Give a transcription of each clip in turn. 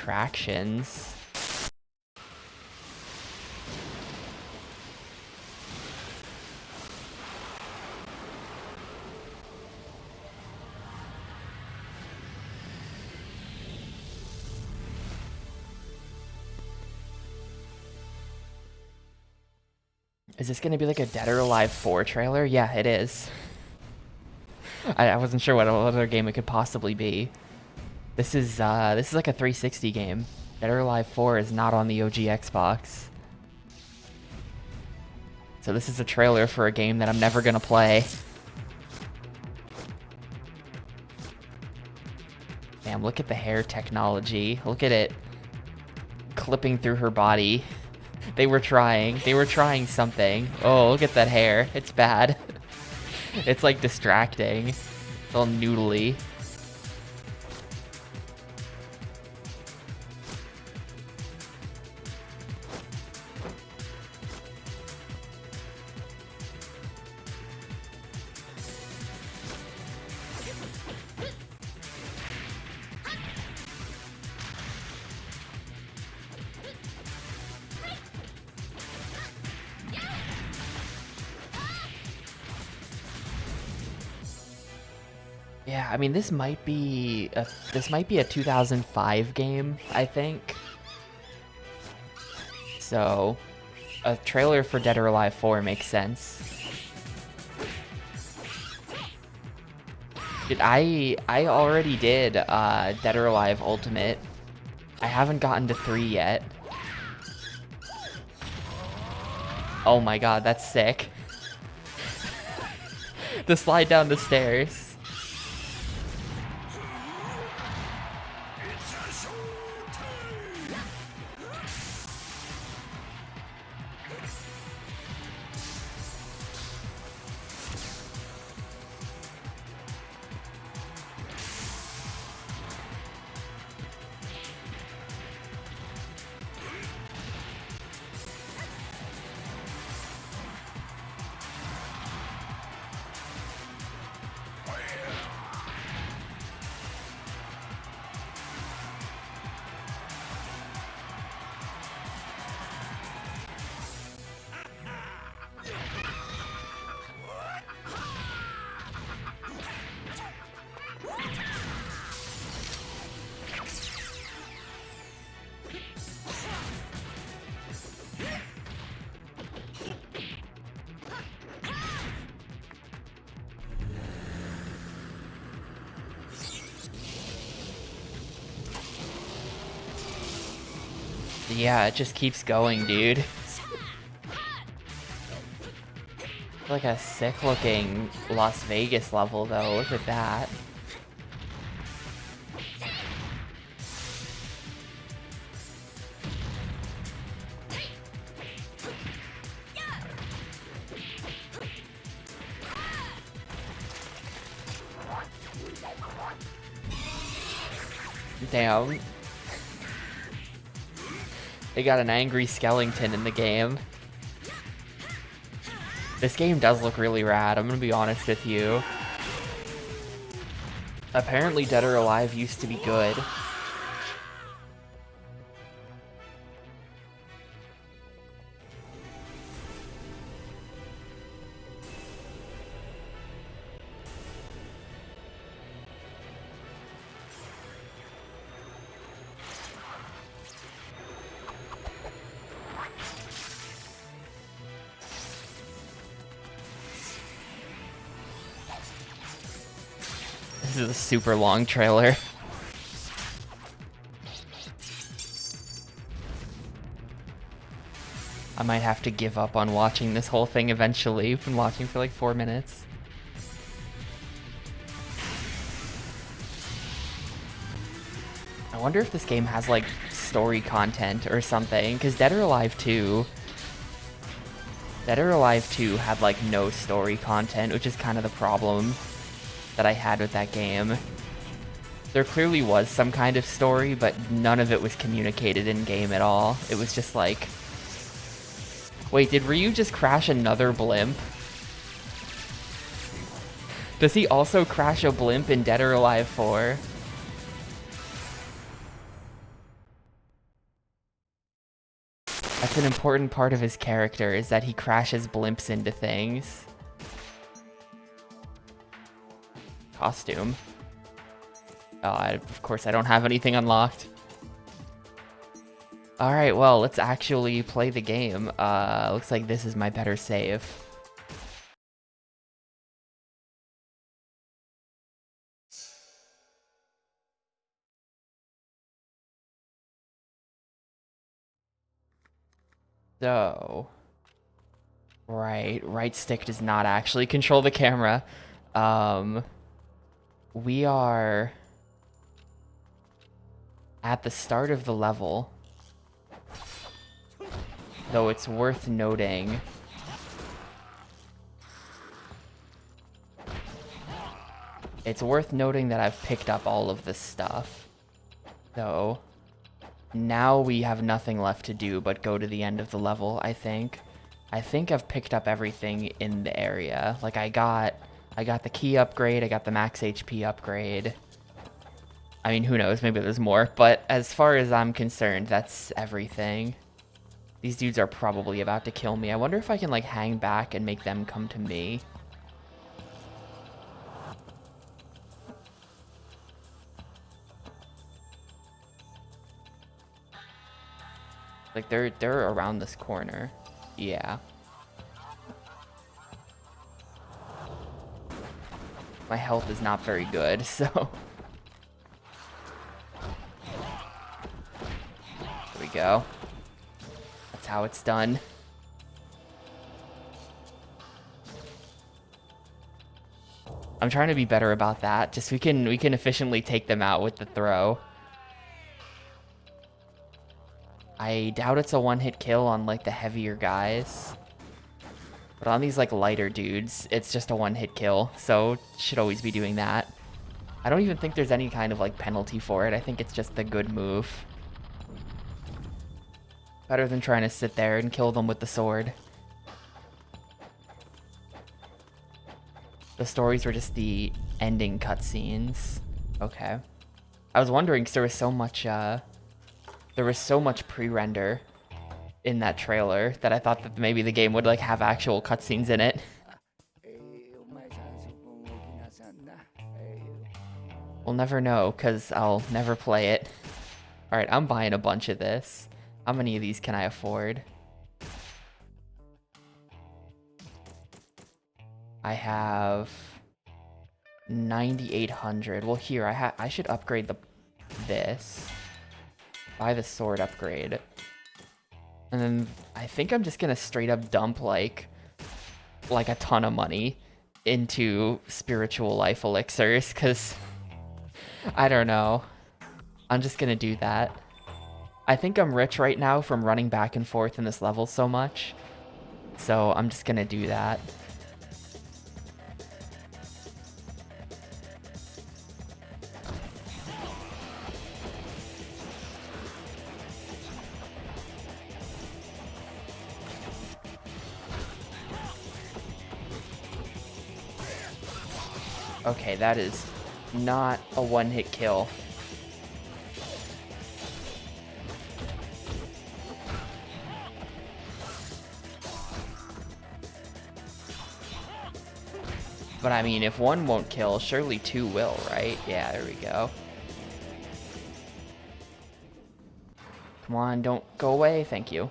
attractions. Is this gonna be like a Dead or Alive 4 trailer? Yeah, it is. I wasn't sure what other game it could possibly be. This is like a 360 game. Dead or Alive 4 is not on the OG Xbox. So this is a trailer for a game that I'm never gonna play. Damn, look at the hair technology. Look at it clipping through her body. They were trying something. Oh, look at that hair. It's bad. It's like distracting. It's all noodly. Yeah, I mean this might be a 2005 game, I think. So, a trailer for Dead or Alive 4 makes sense. Dude, I already did Dead or Alive Ultimate. I haven't gotten to 3 yet. Oh my god, that's sick. The slide down the stairs. Yeah, it just keeps going, dude. Like a sick looking Las Vegas level though, look at that. Damn. They got an angry skeleton in the game. This game does look really rad, I'm gonna be honest with you. Apparently Dead or Alive used to be good. This is a super long trailer. I might have to give up on watching this whole thing eventually. I've been watching for like 4 minutes. I wonder if this game has like story content or something, because Dead or Alive 2 had like no story content, which is kind of the problem that I had with that game. There clearly was some kind of story, but none of it was communicated in game at all. It was just like, wait, did Ryu just crash another blimp? Does he also crash a blimp in Dead or Alive 4? That's an important part of his character, is that he crashes blimps into things. Costume. Oh, of course I don't have anything unlocked. Alright, well, let's actually play the game. Looks like this is my better save. So... right stick does not actually control the camera. We are at the start of the level, though it's worth noting that I've picked up all of this stuff. So now we have nothing left to do but go to the end of the level, I think. I think I've picked up everything in the area. Like I got the key upgrade, I got the max HP upgrade. I mean, who knows, maybe there's more, but as far as I'm concerned, that's everything. These dudes are probably about to kill me. I wonder if I can like hang back and make them come to me. Like they're around this corner. Yeah. My health is not very good, so. There we go. That's how it's done. I'm trying to be better about that. Just we can efficiently take them out with the throw. I doubt it's a one-hit kill on like the heavier guys. But on these like lighter dudes, it's just a one-hit kill, so should always be doing that. I don't even think there's any kind of like penalty for it. I think it's just a good move. Better than trying to sit there and kill them with the sword. The stories were just the ending cutscenes. Okay. I was wondering because there was so much pre-render in that trailer that I thought that maybe the game would like have actual cutscenes in it. We'll never know because I'll never play it. Alright, I'm buying a bunch of this. How many of these can I afford? I have 9,800. Well, here I should upgrade this. Buy the sword upgrade. And then I think I'm just gonna straight up dump like a ton of money into spiritual life elixirs, because I don't know. I'm just gonna do that. I think I'm rich right now from running back and forth in this level so much. So I'm just gonna do that. Okay, that is not a one-hit kill. But I mean, if one won't kill, surely two will, right? Yeah, there we go. Come on, don't go away. Thank you.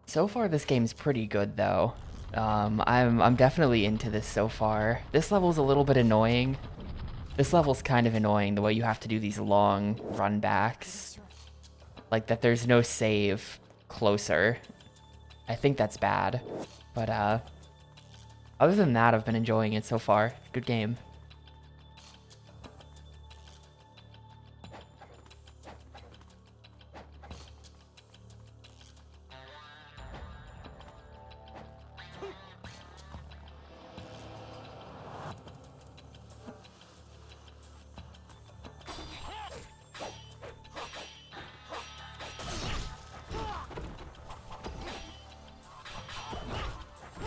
So far, this game's pretty good, though. I'm definitely into this so far. This level's a little bit annoying. This level's kind of annoying, the way you have to do these long run backs. Like that there's no save closer. I think that's bad. But other than that, I've been enjoying it so far. Good game.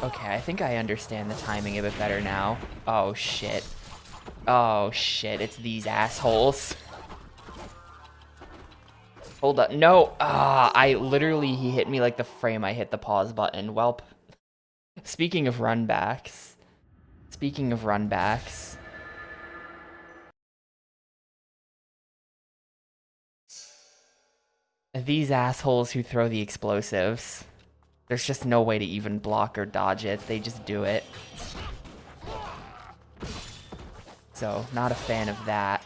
Okay, I think I understand the timing a bit better now. Oh, shit. Oh, shit. It's these assholes. Hold up. No. He hit me like the frame I hit the pause button. Welp. Speaking of runbacks. These assholes who throw the explosives. There's just no way to even block or dodge it. They just do it. So, not a fan of that.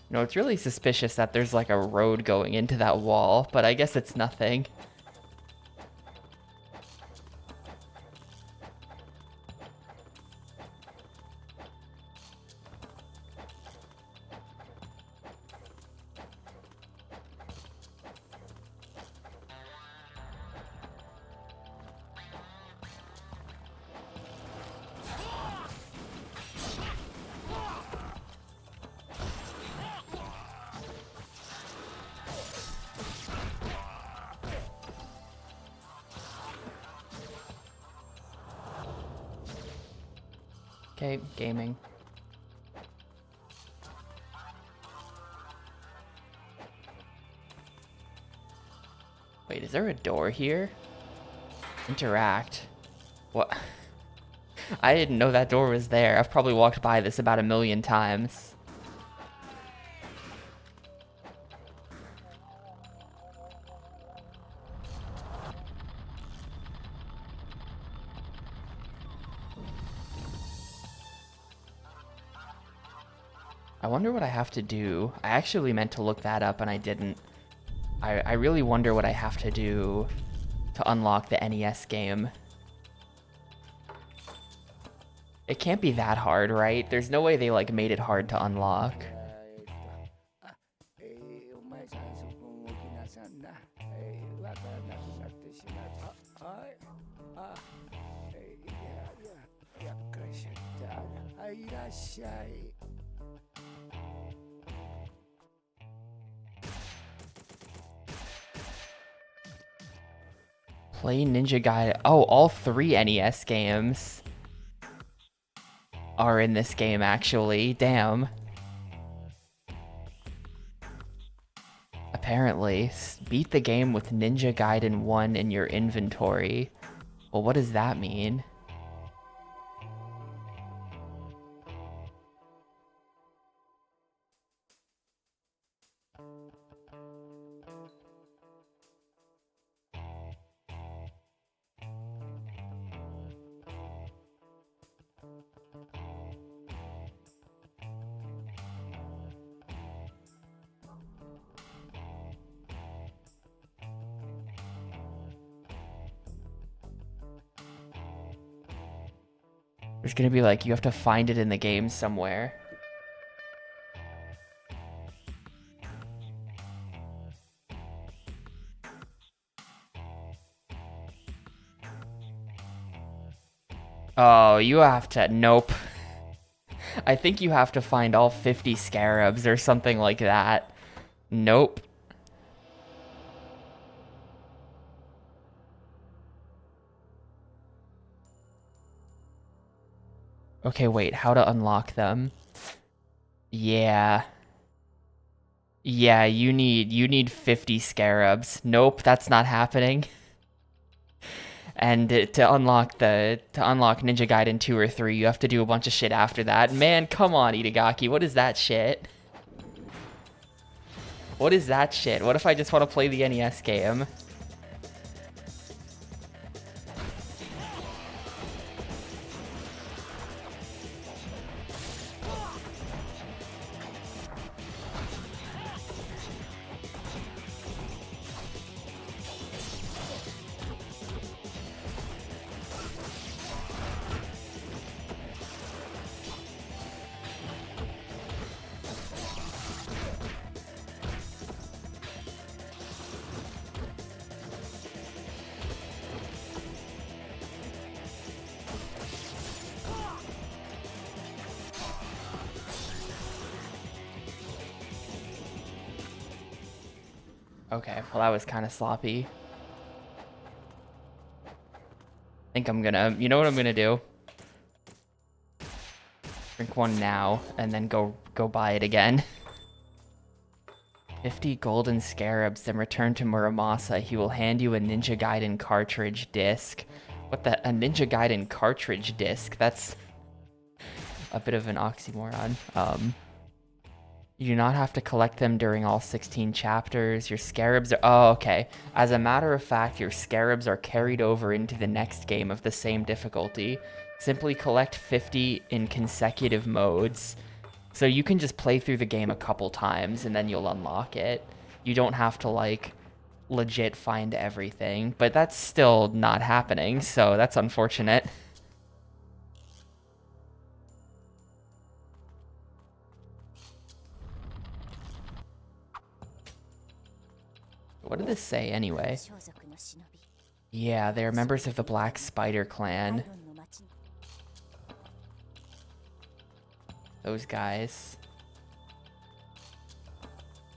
No, it's really suspicious that there's like a road going into that wall, but I guess it's nothing. Okay, gaming. Wait, is there a door here? Interact. What? I didn't know that door was there. I've probably walked by this about 1,000,000 times. I wonder what I have to do. I actually meant to look that up and I didn't. I really wonder what I have to do to unlock the NES game. It can't be that hard, right? There's no way they like made it hard to unlock. Play Ninja Gaiden. Oh, all 3 NES games are in this game, actually. Damn. Apparently. Beat the game with Ninja Gaiden 1 in your inventory. Well, what does that mean? There's gonna be like, you have to find it in the game somewhere. Oh, you have to... Nope. I think you have to find all 50 scarabs or something like that. Nope. Okay, wait, how to unlock them? Yeah. Yeah, you need 50 scarabs. Nope, that's not happening. And to unlock Ninja Gaiden 2 or 3, you have to do a bunch of shit after that. Man, come on, Itagaki, what is that shit? What is that shit? What if I just want to play the NES game? Okay, well that was kind of sloppy. I think I'm gonna, you know what I'm gonna do? Drink one now, and then go buy it again. 50 golden scarabs, then return to Muramasa. He will hand you a Ninja Gaiden cartridge disc. What the? A Ninja Gaiden cartridge disc? That's a bit of an oxymoron. You do not have to collect them during all 16 chapters. Your scarabs are... Oh, okay. As a matter of fact, your scarabs are carried over into the next game of the same difficulty. Simply collect 50 in consecutive modes. So you can just play through the game a couple times and then you'll unlock it. You don't have to, like, legit find everything. But that's still not happening, so that's unfortunate. What did this say anyway? Yeah, they are members of the Black Spider Clan. Those guys.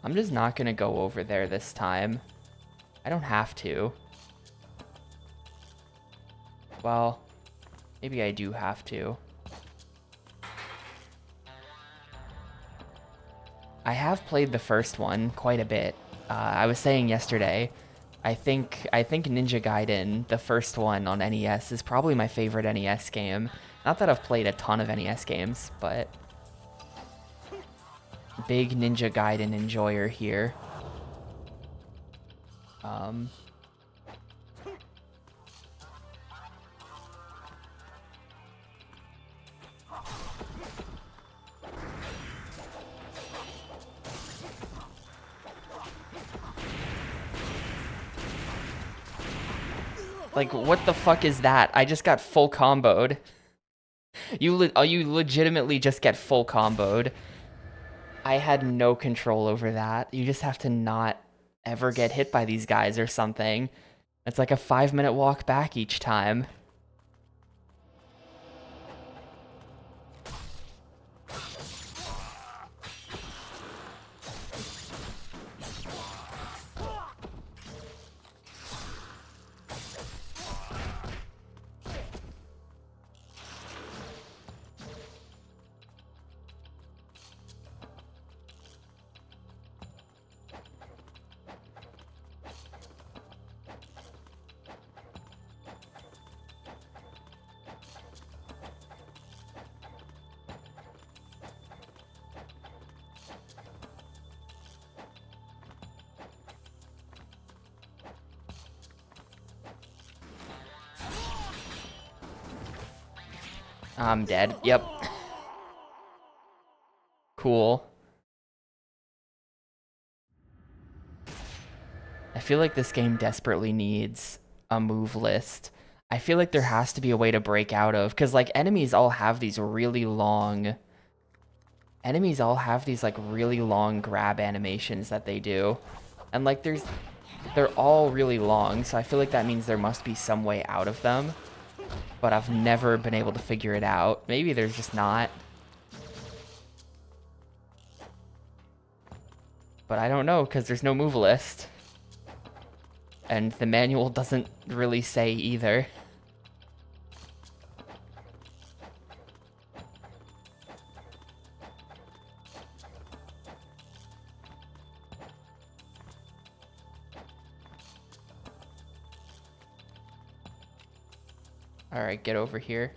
I'm just not gonna go over there this time. I don't have to. Well, maybe I do have to. I have played the first one quite a bit. I was saying yesterday, I think Ninja Gaiden, the first one on NES, is probably my favorite NES game. Not that I've played a ton of NES games, but big Ninja Gaiden enjoyer here. Like, what the fuck is that? I just got full comboed. You legitimately just get full comboed. I had no control over that. You just have to not ever get hit by these guys or something. It's like a 5-minute walk back each time. I'm dead. Yep. Cool. I feel like this game desperately needs a move list. I feel like there has to be a way to break out of, because like enemies all have these really long... Enemies all have these like really long grab animations that they do. And like they're all really long, so I feel like that means there must be some way out of them. But I've never been able to figure it out. Maybe there's just not. But I don't know, because there's no move list. And the manual doesn't really say either. Alright, get over here.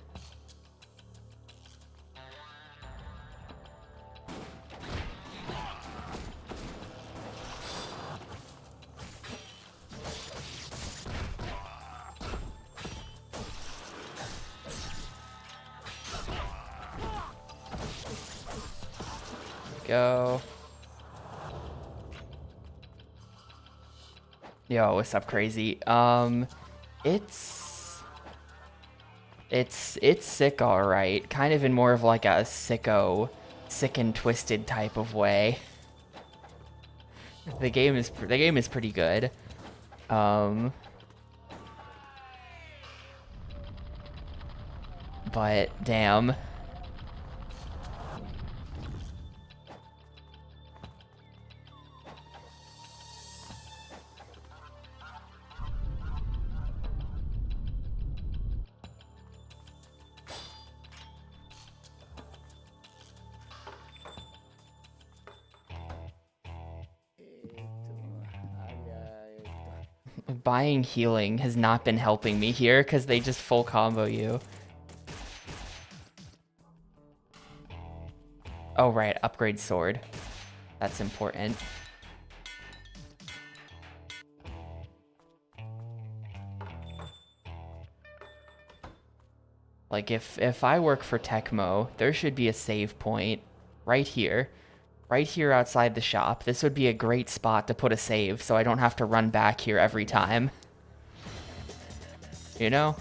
Go. Yo, what's up, crazy? It's sick, all right. Kind of in more of like a sicko, sick and twisted type of way. The game is pretty good. But damn. buying healing has not been helping me here because they just full combo you. Oh, right. Upgrade sword. That's important. Like, if I work for Tecmo, there should be a save point right here. Right here outside the shop. This would be a great spot to put a save so I don't have to run back here every time. You know?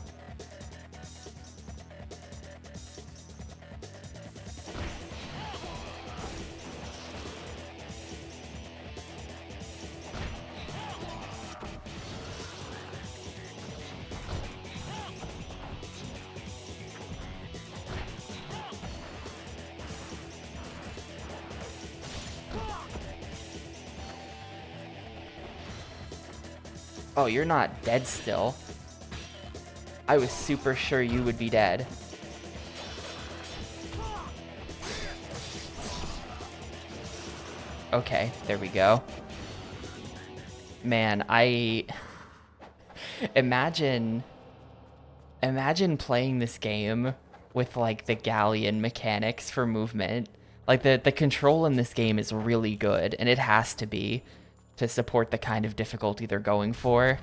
Oh, you're not dead still. I was super sure you would be dead. Okay, there we go. Man, imagine playing this game with like the galleon mechanics for movement. Like the control in this game is really good, and it has to be to support the kind of difficulty they're going for.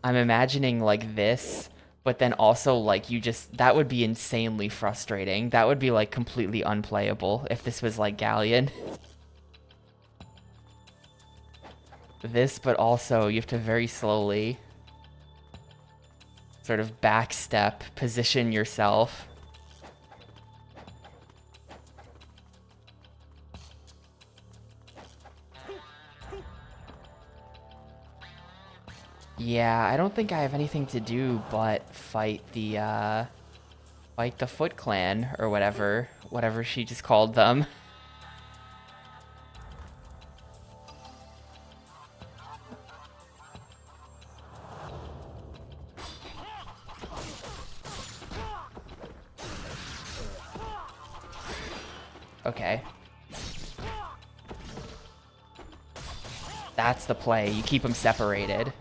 I'm imagining like this, but then also like that would be insanely frustrating. That would be like completely unplayable if this was like Galleon. This, but also you have to very slowly sort of backstep, position yourself. Yeah, I don't think I have anything to do but fight the Foot Clan or whatever she just called them. Okay. That's the play. You keep them separated.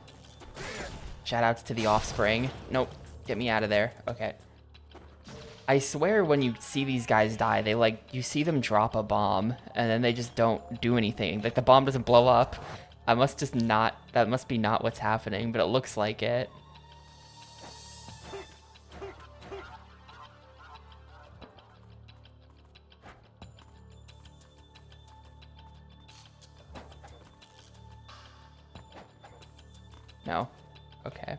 Shoutouts to the offspring. Nope. Get me out of there. Okay. I swear when you see these guys die, you see them drop a bomb, and then they just don't do anything. Like, the bomb doesn't blow up. That must be not what's happening, but it looks like it. No? Okay.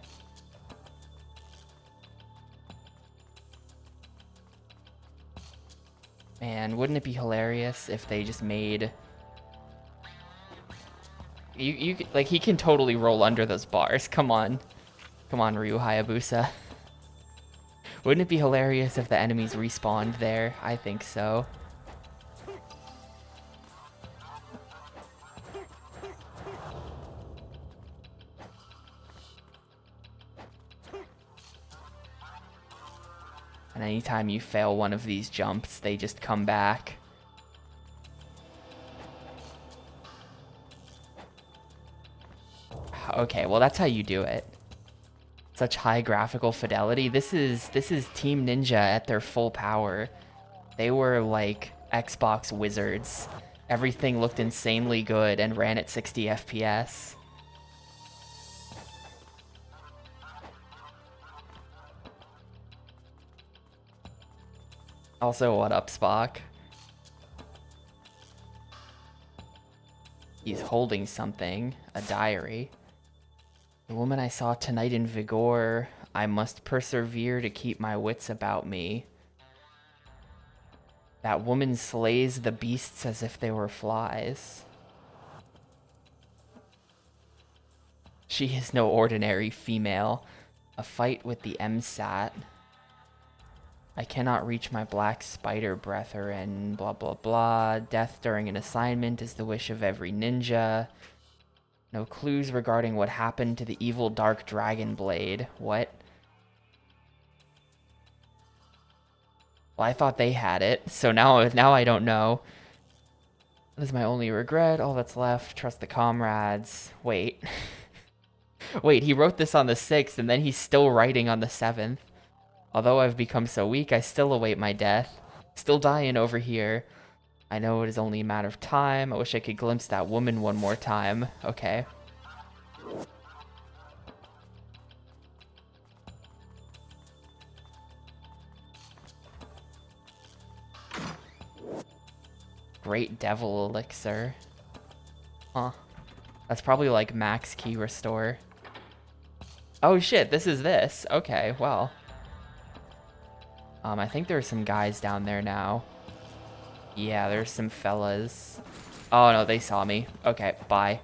Man, wouldn't it be hilarious if they just made... Like, he can totally roll under those bars. Come on. Come on, Ryu Hayabusa. Wouldn't it be hilarious if the enemies respawned there? I think so. And anytime you fail one of these jumps, they just come back. Okay, well that's how you do it. Such high graphical fidelity. This is Team Ninja at their full power. They were like Xbox wizards. Everything looked insanely good and ran at 60 FPS. Also, what up, Spock? He's holding something, a diary. The woman I saw tonight in Vigor, I must persevere to keep my wits about me. That woman slays the beasts as if they were flies. She is no ordinary female. A fight with the MSAT. I cannot reach my black spider brethren, blah blah blah. Death during an assignment is the wish of every ninja. No clues regarding what happened to the evil dark dragon blade. What? Well, I thought they had it, so now I don't know. This is my only regret. All that's left. Trust the comrades. Wait. Wait, he wrote this on the 6th, and then he's still writing on the 7th. Although I've become so weak, I still await my death. Still dying over here. I know it is only a matter of time. I wish I could glimpse that woman one more time. Okay. Great Devil Elixir. Huh. That's probably like max key restore. Oh shit, this is this. Okay, well. I think there are some guys down there now. Yeah, there's some fellas. Oh no, they saw me. Okay, bye.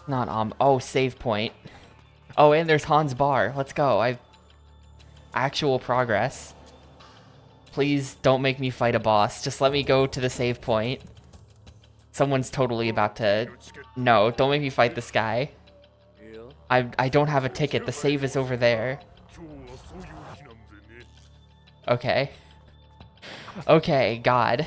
Not oh, save point. Oh, and there's Hans Bar. Let's go. Actual progress. Please don't make me fight a boss. Just let me go to the save point. Someone's totally about to... No, don't make me fight this guy. I don't have a ticket. The save is over there. Okay. Okay, God.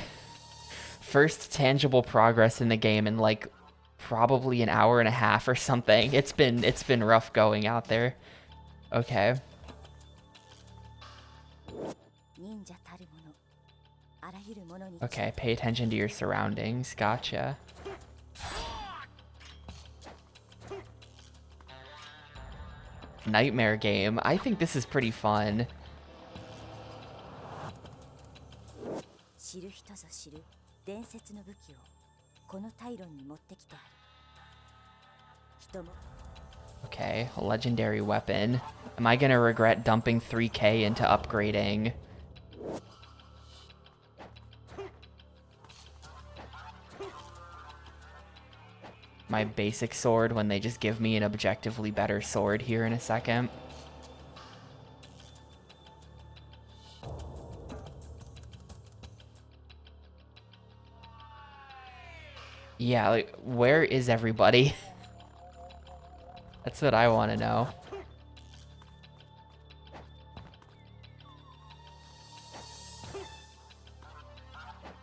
First tangible progress in the game in like probably an hour and a half or something. It's been rough going out there. Okay. Okay, pay attention to your surroundings. Gotcha. Nightmare game. I think this is pretty fun. Okay, a legendary weapon. Am I gonna regret dumping 3K into upgrading? My basic sword when they just give me an objectively better sword here in a second? Yeah, like, where is everybody? That's what I want to know.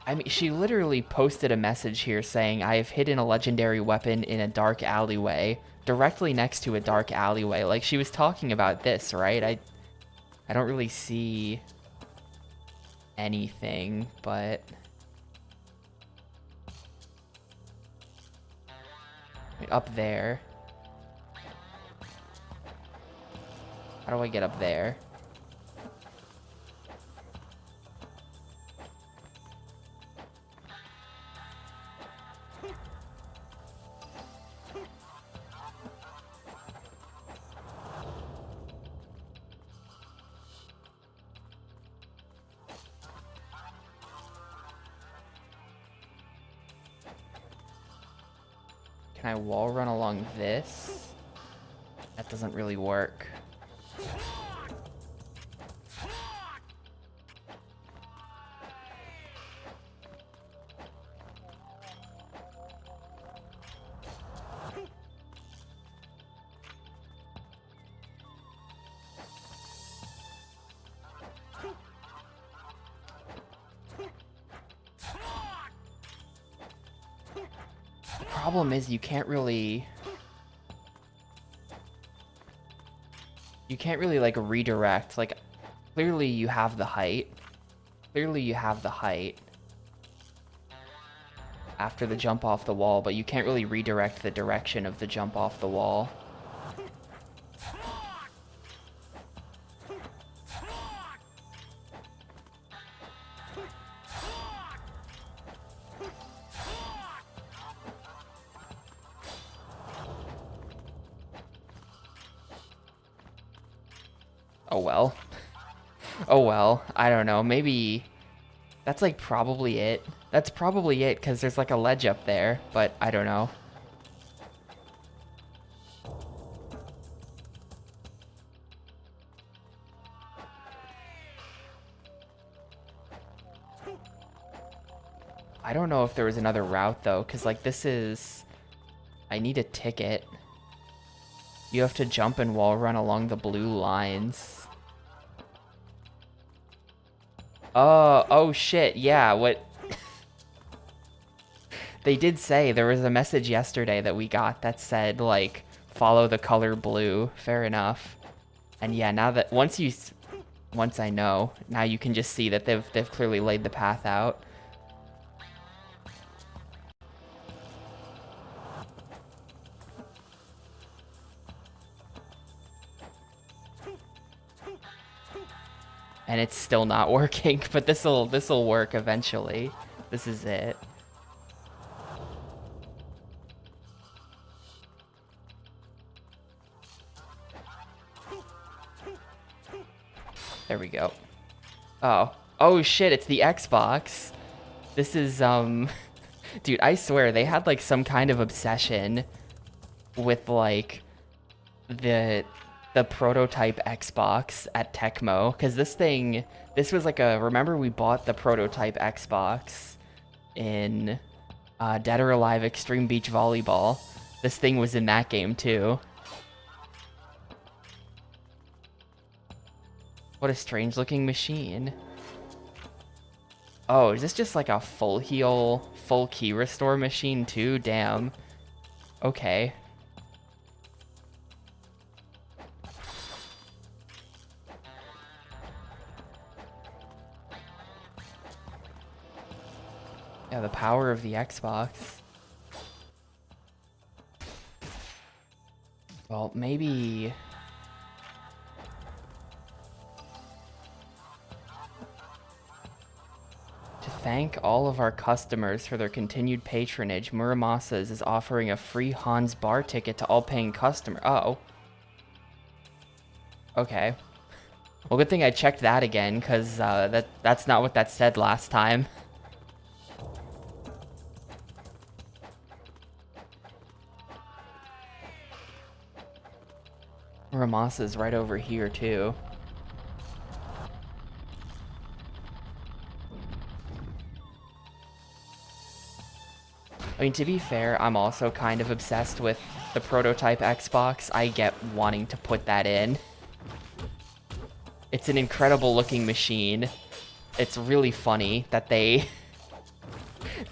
I mean, she literally posted a message here saying, I have hidden a legendary weapon in a dark alleyway, directly next to a dark alleyway. Like, she was talking about this, right? I don't really see anything, but... Up there. How do I get up there? Can I wall run along this? That doesn't really work. Problem is you can't really like redirect. Like, clearly you have the height after the jump off the wall, but you can't really redirect the direction of the jump off the wall. Oh well. Oh well. I don't know. Maybe that's like probably it. That's probably it, because there's like a ledge up there, but I don't know. I don't know if there was another route, though, because, like, this is... I need a ticket. You have to jump and wall run along the blue lines. Oh shit, yeah, what... They did say, there was a message yesterday that we got that said, like, follow the color blue. Fair enough. And yeah, now that... Once I know, now you can just see that they've clearly laid the path out. And it's still not working, but this'll work eventually. This is it. There we go. Oh shit, it's the Xbox. This is dude, I swear they had like some kind of obsession with like the prototype Xbox at Tecmo, because this was like remember we bought the prototype Xbox in Dead or Alive Extreme Beach Volleyball. This thing was in that game too. What a strange looking machine. Oh, is this just like a full heal, full key restore machine too? Damn. Okay. Yeah, the power of the Xbox. Well, maybe... To thank all of our customers for their continued patronage, Muramasa's is offering a free Hans bar ticket to all paying customers. Uh-oh. Okay. Well, good thing I checked that again, because that's not what that said last time. Muramasa's right over here, too. I mean, to be fair, I'm also kind of obsessed with the prototype Xbox. I get wanting to put that in. It's an incredible looking machine. It's really funny that they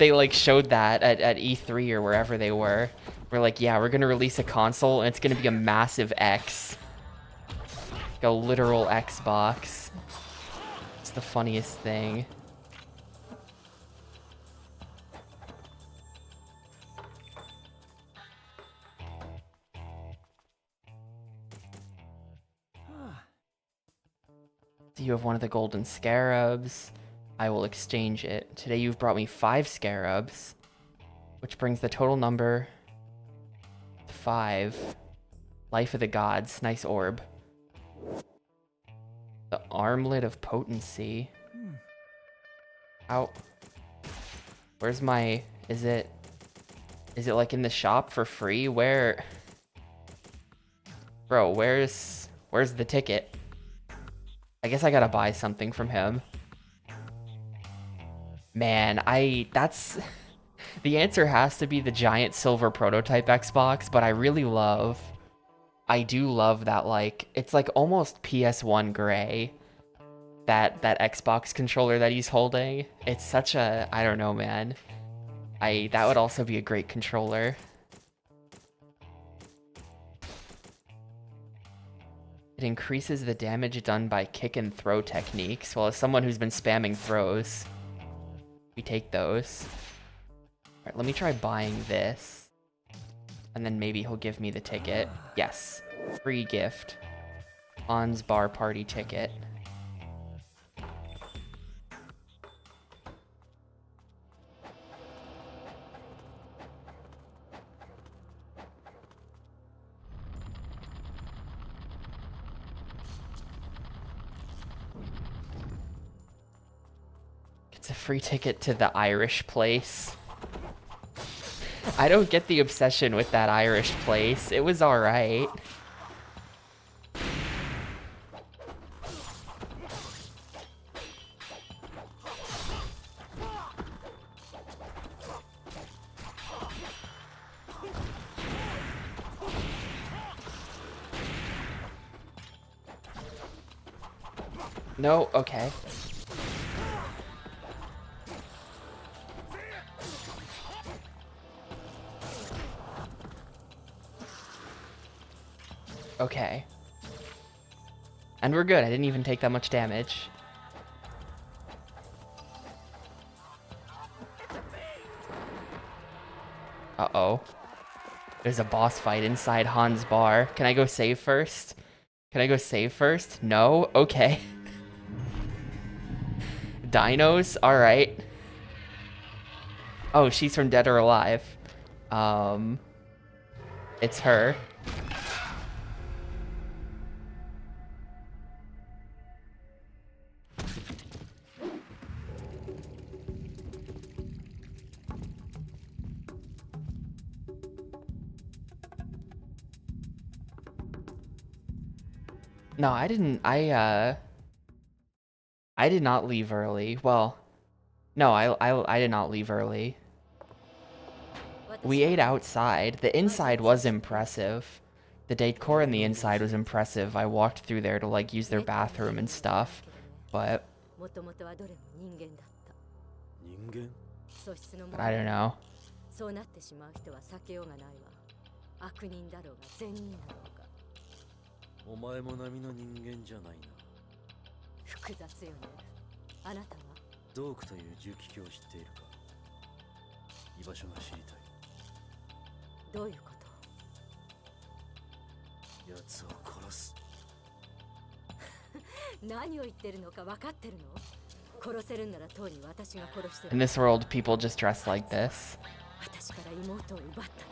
like showed that at E3 or wherever they were. We're like, yeah, we're gonna release a console and it's gonna be a massive X. Like a literal Xbox. It's the funniest thing. You have one of the golden scarabs. I will exchange it. Today you've brought me 5 scarabs, which brings the total number to 5. Life of the gods. Nice orb. The armlet of potency. How? Where's my... Is it like in the shop for free? Where? Bro, where's the ticket? I guess I gotta buy something from him. Man, that's... The answer has to be the giant silver prototype Xbox, but I do love that, like, it's like almost PS1 gray, that Xbox controller that he's holding. It's such a, I don't know, man. That would also be a great controller. It increases the damage done by kick and throw techniques. Well, as someone who's been spamming throws, we take those. Alright, let me try buying this. And then maybe he'll give me the ticket. Yes. Free gift. Hans bar party ticket. It's a free ticket to the Irish place. I don't get the obsession with that Irish place. It was alright. No, okay. Okay. And we're good. I didn't even take that much damage. Uh-oh. There's a boss fight inside Han's bar. Can I go save first? Can I go save first? No? Okay. Dinos? Alright. Oh, she's from Dead or Alive. It's her. No, I didn't. I did not leave early. Well, no, I did not leave early. We ate outside. The inside was impressive. The decor in the inside was impressive. I walked through there to like use their bathroom and stuff, but I don't know. そうなってしまう人は避けようがないわ。悪人だろうが善人だろうが。お前も並の人間じゃないな。複雑よね。あなたはドークという銃器を知っているか。居場所が知りたい。どういうこと？奴を殺す。何を言ってるのか分かってるの？殺せるんならとうに私が殺してる。 In this world, people just dress like this. 私から妹を奪ったの。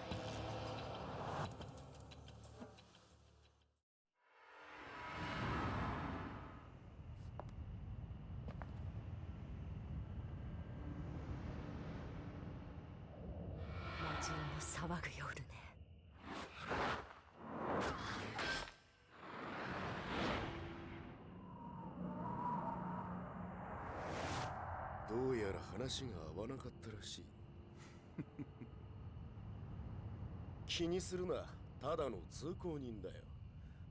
魔人の騒ぐ夜ね。どうやら話が合わなかったらしい。気にするな、ただの通行人だよ。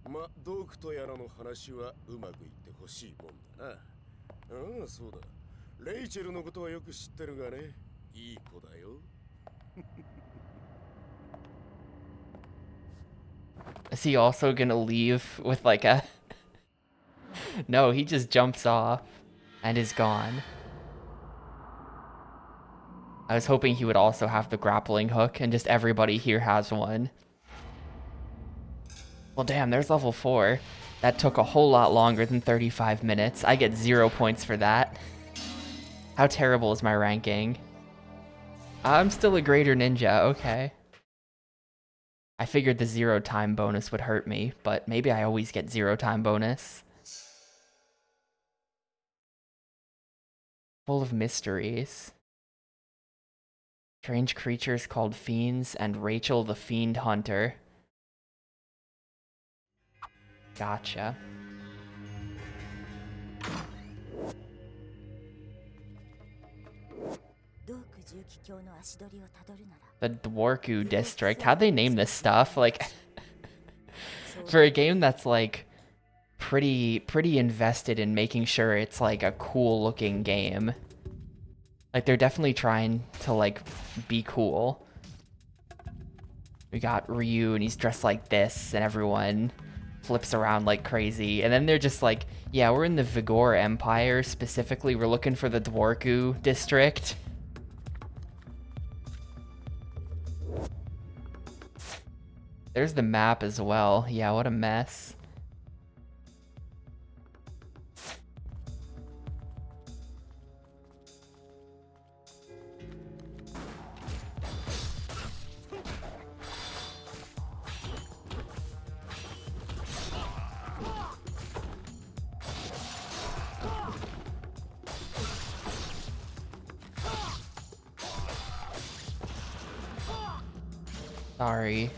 ま、ドークとやらの話はうまくいってほしいもんだな。ああ、そうだ。レイチェルのことはよく知ってるがね、いい子だよ。Is he also gonna leave with like a... No, he just jumps off and is gone. I was hoping he would also have the grappling hook, and just everybody here has one. Well, damn, there's level 4. That took a whole lot longer than 35 minutes. I get 0 points for that. How terrible is my ranking? I'm still a greater ninja, okay. I figured the 0 time bonus would hurt me, but maybe I always get 0 time bonus. Full of mysteries. Strange creatures called fiends and Rachel the Fiend Hunter. Gotcha. The Dwarku district. How'd they name this stuff? Like, for a game that's like pretty invested in making sure it's like a cool looking game. Like, they're definitely trying to like be cool. We got Ryu and he's dressed like this and everyone flips around like crazy. And then they're just like, yeah, we're in the Vigor Empire. Specifically, we're looking for the Dwarku district. There's the map as well. Yeah, what a mess.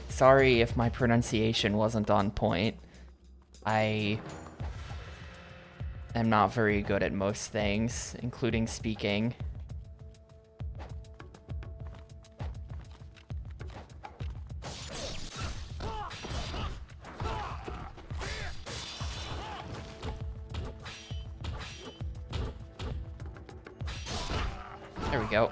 Sorry if my pronunciation wasn't on point. I am not very good at most things, including speaking. There we go.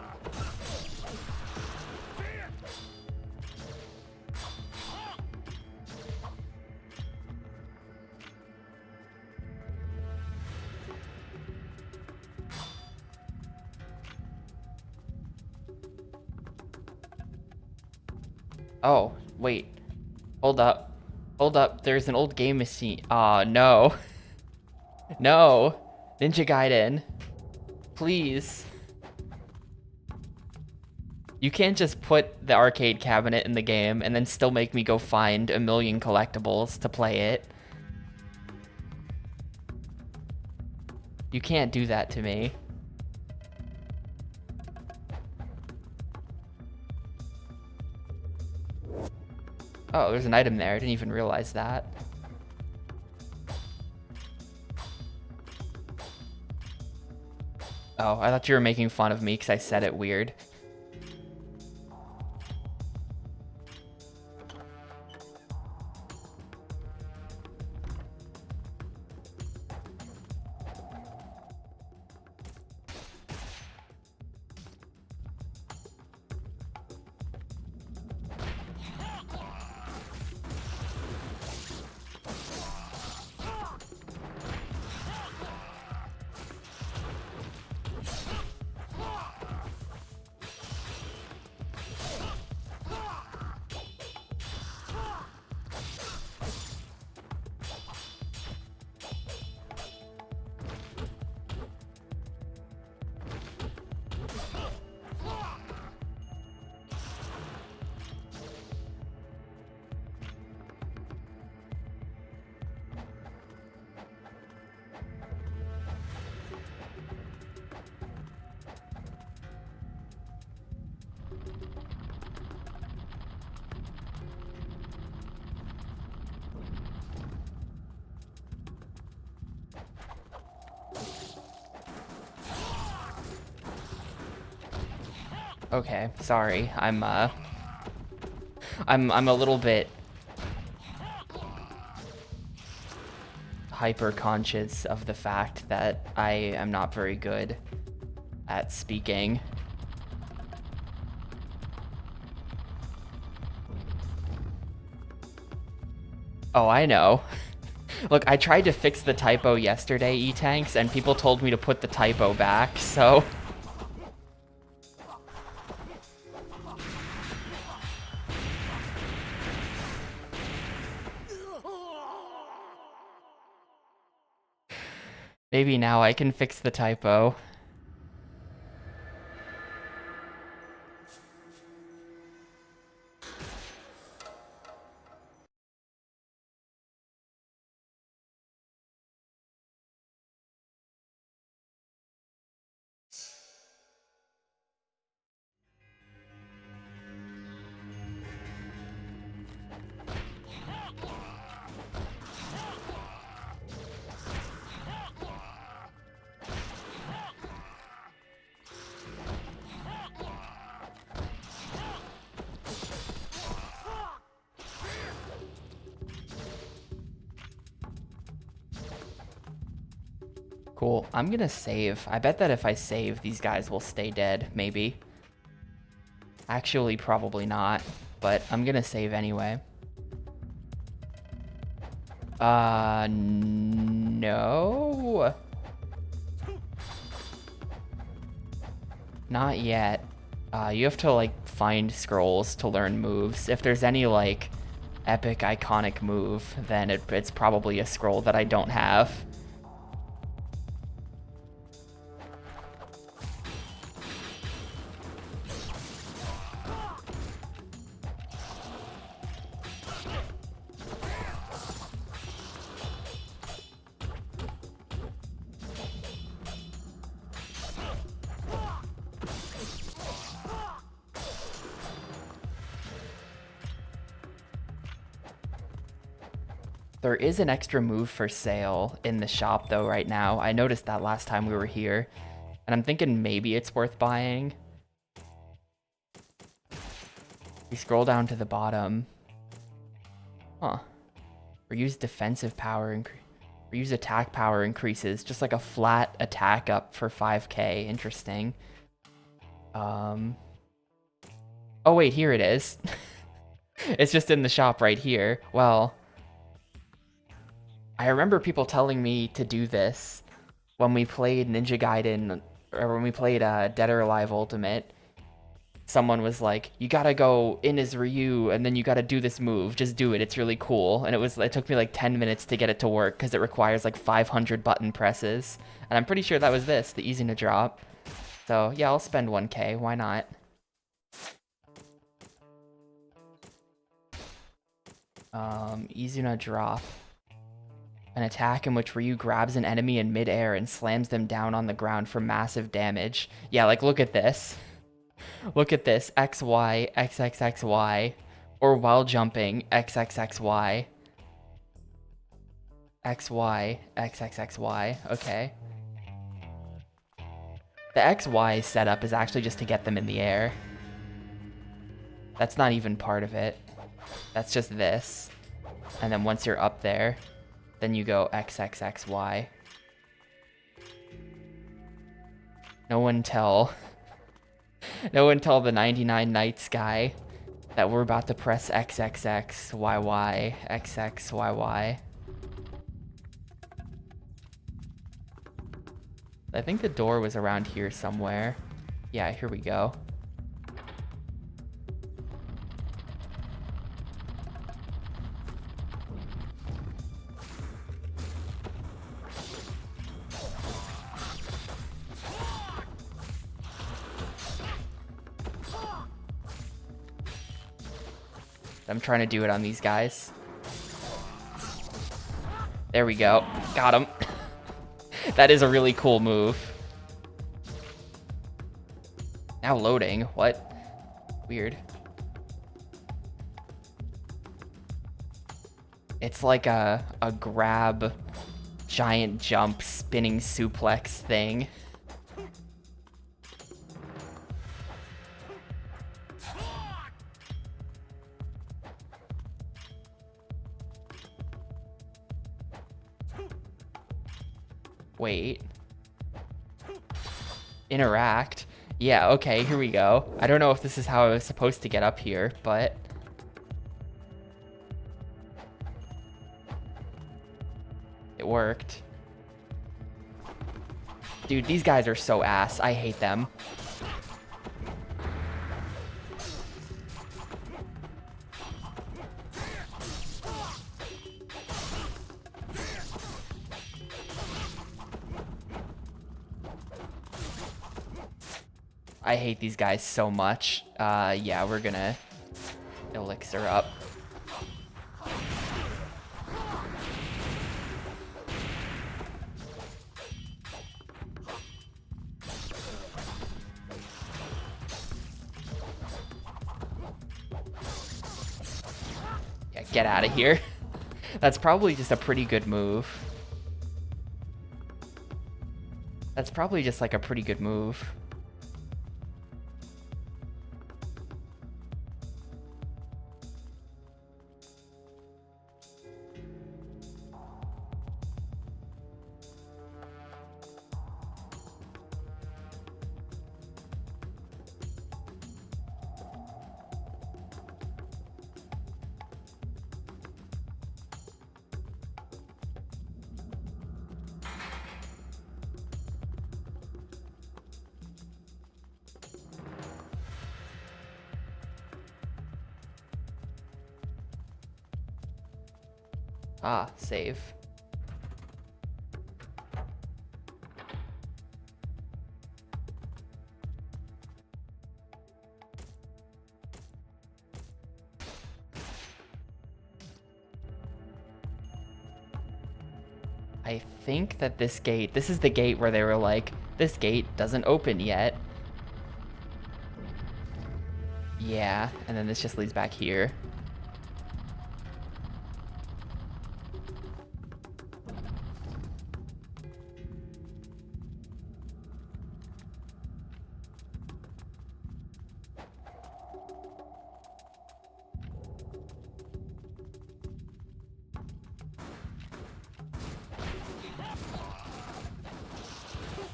Oh, wait. Hold up. Hold up. There's an old game machine. Aw, no. No. Ninja Gaiden. Please. You can't just put the arcade cabinet in the game and then still make me go find a million collectibles to play it. You can't do that to me. Oh, there's an item there. I didn't even realize that. Oh, I thought you were making fun of me because I said it weird. Okay, sorry. I'm a little bit hyper conscious of the fact that I am not very good at speaking. Oh, I know. Look, I tried to fix the typo yesterday, E-Tanks, and people told me to put the typo back, so... Maybe now I can fix the typo. Cool. I'm gonna save. I bet that if I save, these guys will stay dead, maybe. Actually, probably not, but I'm gonna save anyway. No. Not yet. You have to, like, find scrolls to learn moves. If there's any, like, epic, iconic move, then it's probably a scroll that I don't have. There is an extra move for sale in the shop, though, right now. I noticed that last time we were here, and I'm thinking maybe it's worth buying. We scroll down to the bottom. Huh. Reuse defensive power, reuse attack power increases, just like a flat attack up for 5k. Interesting. Oh wait, here it is. It's just in the shop right here. Well, I remember people telling me to do this when we played Ninja Gaiden, or when we played Dead or Alive Ultimate. Someone was like, you gotta go in as Ryu, and then you gotta do this move. Just do it, it's really cool. And it took me like 10 minutes to get it to work, because it requires like 500 button presses. And I'm pretty sure that was this, the easy to drop. So yeah, I'll spend 1k, why not? Izuna drop. An attack in which Ryu grabs an enemy in midair and slams them down on the ground for massive damage. Yeah, like look at this. Look at this. XY, XXXY. Or while jumping, XXXY. XY, XXXY. Okay. The XY setup is actually just to get them in the air. That's not even part of it. That's just this. And then once you're up there, then you go XXXY. No one tell the 99 Nights guy that we're about to press XXXYY, XXYY. I think the door was around here somewhere. Yeah, here we go. I'm trying to do it on these guys. There we go. Got him. That is a really cool move. Now loading. What? Weird. It's like a grab, giant jump, spinning suplex thing. Wait. Interact. Yeah, okay, here we go. I don't know if this is how I was supposed to get up here, but... it worked. Dude, these guys are so ass. I hate them. I hate these guys so much. Yeah, we're gonna elixir up. Yeah, get out of here. That's probably just a pretty good move. That's probably just like a pretty good move. Ah, save. I think that this is the gate where they were like, this gate doesn't open yet. Yeah, and then this just leads back here.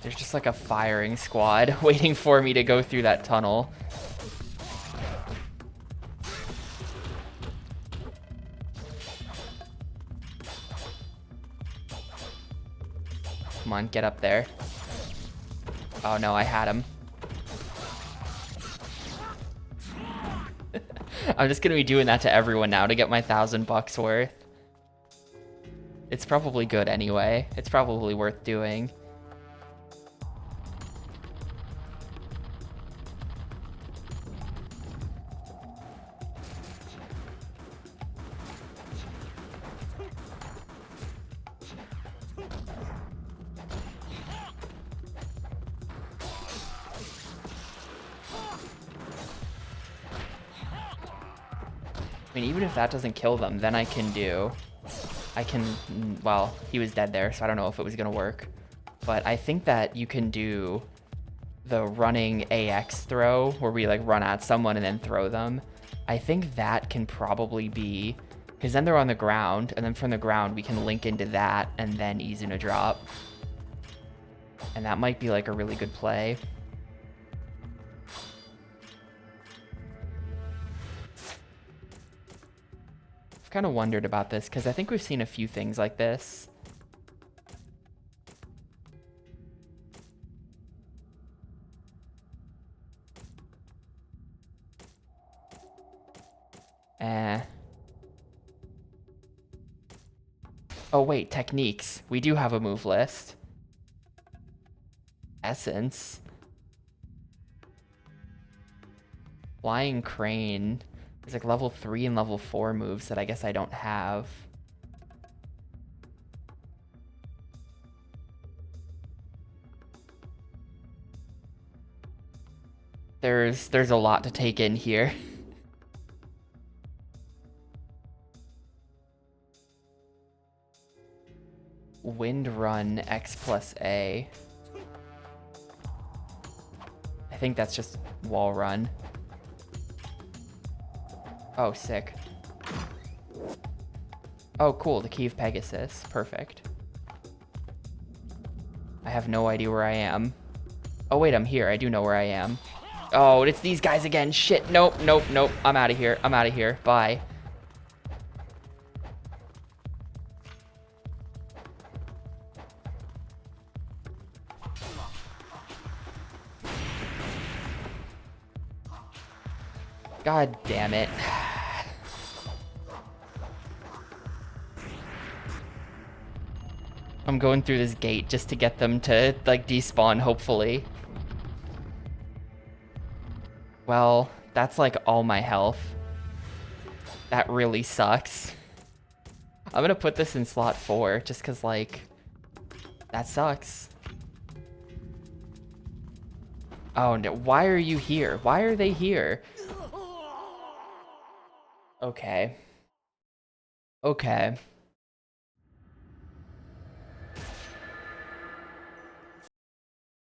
There's just like a firing squad waiting for me to go through that tunnel. Come on, get up there. Oh no, I had him. I'm just gonna be doing that to everyone now to get my $1,000 worth. It's probably good anyway. It's probably worth doing. I mean, even if that doesn't kill them, then I can, well, he was dead there, so I don't know if it was gonna work. But I think that you can do the running AX throw, where we like run at someone and then throw them. I think that can probably be, because then they're on the ground, and then from the ground we can link into that and then Izuna drop. And that might be like a really good play. Kind of wondered about this because I think we've seen a few things like this. Oh wait, techniques. We do have a move list. Essence. Flying crane. There's like level 3 and level 4 moves that I guess I don't have. There's a lot to take in here. Wind run X plus A. I think that's just wall run. Oh, sick. Oh, cool. The Key of Pegasus. Perfect. I have no idea where I am. Oh, wait, I'm here. I do know where I am. Oh, it's these guys again. Shit. Nope, nope, nope. I'm out of here. I'm out of here. Bye. God damn it. I'm going through this gate just to get them to, like, despawn, hopefully. Well, that's, like, all my health. That really sucks. I'm gonna put this in slot 4, just because, like, that sucks. Oh, no. Why are you here? Why are they here? Okay. Okay.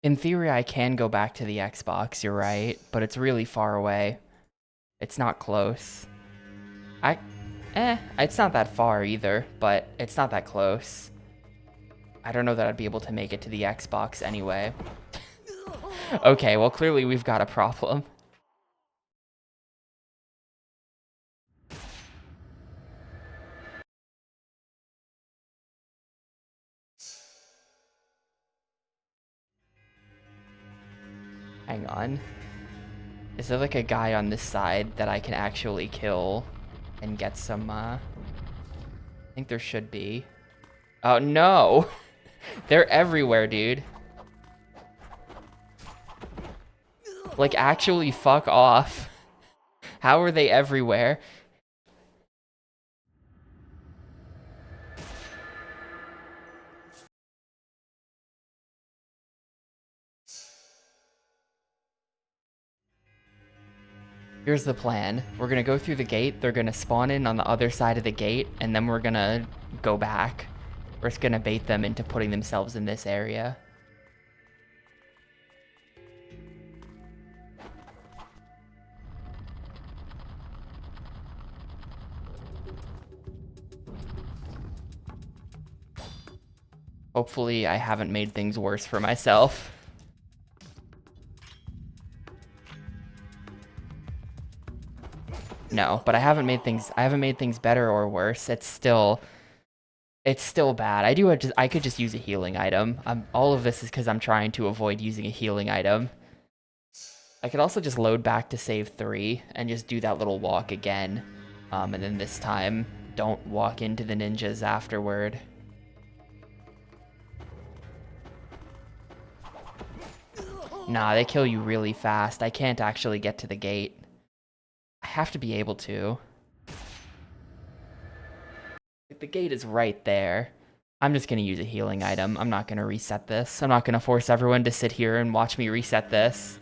In theory, I can go back to the Xbox, you're right, but it's really far away. It's not close. It's not that far either, but it's not that close. I don't know that I'd be able to make it to the Xbox anyway. Okay, well, clearly we've got a problem. Hang on. Is there like a guy on this side that I can actually kill and get some, I think there should be. Oh, no! They're everywhere, dude. Like, actually fuck off. How are they everywhere? Here's the plan. We're gonna go through the gate, they're gonna spawn in on the other side of the gate, and then we're gonna go back. We're just gonna bait them into putting themselves in this area. Hopefully I haven't made things worse for myself. No, but I haven't made things better or worse. It's still bad. I could just use a healing item. All of this is because I'm trying to avoid using a healing item. I could also just load back to save 3 and just do that little walk again. And then this time, don't walk into the ninjas afterward. Nah, they kill you really fast. I can't actually get to the gate. I have to be able to. The gate is right there. I'm just gonna use a healing item. I'm not gonna reset this. I'm not gonna force everyone to sit here and watch me reset this.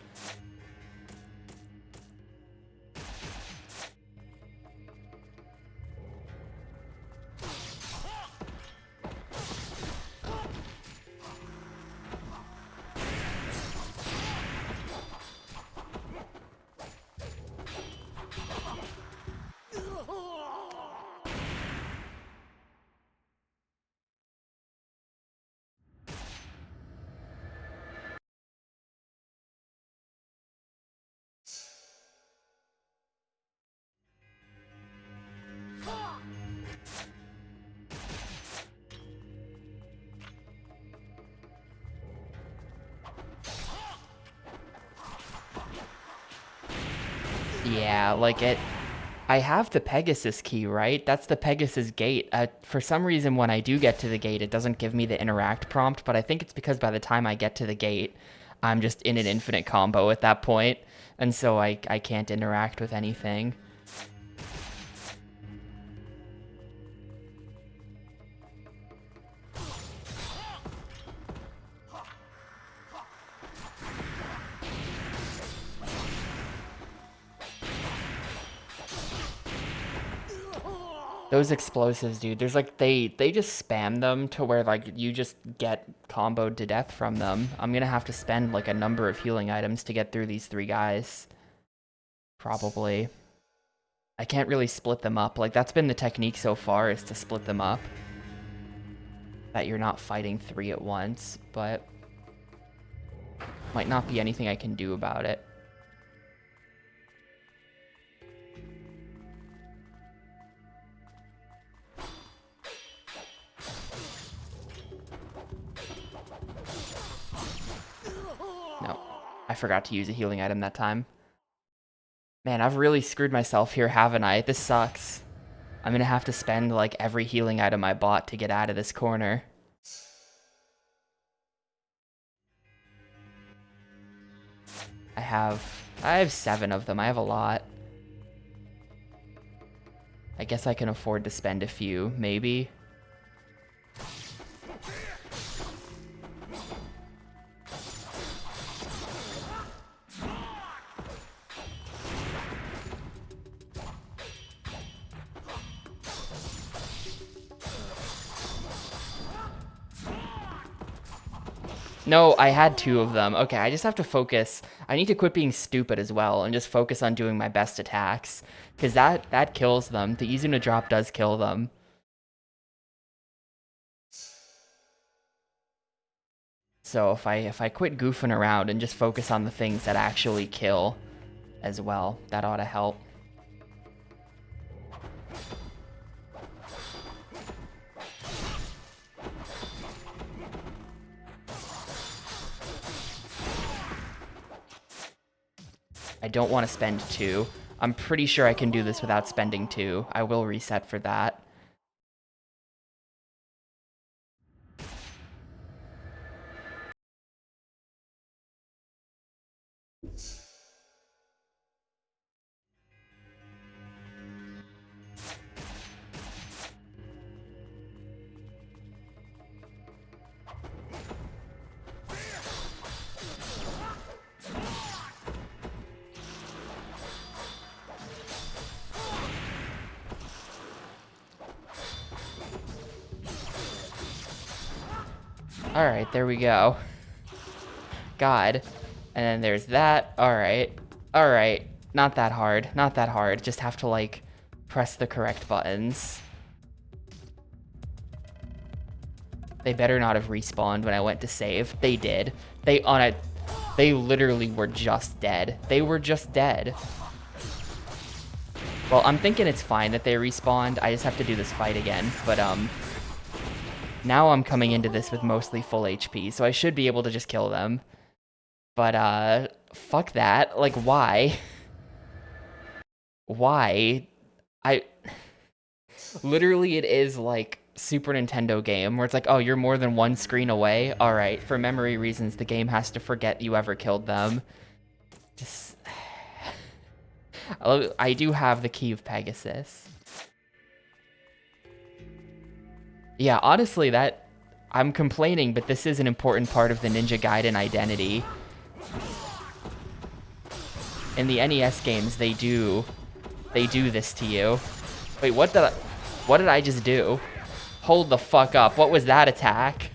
Yeah, like I have the Pegasus key, right? That's the Pegasus gate. For some reason, when I do get to the gate, it doesn't give me the interact prompt, but I think it's because by the time I get to the gate, I'm just in an infinite combo at that point, and so I can't interact with anything. Those explosives, dude, there's like, they just spam them to where like you just get comboed to death from them. I'm gonna have to spend like a number of healing items to get through these 3 guys. Probably. I can't really split them up. Like, that's been the technique so far, is to split them up. That you're not fighting 3 at once, but might not be anything I can do about it. No, I forgot to use a healing item that time. Man, I've really screwed myself here, haven't I? This sucks. I'm gonna have to spend, like, every healing item I bought to get out of this corner. I have 7 of them. I have a lot. I guess I can afford to spend a few, maybe. No, I had 2 of them. Okay, I just have to focus. I need to quit being stupid as well and just focus on doing my best attacks. Because that kills them. The Izuna drop does kill them. So if I quit goofing around and just focus on the things that actually kill as well, that ought to help. I don't want to spend 2. I'm pretty sure I can do this without spending 2. I will reset for that. Alright, there we go. God. And then there's that. Alright. Alright. Not that hard. Not that hard. Just have to, like, press the correct buttons. They better not have respawned when I went to save. They did. They literally were just dead. They were just dead. Well, I'm thinking it's fine that they respawned. I just have to do this fight again. But, now I'm coming into this with mostly full HP, so I should be able to just kill them. But, fuck that. Like, why? Why? Literally, it is like Super Nintendo game where it's like, oh, you're more than one screen away. All right, for memory reasons, the game has to forget you ever killed them. Just, I do have the Key of Pegasus. Yeah, honestly, I'm complaining, but this is an important part of the Ninja Gaiden identity. In the NES games, they do this to you. Wait, what did I just do? Hold the fuck up. What was that attack?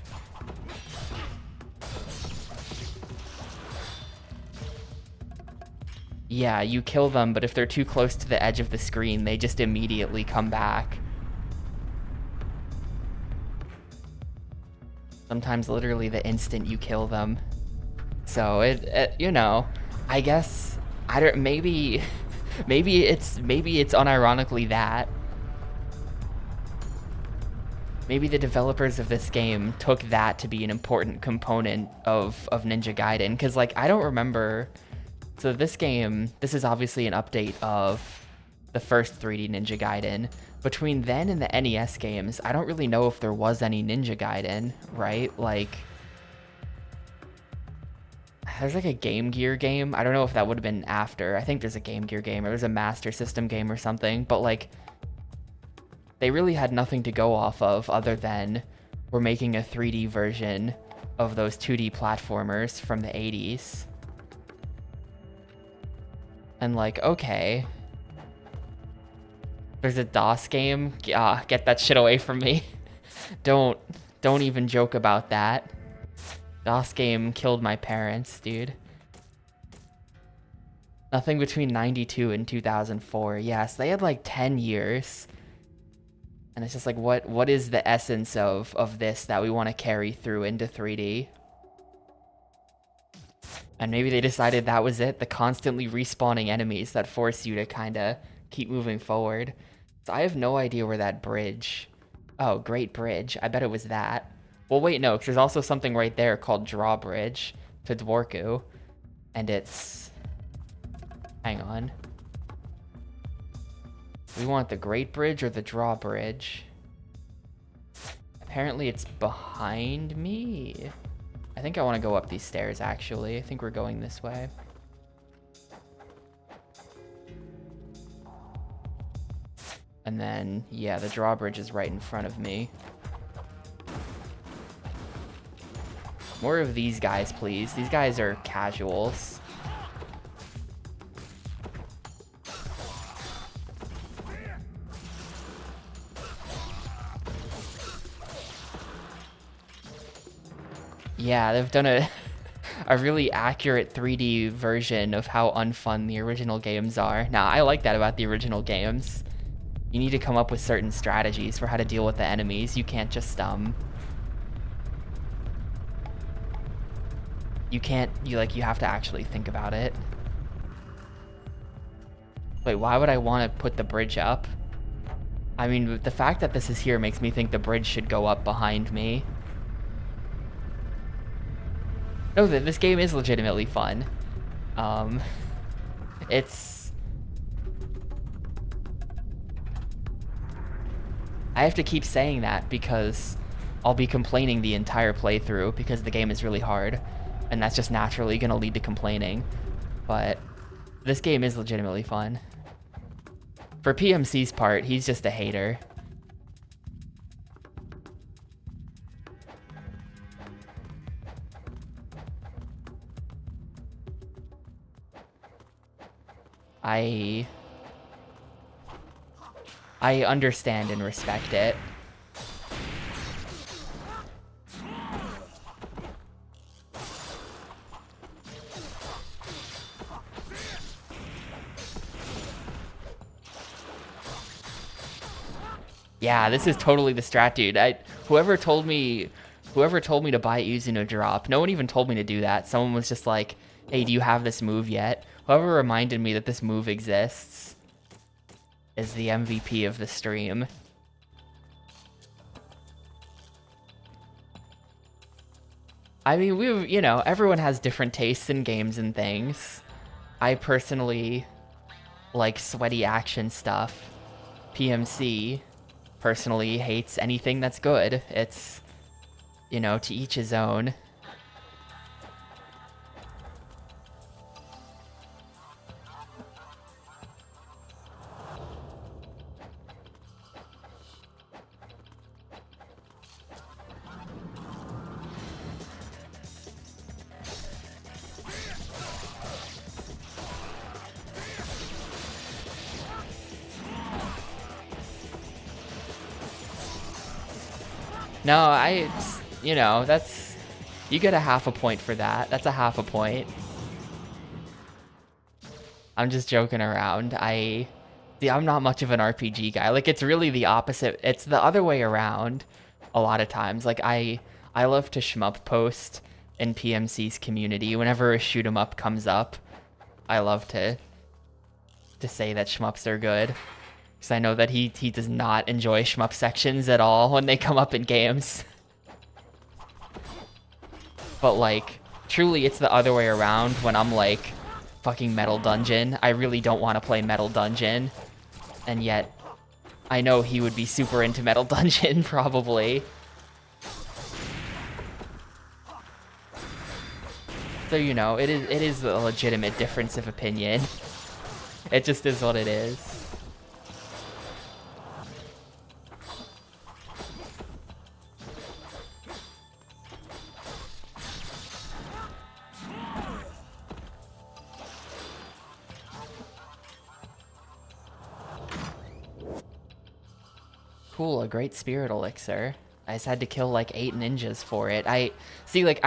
Yeah, you kill them, but if they're too close to the edge of the screen, they just immediately come back. Sometimes literally the instant you kill them. So you know, I guess maybe it's unironically that. Maybe the developers of this game took that to be an important component of Ninja Gaiden, because like I don't remember. So this is obviously an update of the first 3D Ninja Gaiden. Between then and the NES games, I don't really know if there was any Ninja Gaiden, right? Like, there's like a Game Gear game. I don't know if that would have been after. I think there's a Game Gear game or there's a Master System game or something, but like, they really had nothing to go off of other than we're making a 3D version of those 2D platformers from the 80s. And like, okay. There's a DOS game. Get that shit away from me. Don't even joke about that. DOS game killed my parents, dude. Nothing between 92 and 2004. Yes, they had like 10 years. And it's just like, what is the essence of this that we want to carry through into 3D? And maybe they decided that was it, the constantly respawning enemies that force you to kind of keep moving forward. So I have no idea where that bridge... Oh, Great Bridge. I bet it was that. Well, wait, no, because there's also something right there called Drawbridge to Dworku. And it's... Hang on. We want the Great Bridge or the Drawbridge? Apparently it's behind me. I think I want to go up these stairs, actually. I think we're going this way. And then, yeah, the drawbridge is right in front of me. More of these guys, please. These guys are casuals. Yeah, they've done a really accurate 3D version of how unfun the original games are. Now, I like that about the original games. You need to come up with certain strategies for how to deal with the enemies. You can't just, you have to actually think about it. Wait, why would I want to put the bridge up? I mean, the fact that this is here makes me think the bridge should go up behind me. No, this game is legitimately fun. It's... I have to keep saying that because I'll be complaining the entire playthrough because the game is really hard. And that's just naturally going to lead to complaining. But this game is legitimately fun. For PMC's part, he's just a hater. I understand and respect it. Yeah, this is totally the strat, dude. Whoever told me Whoever told me to buy Uzuno drop, no one even told me to do that. Someone was just like, hey, do you have this move yet? Whoever reminded me that this move exists is the MVP of the stream. I mean, you know, everyone has different tastes in games and things. I personally like sweaty action stuff. PMC personally hates anything that's good. It's, you know, to each his own. No, you know, that's, you get a half a point for that. That's a half a point. I'm just joking around. I'm not much of an RPG guy. Like, it's really the opposite. It's the other way around a lot of times. Like, I love to shmup post in PMC's community. Whenever a shoot 'em up comes up, I love to say that shmups are good. Because I know that he does not enjoy shmup sections at all when they come up in games. But, like, truly it's the other way around when I'm like, fucking Metal Dungeon. I really don't want to play Metal Dungeon. And yet, I know he would be super into Metal Dungeon, probably. So, you know, it is a legitimate difference of opinion. It just is what it is. Cool, a great spirit elixir. I just had to kill like 8 ninjas for it. I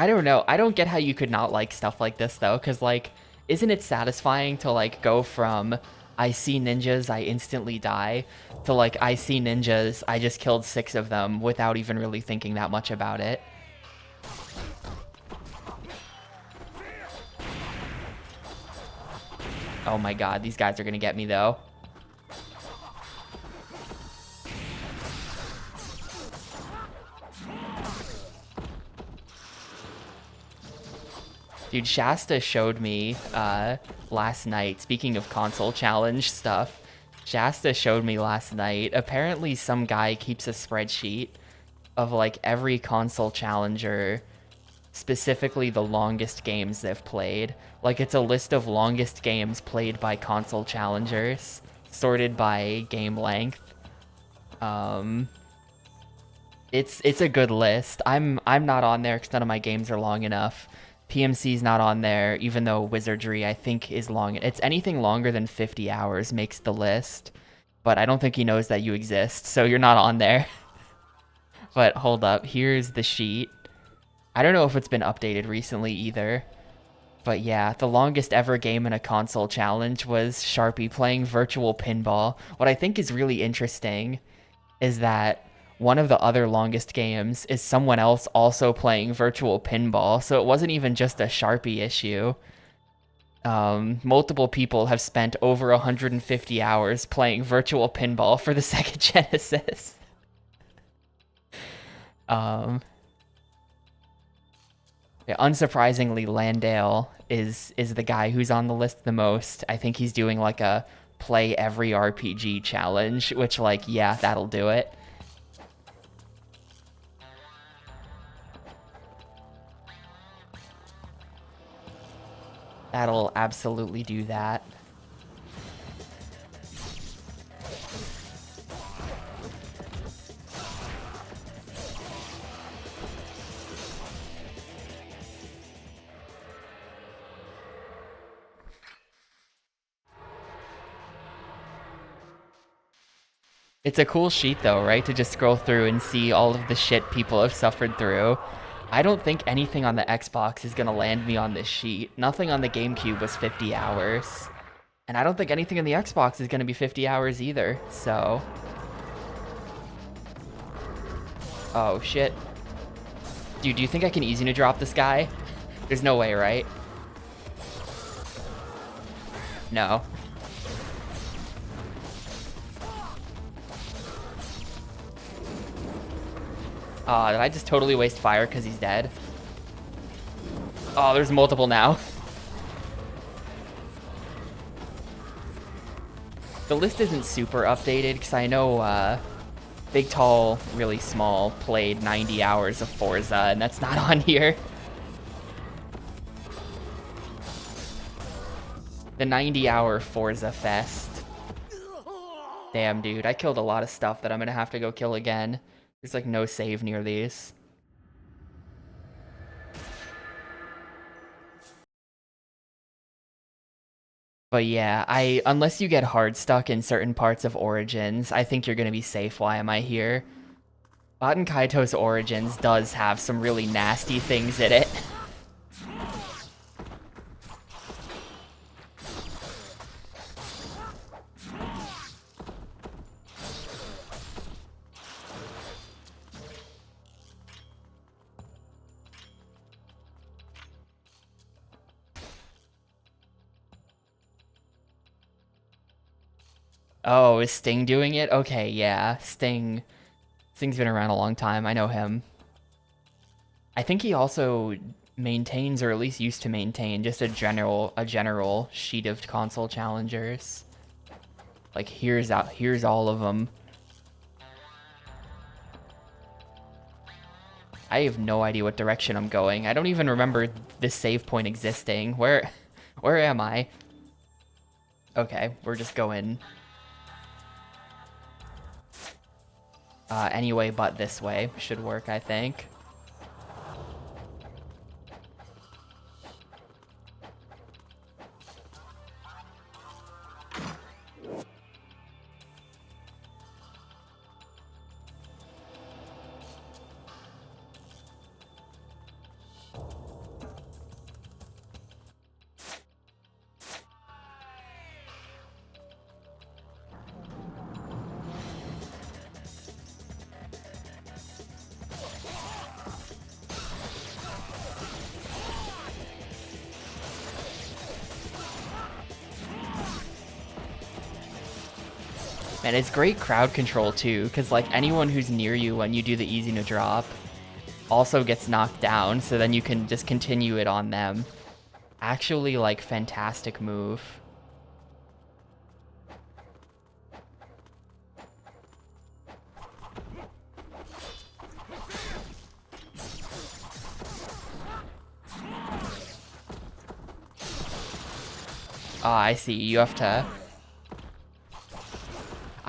don't know. I don't get how you could not like stuff like this though, because like, isn't it satisfying to like go from I see ninjas, I instantly die, to like I see ninjas, I just killed 6 of them without even really thinking that much about it. Oh my god, these guys are gonna get me though. Dude, Shasta showed me last night, speaking of console challenge stuff, Shasta showed me last night, apparently some guy keeps a spreadsheet of like every console challenger, specifically the longest games they've played. Like, it's a list of longest games played by console challengers, sorted by game length. It's a good list. I'm not on there because none of my games are long enough. PMC's not on there, even though Wizardry, I think, is long. It's anything longer than 50 hours makes the list, but I don't think he knows that you exist, so you're not on there. But hold up, here's the sheet. I don't know if it's been updated recently either, but yeah, the longest ever game in a console challenge was Sharpie playing virtual pinball. What I think is really interesting is that one of the other longest games is someone else also playing virtual pinball, so it wasn't even just a Sharpie issue. Multiple people have spent over 150 hours playing virtual pinball for the Sega Genesis. Yeah, unsurprisingly, Landale is the guy who's on the list the most. I think he's doing like a play every RPG challenge, which, like, yeah, that'll do it. That'll absolutely do that. It's a cool sheet though, right? To just scroll through and see all of the shit people have suffered through. I don't think anything on the Xbox is gonna land me on this sheet. Nothing on the GameCube was 50 hours. And I don't think anything on the Xbox is gonna be 50 hours either, so... Oh, shit. Dude, do you think I can easy to drop this guy? There's no way, right? No. Did I just totally waste fire because he's dead? Oh, there's multiple now. The list isn't super updated because I know Big Tall Really Small played 90 hours of Forza, and that's not on here. The 90-hour Forza Fest. Damn, dude, I killed a lot of stuff that I'm gonna have to go kill again. There's like no save near these. But yeah, unless you get hard stuck in certain parts of Origins, I think you're gonna be safe. Why am I here? Baten Kaito's Origins does have some really nasty things in it. Oh, is Sting doing it? Okay, yeah, Sting's been around a long time. I know him. I think he also maintains, or at least used to maintain, just a general sheet of console challengers. Like here's all of them. I have no idea what direction I'm going. I don't even remember this save point existing. Where am I? Okay, we're just going anyway but this way. Should work, I think. And it's great crowd control too, because like anyone who's near you when you do the easy no drop also gets knocked down, so then you can just continue it on them. Actually, like, fantastic move. Ah, I see.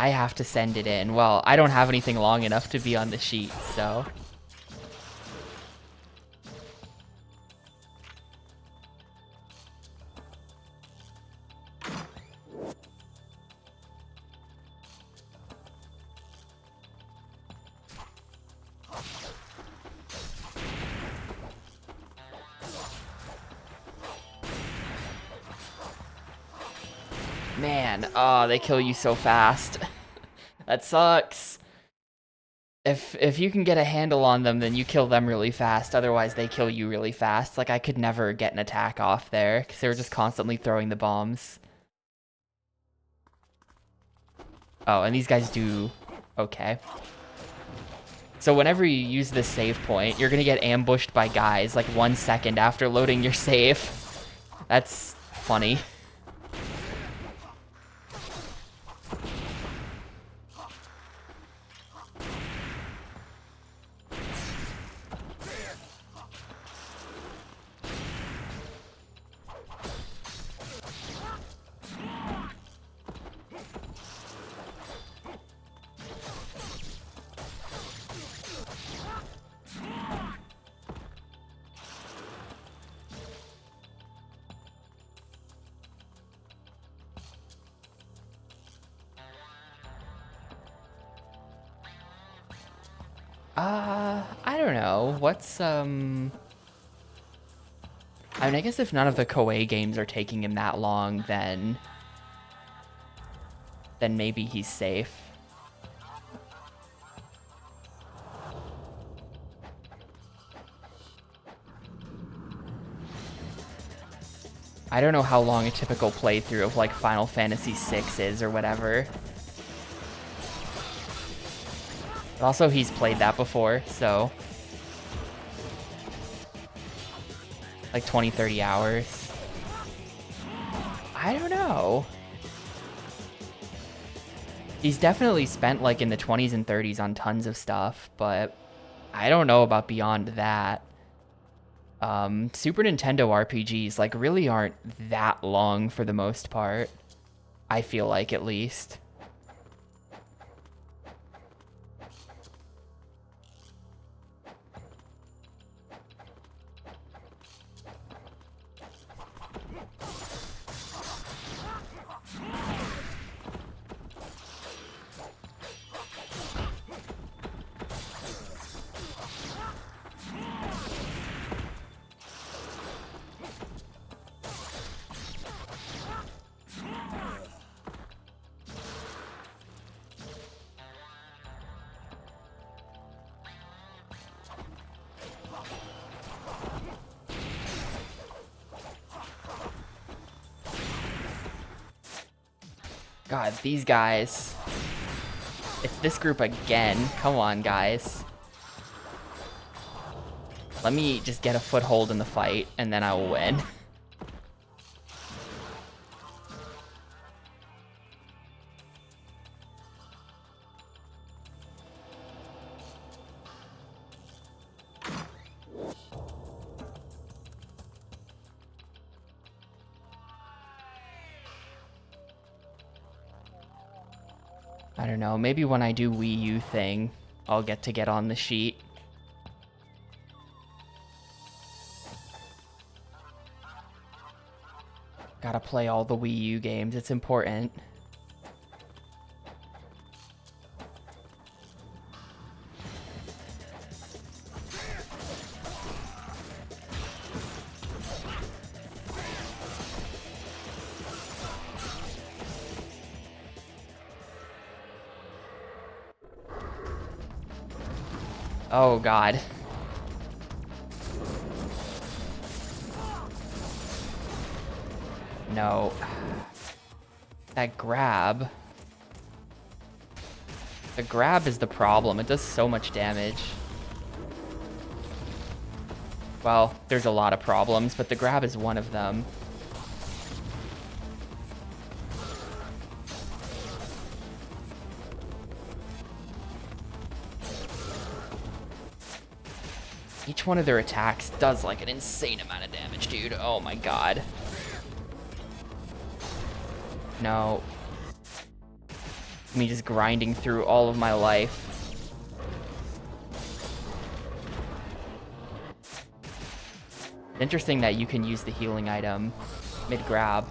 I have to send it in. Well, I don't have anything long enough to be on the sheet, so... Man, oh, they kill you so fast. That sucks. If you can get a handle on them, then you kill them really fast. Otherwise, they kill you really fast. Like, I could never get an attack off there, because they were just constantly throwing the bombs. Oh, and these guys do... Okay. So whenever you use this save point, you're gonna get ambushed by guys, like 1 second after loading your save. That's funny. I don't know. What's, I mean, I guess if none of the Koei games are taking him that long, then maybe he's safe. I don't know how long a typical playthrough of like Final Fantasy VI is or whatever. But also, he's played that before, so like 20, 30 hours. I don't know. He's definitely spent like in the 20s and 30s on tons of stuff, but I don't know about beyond that. Super Nintendo RPGs like really aren't that long for the most part. I feel like, at least. God, these guys. It's this group again. Come on, guys. Let me just get a foothold in the fight, and then I will win. I don't know, maybe when I do Wii U thing, I'll get on the sheet. Gotta play all the Wii U games, it's important. Oh god. No. That grab. The grab is the problem. It does so much damage. Well, there's a lot of problems, but the grab is one of them. Each one of their attacks does like an insane amount of damage, dude. Oh my god. No. Me just grinding through all of my life. Interesting that you can use the healing item mid-grab.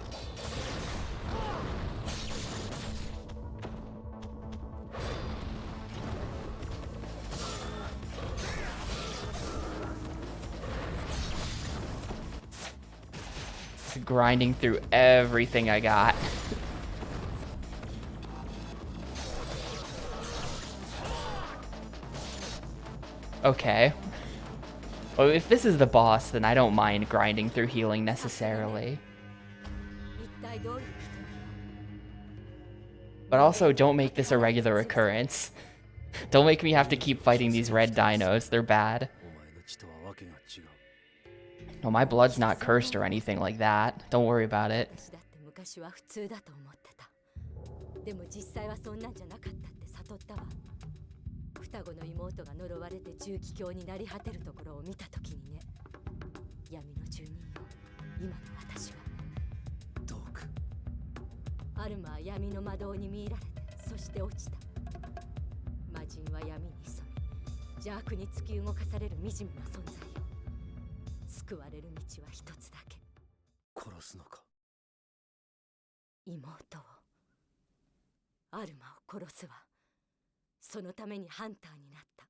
Grinding through everything I got. Okay. Well, if this is the boss, then I don't mind grinding through healing necessarily. But also, don't make this a regular occurrence. Don't make me have to keep fighting these red dinos. They're bad. No, my blood's not cursed or anything like that. Don't worry about it. 双子の妹が呪われて重気境になり果てるところを見たときにね、闇の住人よ、今の私はどうか。アルマは闇の魔導に見入られて、そして落ちた。魔人は闇に潜み、邪悪に突き動かされる惨めな存在よ。救われる道は一つだけ。殺すのか。妹を、アルマを殺すわ。そのためにハンターになった。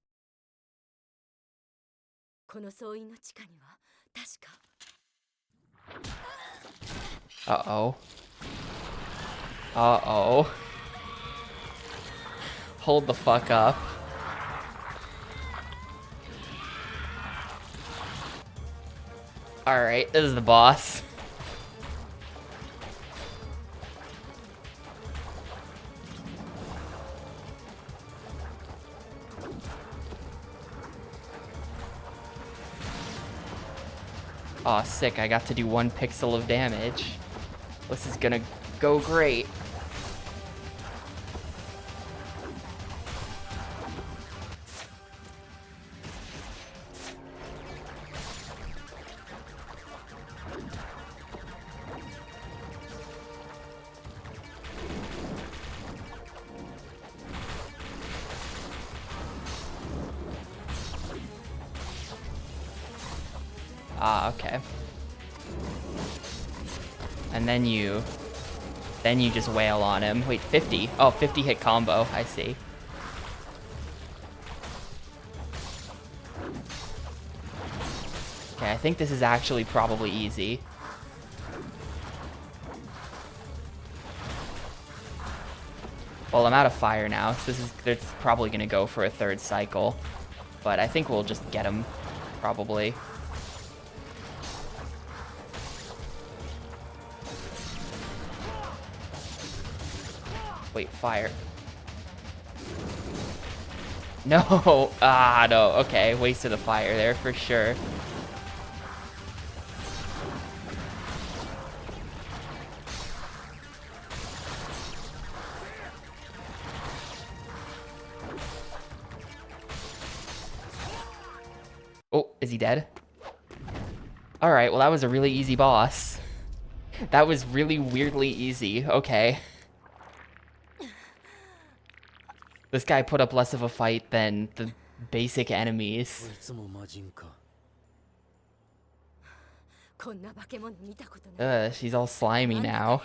この総員の地下には確か。Uh-oh. Uh-oh. Hold the fuck up. Alright, this is the boss. Aw, sick. I got to do 1 pixel of damage. This is gonna go great. Ah, okay. And then you just wail on him. Wait, 50. Oh, 50 hit combo. I see. Okay, I think this is actually probably easy. Well, I'm out of fire now, so they're probably gonna go for a 3rd cycle. But I think we'll just get him, probably. Wait, fire. No! Ah, no. Okay, wasted the fire there for sure. Oh, is he dead? Alright, well that was a really easy boss. That was really weirdly easy. Okay. This guy put up less of a fight than the basic enemies. She's all slimy now.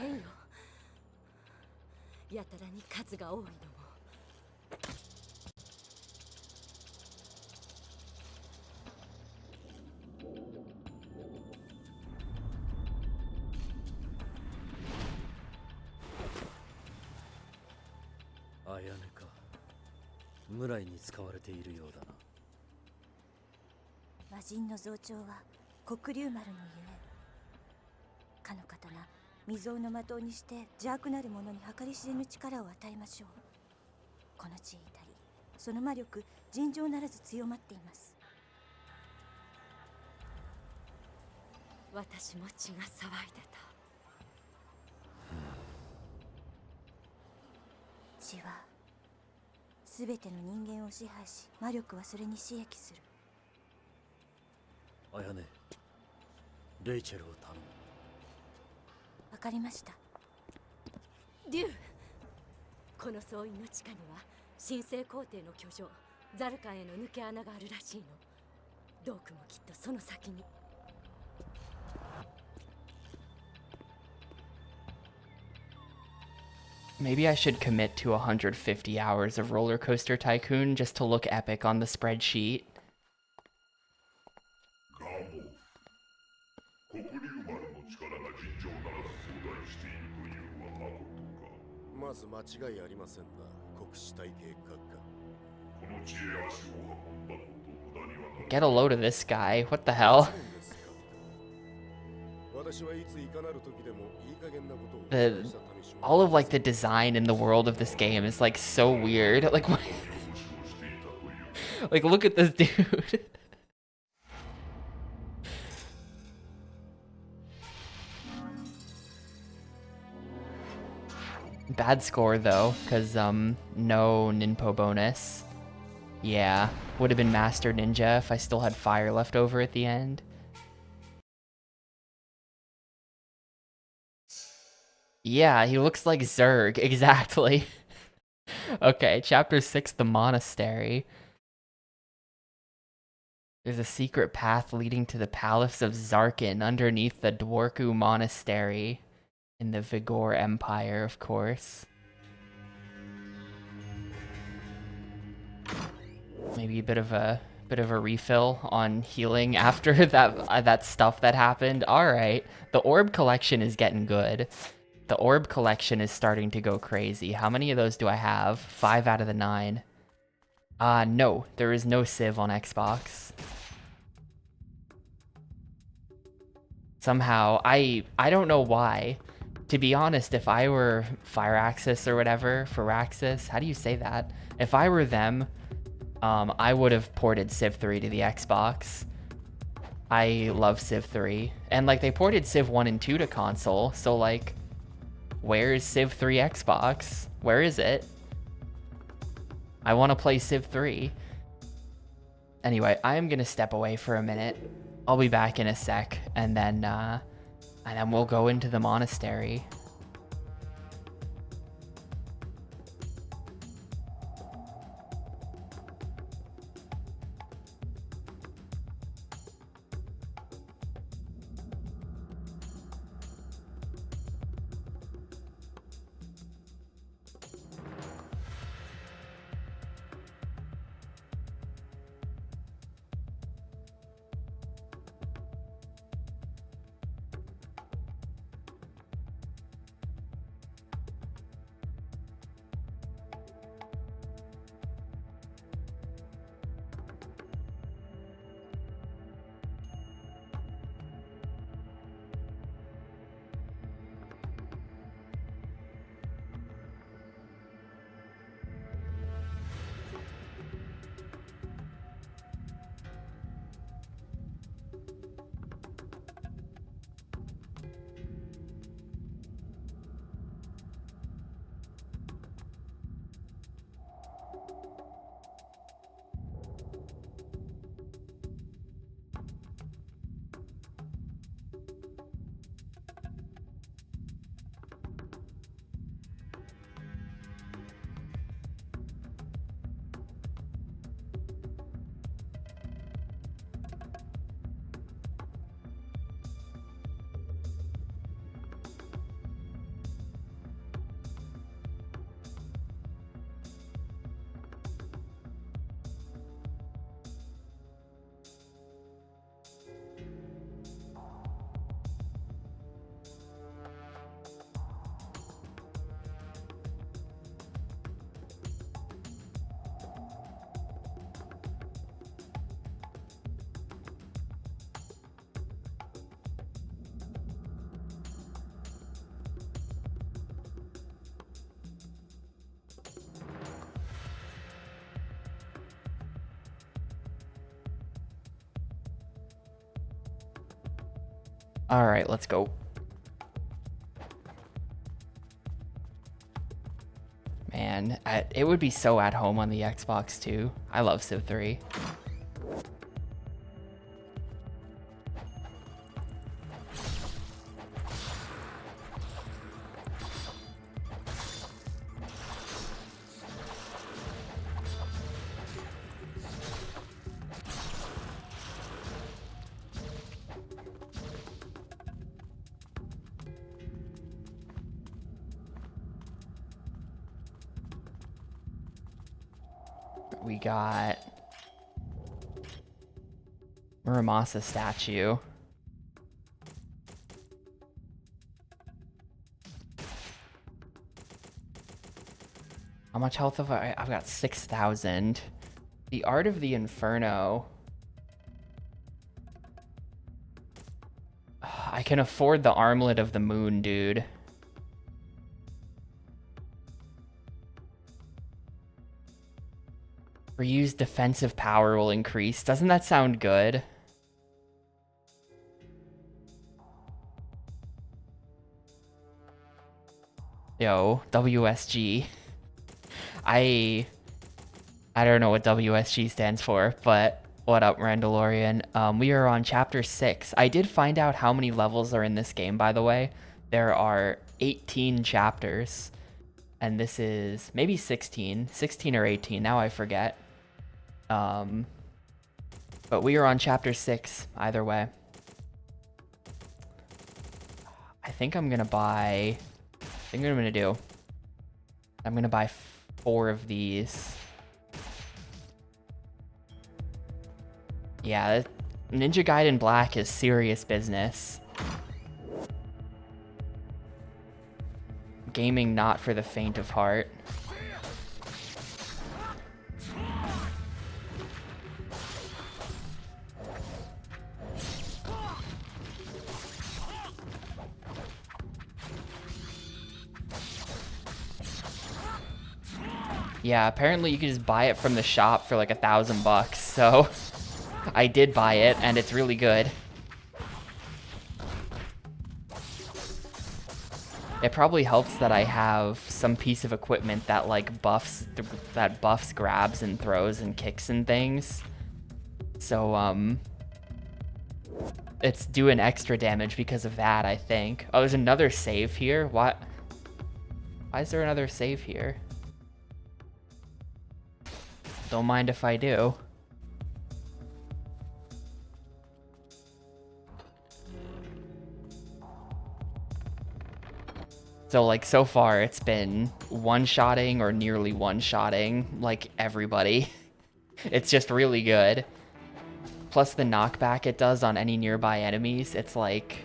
Maybe I should commit to 150 hours of Roller Coaster Tycoon just to look epic on the spreadsheet. Get a load of this guy. What the hell? All of like the design in the world of this game is like so weird. Like what? Like look at this dude. Bad score though, cause no Ninpo bonus. Yeah, would have been Master Ninja if I still had fire left over at the end. Yeah, he looks like Zerg, exactly. Okay, chapter 6, the monastery. There's a secret path leading to the palace of Zarkin underneath the Dwarku monastery in the Vigor Empire, of course. Maybe a bit of a refill on healing after that stuff that happened. All right, the orb collection is getting good. The orb collection is starting to go crazy. How many of those do I have? 5 out of the 9. No, there is no Civ on Xbox. Somehow, I don't know why. To be honest, if I were Firaxis or whatever, Firaxis, how do you say that? If I were them, I would have ported Civ 3 to the Xbox. I love Civ 3. And like they ported Civ 1 and 2 to console, so like where is Civ 3 Xbox? Where is it? I want to play Civ 3. Anyway, I am gonna step away for a minute. I'll be back in a sec, and then we'll go into the monastery. All right, let's go. Man, it would be so at home on the Xbox too. I love Civ 3. We got Muramasa statue. How much health have I? I've got 6,000. The Art of the Inferno. I can afford the Armlet of the Moon, dude. Reuse defensive power will increase. Doesn't that sound good? Yo, WSG. I don't know what WSG stands for, but what up, Randalorian? We are on chapter 6. I did find out how many levels are in this game, by the way. There are 18 chapters, and this is maybe 16 or 18. Now I forget. But we are on chapter 6 either way. I think I'm gonna buy. I think what I'm gonna do. I'm gonna buy 4 of these. Yeah, Ninja Gaiden Black is serious business. Gaming not for the faint of heart. Yeah, apparently you can just buy it from the shop for like $1,000 bucks, so I did buy it, and it's really good. It probably helps that I have some piece of equipment that like buffs grabs and throws and kicks and things. So it's doing extra damage because of that, I think. Oh, there's another save here. What? Why is there another save here? Don't mind if I do. So like so far it's been one-shotting or nearly one-shotting like everybody. It's just really good. Plus the knockback it does on any nearby enemies, it's like,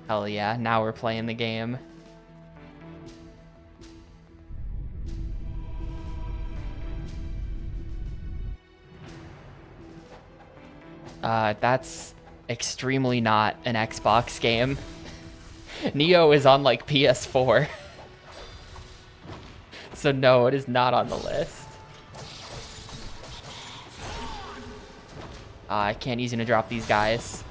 hell yeah, now we're playing the game. That's extremely not an Xbox game. Neo is on like PS4. So no, it is not on the list. I can't use it to drop these guys.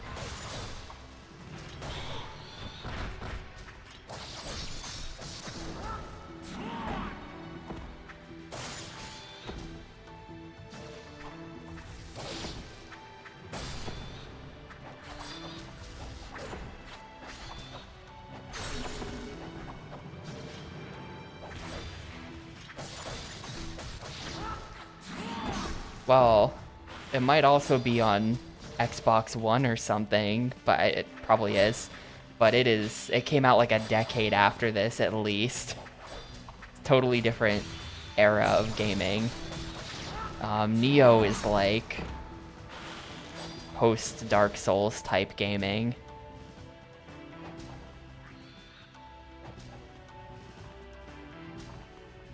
Well, it might also be on Xbox One or something, but it probably is. But it came out like a decade after this at least. Totally different era of gaming. Neo is like post Dark Souls type gaming.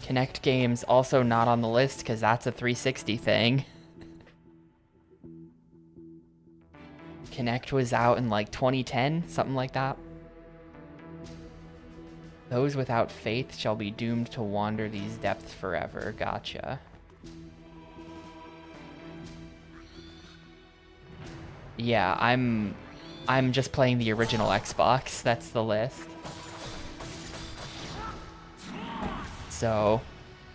Kinect games also not on the list because that's a 360 thing. Kinect was out in like 2010, something like that. Those without faith shall be doomed to wander these depths forever. Gotcha. Yeah, I'm just playing the original Xbox. That's the list. So,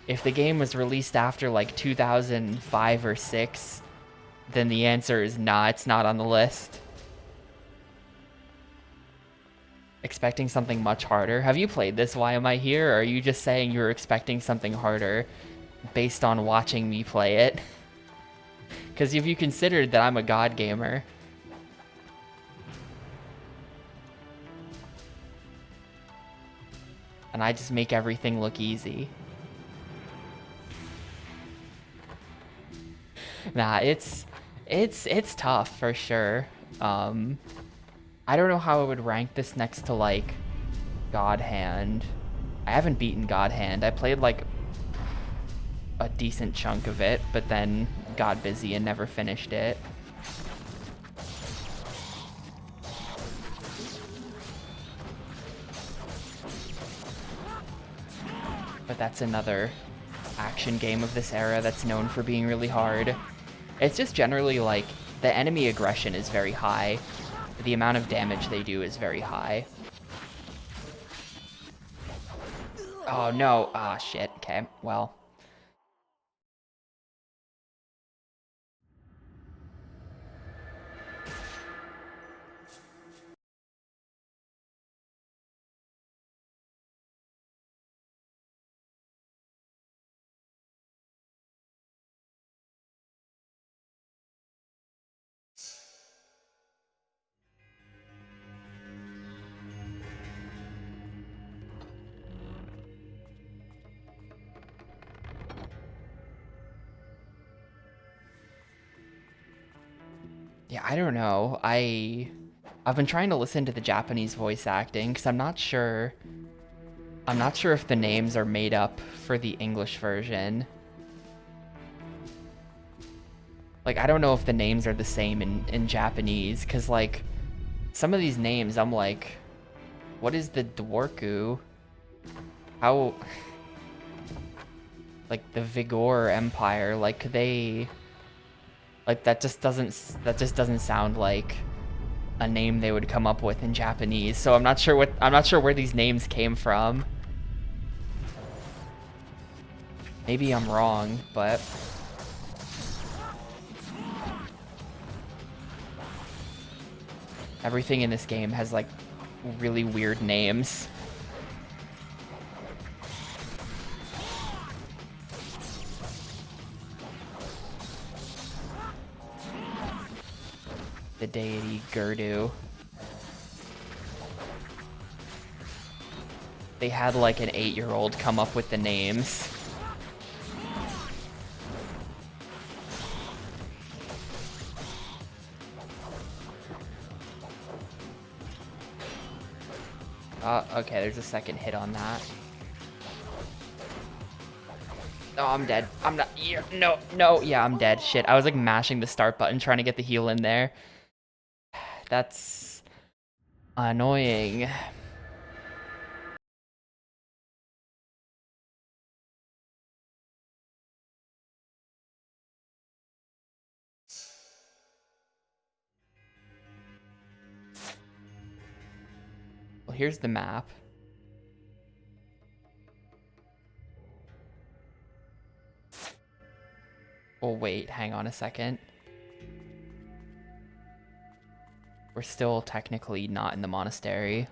if the game was released after like 2005 or 6, then the answer is nah, it's not on the list. Expecting something much harder. Have you played this? Why am I here? Or are you just saying you were expecting something harder based on watching me play it? Because if you considered that I'm a god gamer. And I just make everything look easy. Nah, it's tough for sure. I don't know how I would rank this next to like God Hand. I haven't beaten God Hand. I played like a decent chunk of it, but then got busy and never finished it. But that's another action game of this era that's known for being really hard. It's just generally like the enemy aggression is very high. The amount of damage they do is very high. Oh no, ah shit, okay, well. Yeah, I don't know. I've been trying to listen to the Japanese voice acting because I'm not sure if the names are made up for the English version. Like, I don't know if the names are the same in Japanese because, like, some of these names I'm like, what is the Dworku? How... Like, the Vigor Empire, like, they... Like that just doesn't sound like a name they would come up with in Japanese. So I'm not sure where these names came from. Maybe I'm wrong, but everything in this game has like really weird names. The deity Gerdu. They had like an 8-year-old come up with the names. Okay, there's a second hit on that. Oh, I'm dead. I'm not. Yeah, no. Yeah, I'm dead. Shit. I was like mashing the start button trying to get the heal in there. That's annoying. Well, here's the map. Oh, wait. Hang on a second. We're still technically not in the monastery.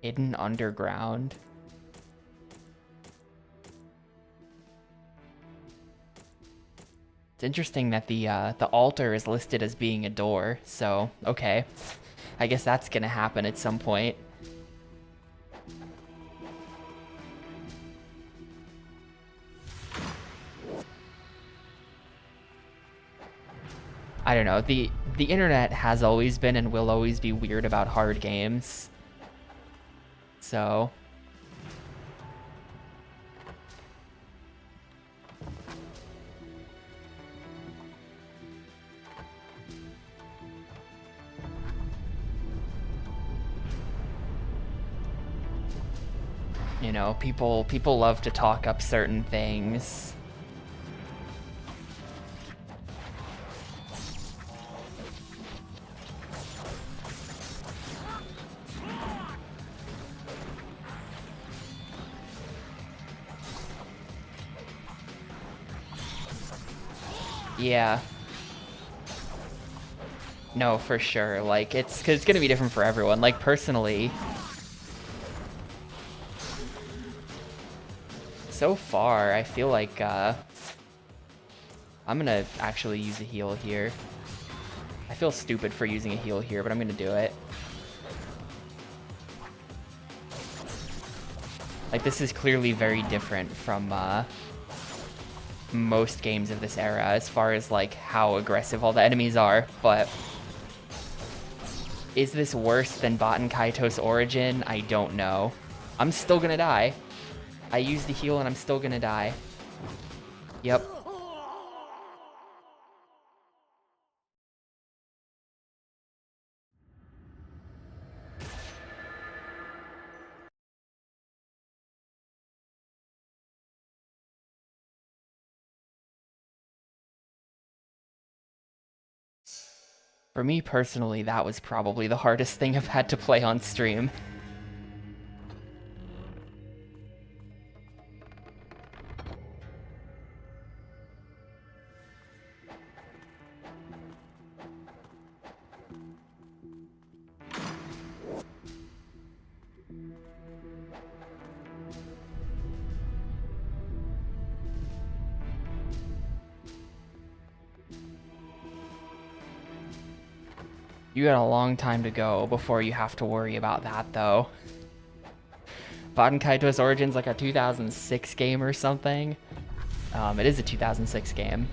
Hidden underground. It's interesting that the altar is listed as being a door, so okay. I guess that's gonna happen at some point. I don't know, the internet has always been and will always be weird about hard games. So you know, people love to talk up certain things. Yeah. No, for sure. Like, it's gonna be different for everyone. Like, personally, so far, I feel like, I'm gonna actually use a heal here. I feel stupid for using a heal here, but I'm gonna do it. Like, this is clearly very different from, most games of this era as far as, like, how aggressive all the enemies are, but is this worse than Baten Kaito's Origin? I don't know. I'm still gonna die. I used the heal and I'm still gonna die. Yep. For me personally, that was probably the hardest thing I've had to play on stream. You got a long time to go before you have to worry about that, though. Baten Kaito's Origin's like a 2006 game or something. It is a 2006 game.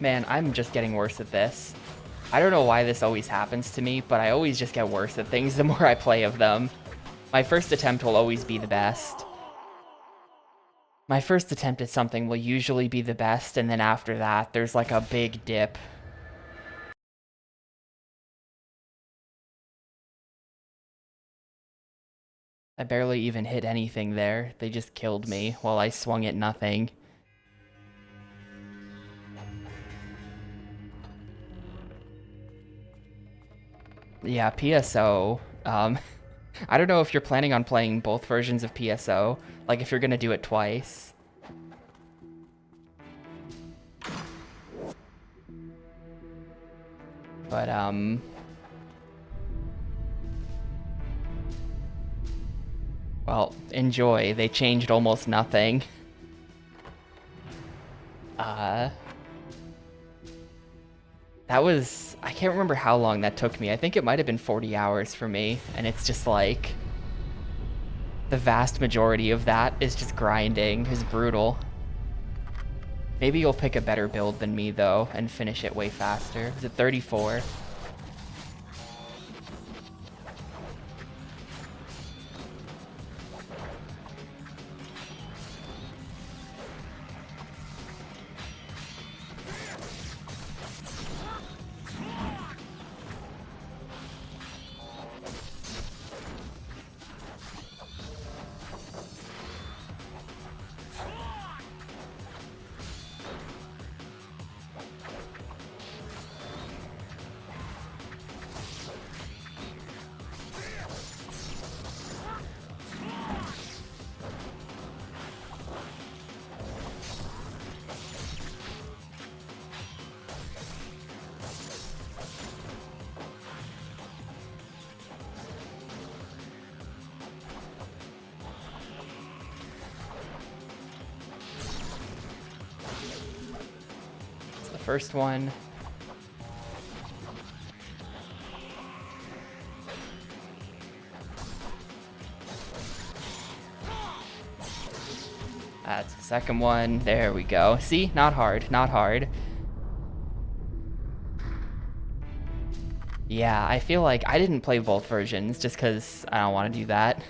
Man, I'm just getting worse at this. I don't know why this always happens to me, but I always just get worse at things the more I play of them. My first attempt will always be the best. My first attempt at something will usually be the best, and then after that, there's like a big dip. I barely even hit anything there. They just killed me while I swung at nothing. Yeah, PSO. I don't know if you're planning on playing both versions of PSO, like if you're gonna do it twice. But, well, enjoy. They changed almost nothing. That was... I can't remember how long that took me. I think it might have been 40 hours for me, and it's just like... The vast majority of that is just grinding. It's brutal. Maybe you'll pick a better build than me, though, and finish it way faster. Is it 34? First one. That's the second one. There we go. See? Not hard. Not hard. Yeah, I feel like I didn't play both versions just because I don't want to do that.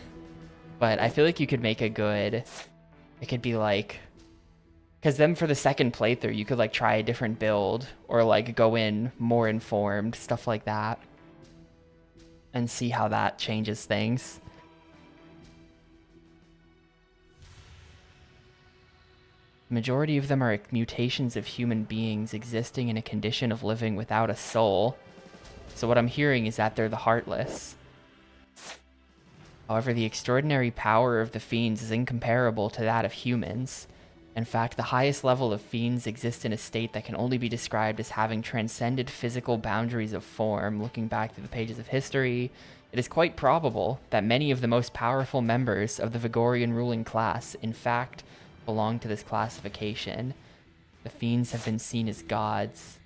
But I feel like you could make a good... It could be like... Because then for the second playthrough, you could like try a different build or like go in more informed, stuff like that. And see how that changes things. The majority of them are mutations of human beings existing in a condition of living without a soul. So what I'm hearing is that they're the heartless. However, the extraordinary power of the fiends is incomparable to that of humans. In fact, the highest level of fiends exist in a state that can only be described as having transcended physical boundaries of form. Looking back through the pages of history, it is quite probable that many of the most powerful members of the Vigorian ruling class, in fact, belong to this classification. The fiends have been seen as gods.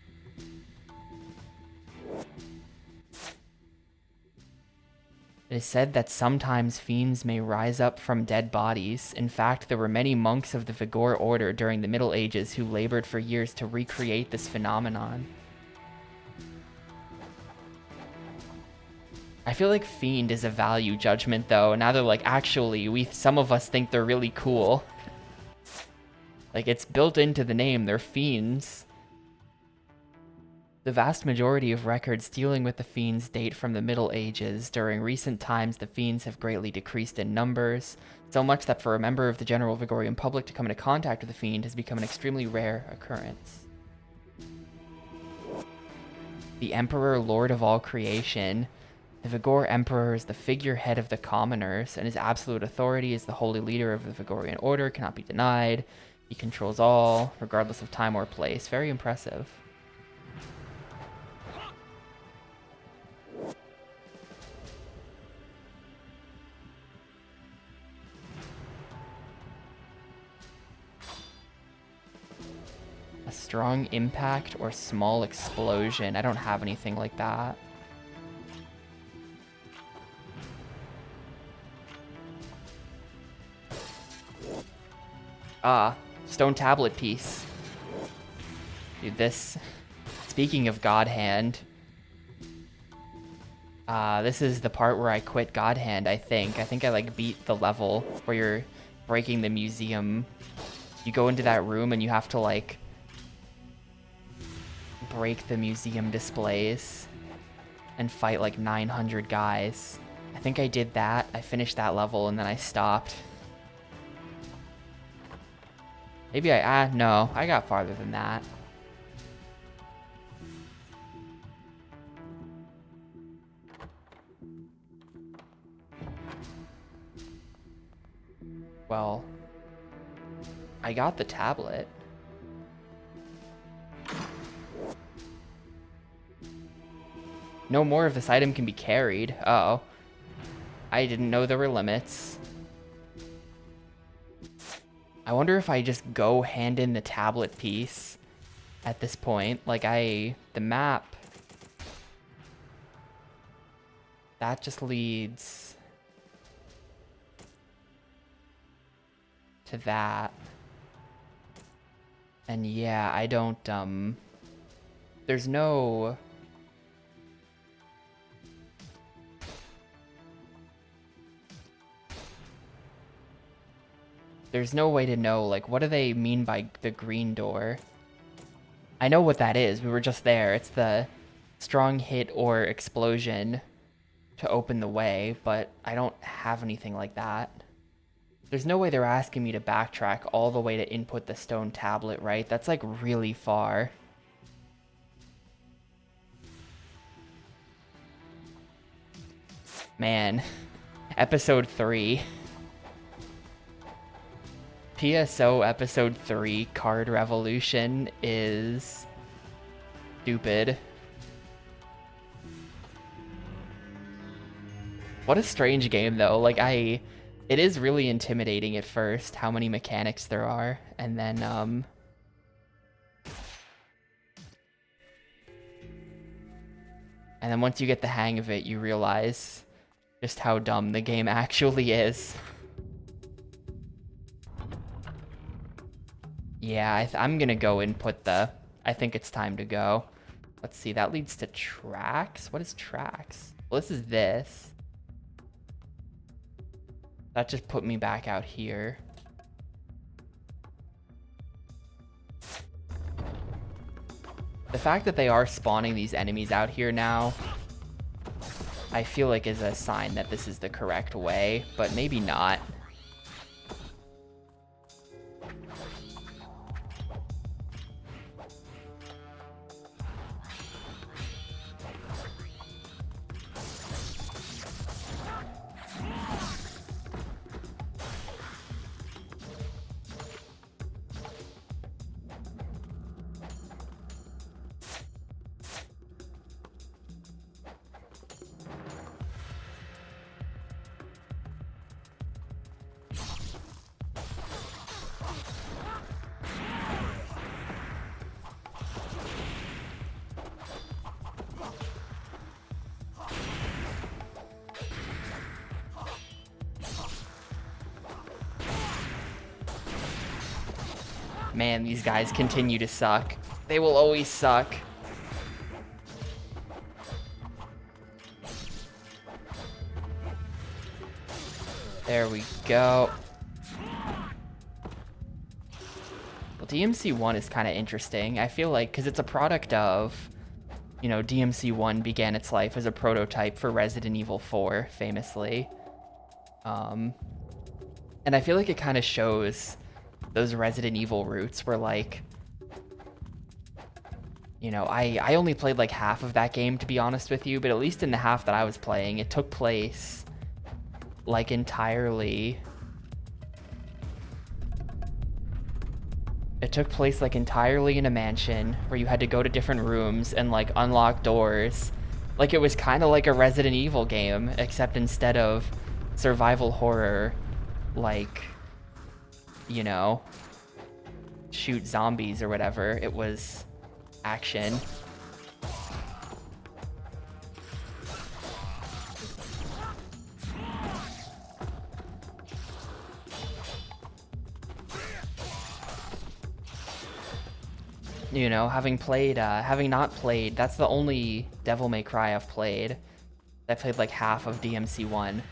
It is said that sometimes fiends may rise up from dead bodies. In fact, there were many monks of the Vigor order during the Middle Ages who labored for years to recreate this phenomenon. I feel like fiend is a value judgment, though. Now they're like, actually, some of us think they're really cool. Like, it's built into the name, they're fiends. The vast majority of records dealing with the fiends date from the Middle Ages. During recent times, the fiends have greatly decreased in numbers, so much that for a member of the general Vigorian public to come into contact with the fiend has become an extremely rare occurrence. The Emperor, Lord of all creation. The Vigor Emperor is the figurehead of the commoners, and his absolute authority as the holy leader of the Vigorian order cannot be denied. He controls all, regardless of time or place. Very impressive. A strong impact or small explosion. I don't have anything like that. Ah, stone tablet piece. Dude, this... Speaking of God Hand... this is the part where I quit God Hand, I think. I think I, like, beat the level where you're breaking the museum. You go into that room and you have to, like... break the museum displays. And fight, like, 900 guys. I think I did that. I finished that level and then I stopped. Maybe no, I got farther than that. Well, I got the tablet. No more of this item can be carried. Uh-oh. I didn't know there were limits. I wonder if I just go hand in the tablet piece at this point. Like, the map, that just leads to that. And yeah, I don't, there's no... There's no way to know, like, what do they mean by the green door? I know what that is. We were just there. It's the strong hit or explosion to open the way, but I don't have anything like that. There's no way they're asking me to backtrack all the way to input the stone tablet, right? That's, like, really far. Man. Episode 3. PSO Episode 3 Card Revolution is stupid. What a strange game, though. Like, it is really intimidating at first, how many mechanics there are, and then, once you get the hang of it, you realize just how dumb the game actually is. Yeah, I'm gonna go input I think it's time to go. Let's see, that leads to tracks? What is tracks? Well, this is this. That just put me back out here. The fact that they are spawning these enemies out here now, I feel like is a sign that this is the correct way, but maybe not. Man, these guys continue to suck. They will always suck. There we go. Well, DMC1 is kind of interesting. I feel like, because it's a product of, you know, DMC1 began its life as a prototype for Resident Evil 4, famously. And I feel like it kind of shows those Resident Evil roots where, like, you know, I only played like half of that game, to be honest with you, but at least in the half that I was playing, it took place like entirely in a mansion where you had to go to different rooms and like unlock doors. Like, it was kind of like a Resident Evil game, except instead of survival horror, like, you know, shoot zombies or whatever, it was action. You know, having not played, that's the only Devil May Cry I've played. I played like half of DMC1.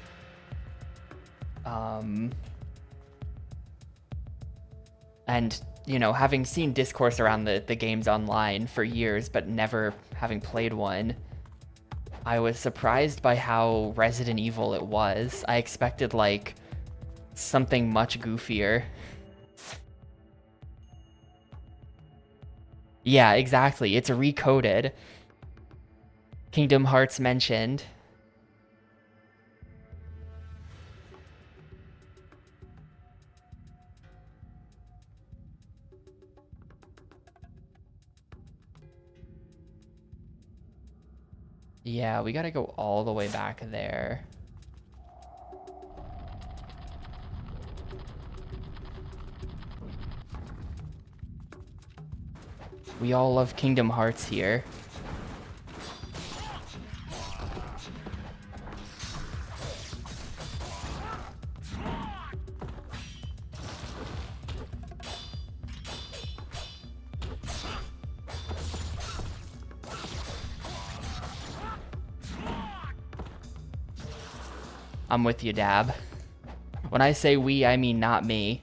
And, you know, having seen discourse around the games online for years, but never having played one, I was surprised by how Resident Evil it was. I expected, like, something much goofier. Yeah, exactly. It's recoded. Kingdom Hearts mentioned. Yeah, we gotta go all the way back there. We all love Kingdom Hearts here. I'm with you, Dab. When I say we, I mean not me.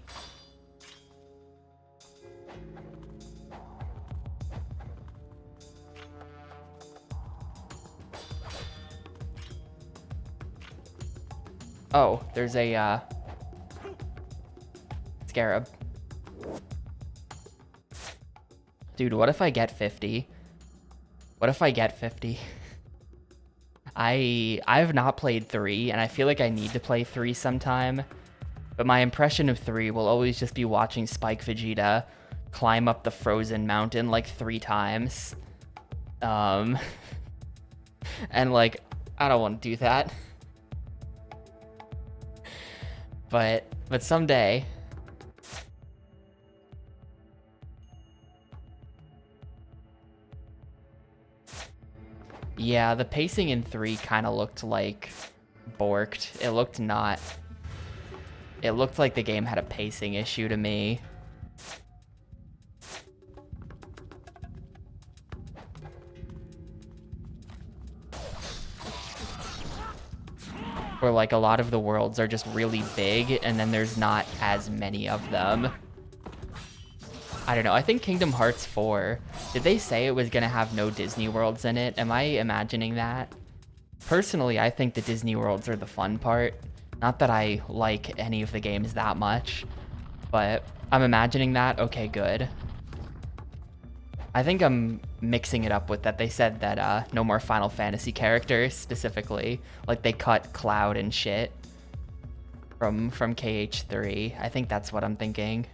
Oh, there's a, Scarab. Dude, what if I get 50? What if I get 50? I've not played 3, and I feel like I need to play 3 sometime. But my impression of 3 will always just be watching Spike Vegeta climb up the frozen mountain like 3 times. And like, I don't want to do that. But someday. Yeah, the pacing in 3 kind of looked like borked. It looked like the game had a pacing issue to me. Where like a lot of the worlds are just really big and then there's not as many of them. I don't know, I think Kingdom Hearts 4, did they say it was gonna have no Disney worlds in it? Am I imagining that? Personally, I think the Disney worlds are the fun part. Not that I like any of the games that much, but I'm imagining that. Okay, good. I think I'm mixing it up with that they said that no more Final Fantasy characters specifically. Like they cut Cloud and shit from KH3. I think that's what I'm thinking.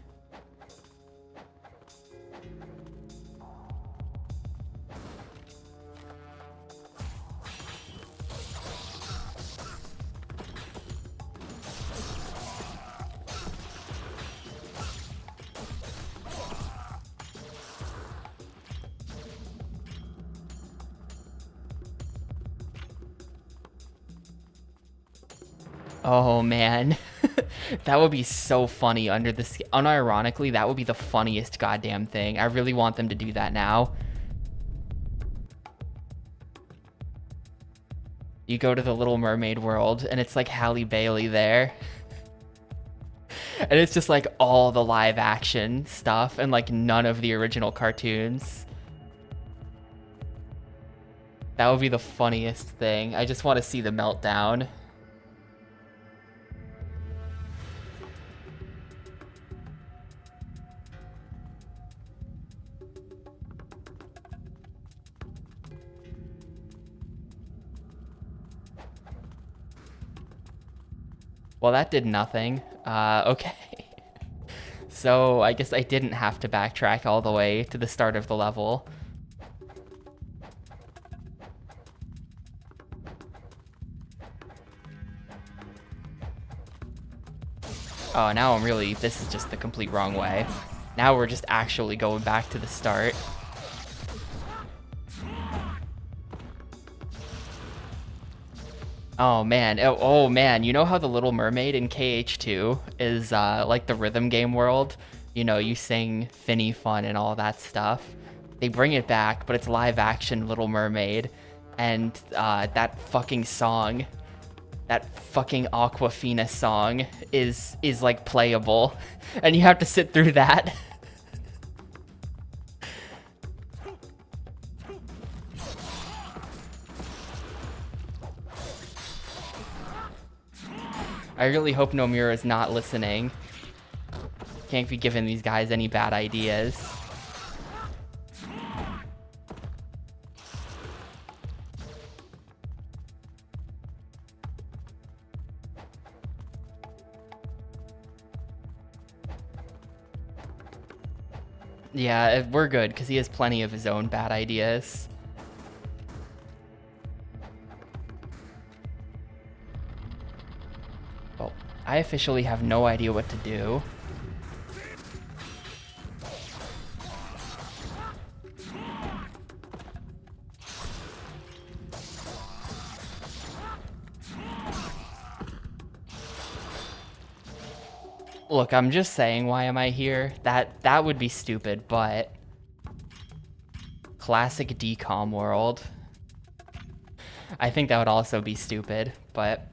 Oh man, that would be so funny under this. Unironically, that would be the funniest goddamn thing. I really want them to do that now. You go to the Little Mermaid world and it's like Halle Bailey there. And it's just like all the live action stuff and like none of the original cartoons. That would be the funniest thing. I just want to see the meltdown. Well, that did nothing. Okay. So I guess I didn't have to backtrack all the way to the start of the level. Oh, now this is just the complete wrong way. Now we're just actually going back to the start. Oh man, oh man, you know how the Little Mermaid in KH2 is like the rhythm game world? You know, you sing Finny Fun and all that stuff. they bring it back, but it's live action Little Mermaid, and that fucking song, that fucking Aquafina song is like playable, and you have to sit through that. I really hope Nomura is not listening. Can't be giving these guys any bad ideas. Yeah, we're good, because he has plenty of his own bad ideas. Well, I officially have no idea what to do. Look, I'm just saying, why am I here? That would be stupid, but... Classic DCOM world. I think that would also be stupid, but...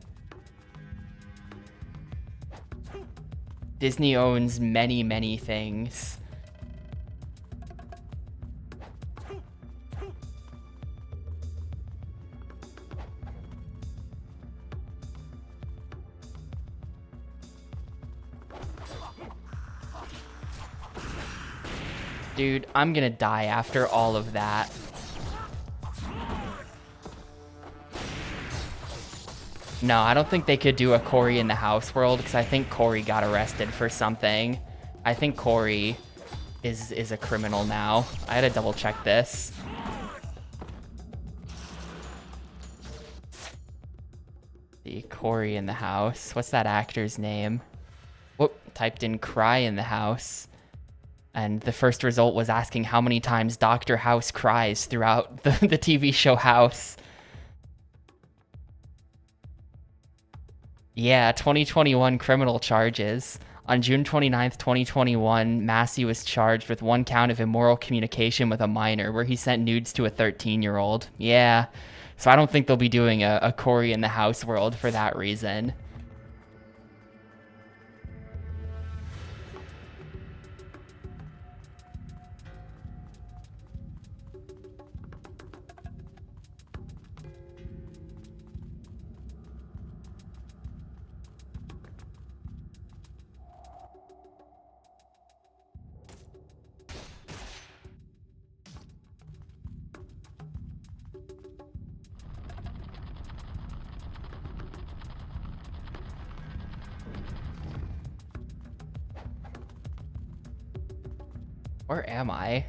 Disney owns many, many things. Dude, I'm gonna die after all of that. No, I don't think they could do a Cory in the house world, because I think Cory got arrested for something. I think Cory is a criminal now. I had to double check this. The Cory in the house. What's that actor's name? Whoop, typed in cry in the house. And the first result was asking how many times Dr. House cries throughout the TV show House. Yeah, 2021 criminal charges. On June 29th, 2021, Massey was charged with 1 count of immoral communication with a minor, where he sent nudes to a 13-year-old. Yeah, so I don't think they'll be doing a Cory in the house world for that reason. Where am I?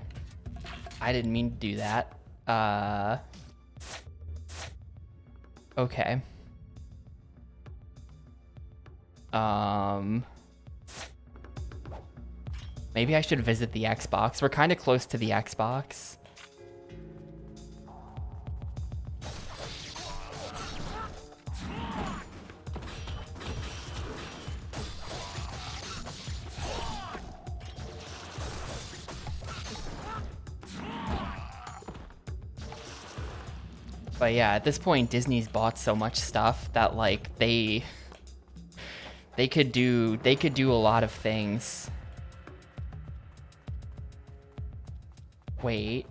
I didn't mean to do that. Okay. Maybe I should visit the Xbox. We're kind of close to the Xbox. But yeah, at this point, Disney's bought so much stuff that like they could do a lot of things. Wait,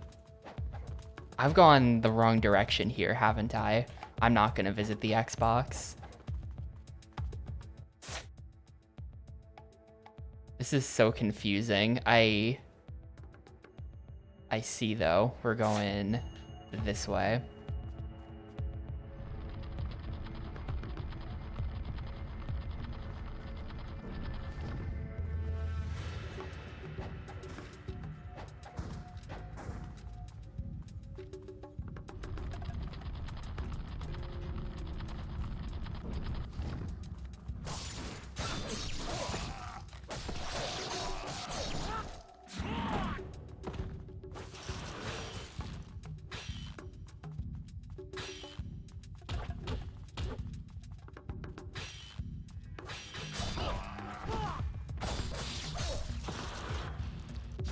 I've gone the wrong direction here, haven't I? I'm not gonna visit the Xbox. This is so confusing. I see though, we're going this way.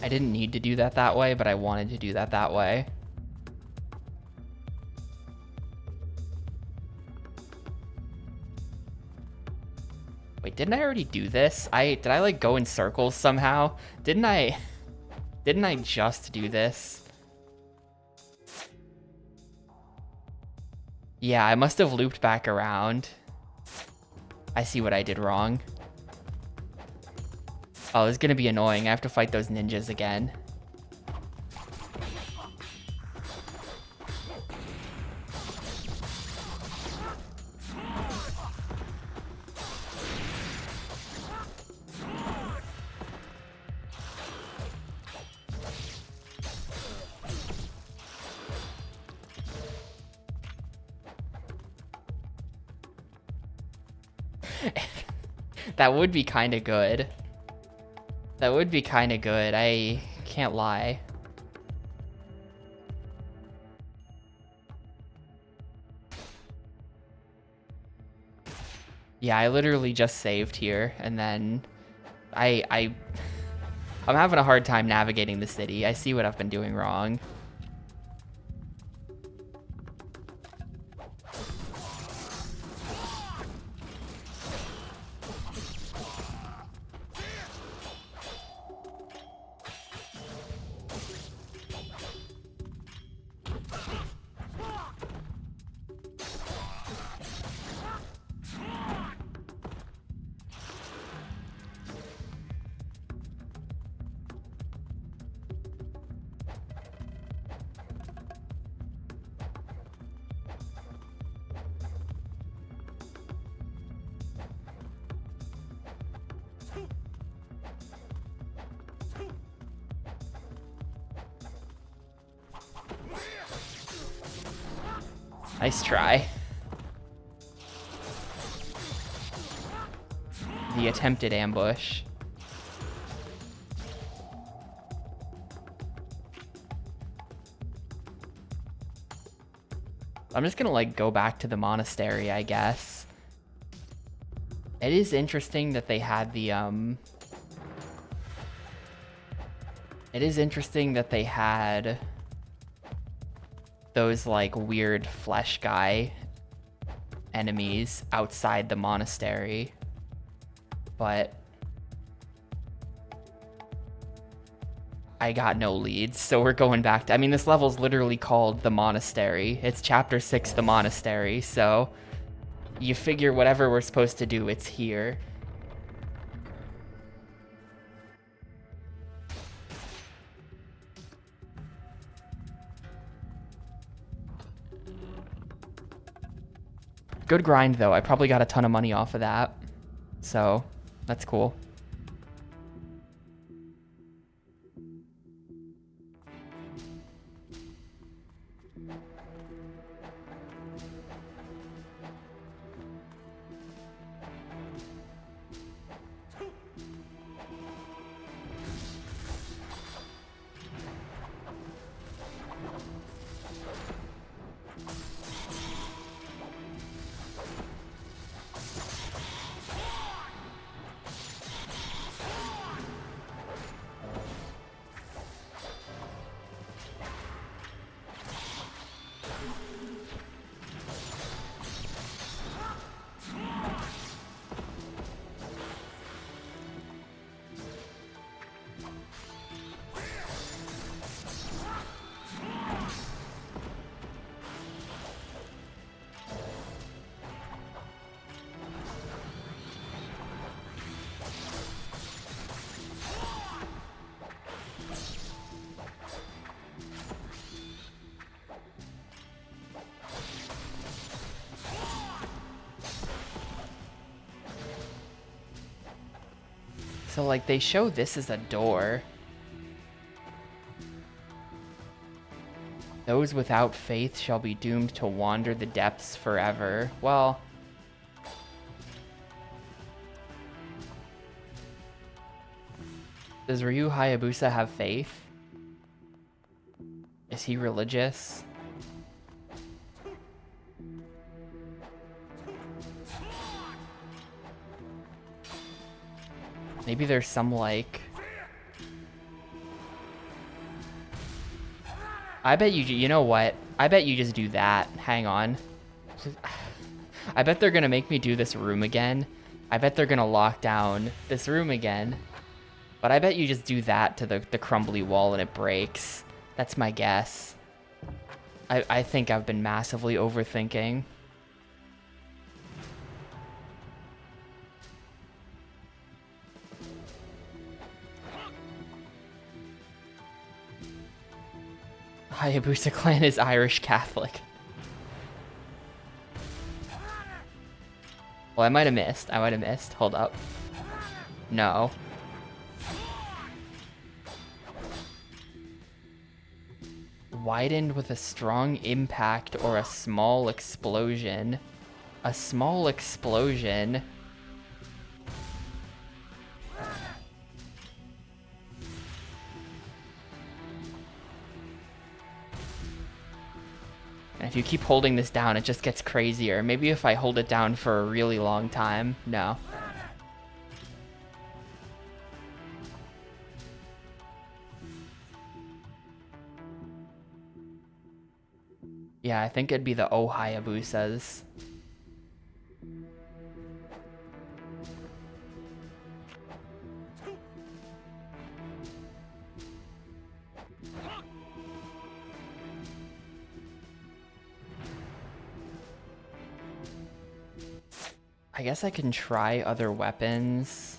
I didn't need to do that way, but I wanted to do that way. Wait, didn't I already do this? Did I like go in circles somehow? Didn't I just do this? Yeah, I must have looped back around. I see what I did wrong. Oh, this is gonna be annoying. I have to fight those ninjas again. That would be kind of good. That would be kind of good. I can't lie. Yeah, I literally just saved here, and then I'm having a hard time navigating the city. I see what I've been doing wrong. Nice try. The attempted ambush. I'm just gonna like go back to the monastery, I guess. It is interesting that they had the it is interesting that they had those like weird flesh guy enemies outside the monastery, but I got no leads, so we're going back to, I mean, this level's literally called the monastery. It's chapter 6, the monastery, so you figure whatever we're supposed to do, it's here. Good grind, though. I probably got a ton of money off of that, so that's cool. So, like, they show this as a door. Those without faith shall be doomed to wander the depths forever. Well, does Ryu Hayabusa have faith? Is he religious? Maybe there's some, like, I bet you know what? I bet you just do that. Hang on. I bet they're gonna make me do this room again. I bet they're gonna lock down this room again. But I bet you just do that to the crumbly wall and it breaks. That's my guess. I think I've been massively overthinking. Hayabusa clan is Irish Catholic. Well, I might have missed. I might have missed. Hold up. No. Widened with a strong impact or a small explosion. A small explosion. And if you keep holding this down, it just gets crazier. Maybe if I hold it down for a really long time. No. Yeah, I think it'd be the Oh Hayabusas. I guess I can try other weapons.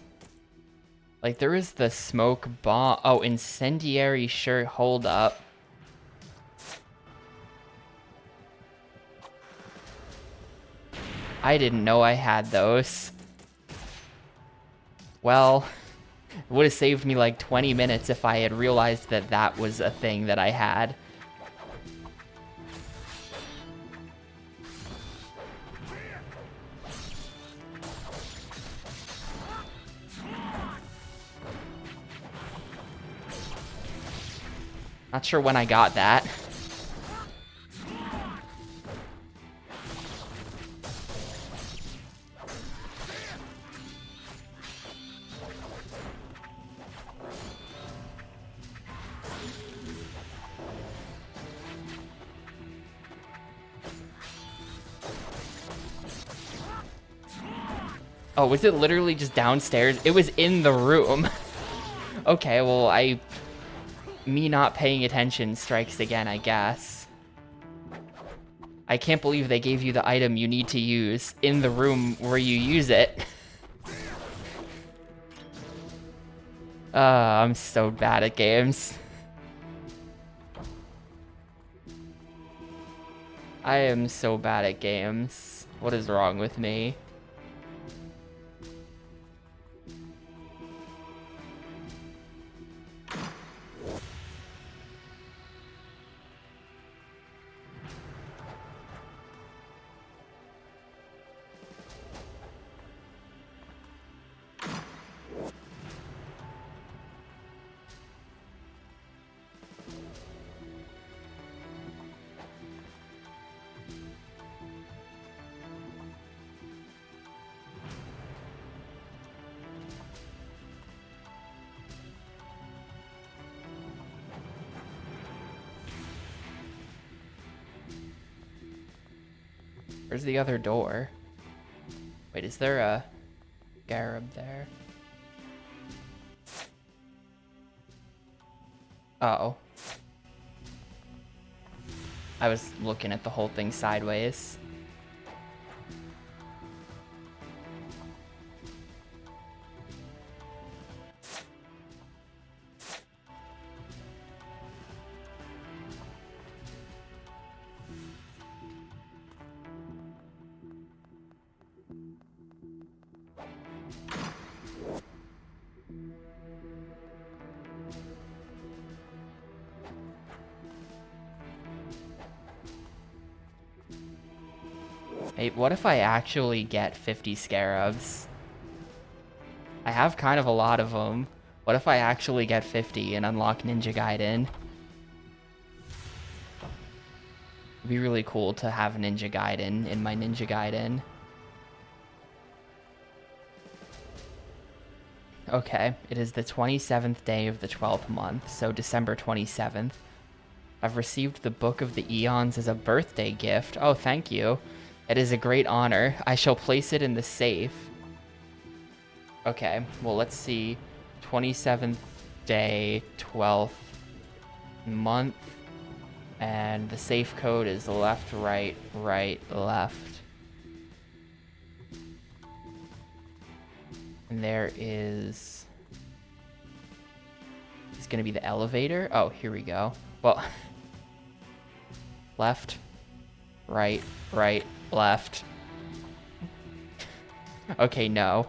Like, there is the smoke bomb. Oh, incendiary shirt. Hold up. I didn't know I had those. Well, it would have saved me like 20 minutes if I had realized that that was a thing that I had. Not sure when I got that. Oh, was it literally just downstairs? It was in the room. Okay, well, me not paying attention strikes again, I guess. I can't believe they gave you the item you need to use in the room where you use it. I'm so bad at games. I am so bad at games. What is wrong with me? Where's the other door? Wait, is there a scarab there? Uh-oh. I was looking at the whole thing sideways. Hey, what if I actually get 50 scarabs? I have kind of a lot of them. What if I actually get 50 and unlock Ninja Gaiden? It'd be really cool to have Ninja Gaiden in my Ninja Gaiden. Okay, it is the 27th day of the 12th month, so December 27th. I've received the Book of the Eons as a birthday gift. Oh, thank you. It is a great honor. I shall place it in the safe. Okay, well, let's see. 27th day, 12th month. And the safe code is left, right, right, left. And there is... It's going to be the elevator. Oh, here we go. Well, left, right, right, left. Okay, no.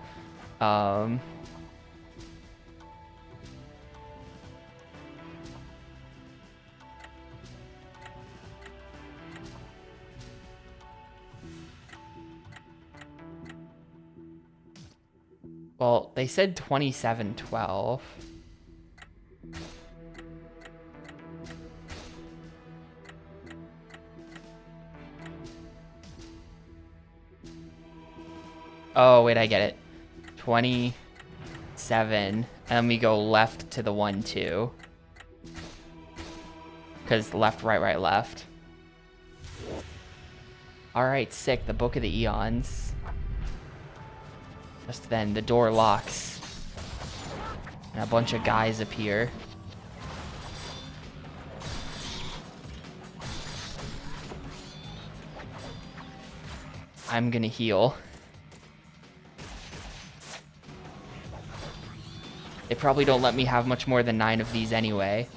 Well, they said 2712. Oh, wait, I get it. 27, and then we go left to the 1, 2. Because left, right, right, left. Alright, sick. The Book of the Eons. Just then, the door locks. And a bunch of guys appear. I'm gonna heal. They probably don't let me have much more than 9 of these anyway.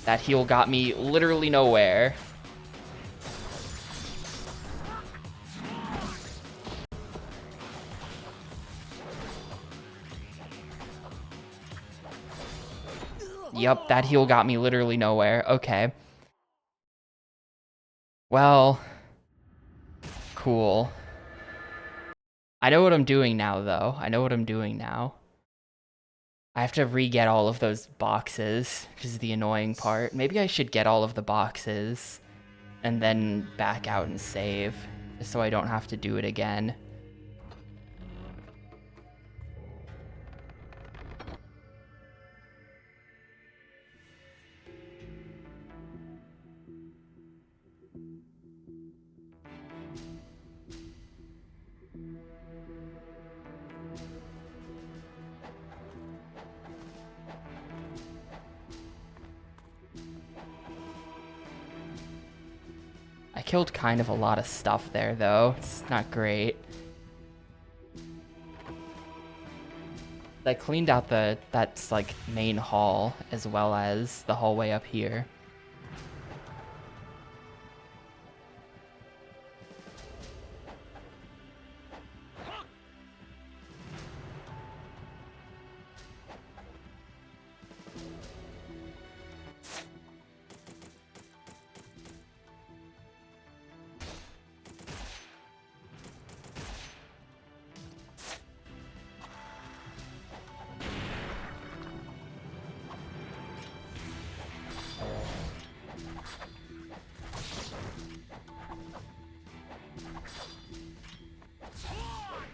That heal got me literally nowhere. Yup, that heal got me literally nowhere. Okay. Well, cool. I know what I'm doing now, though. I know what I'm doing now. I have to re-get all of those boxes, which is the annoying part. Maybe I should get all of the boxes and then back out and save, just so I don't have to do it again. I killed kind of a lot of stuff there, though. It's not great. I cleaned out that's like main hall as well as the hallway up here.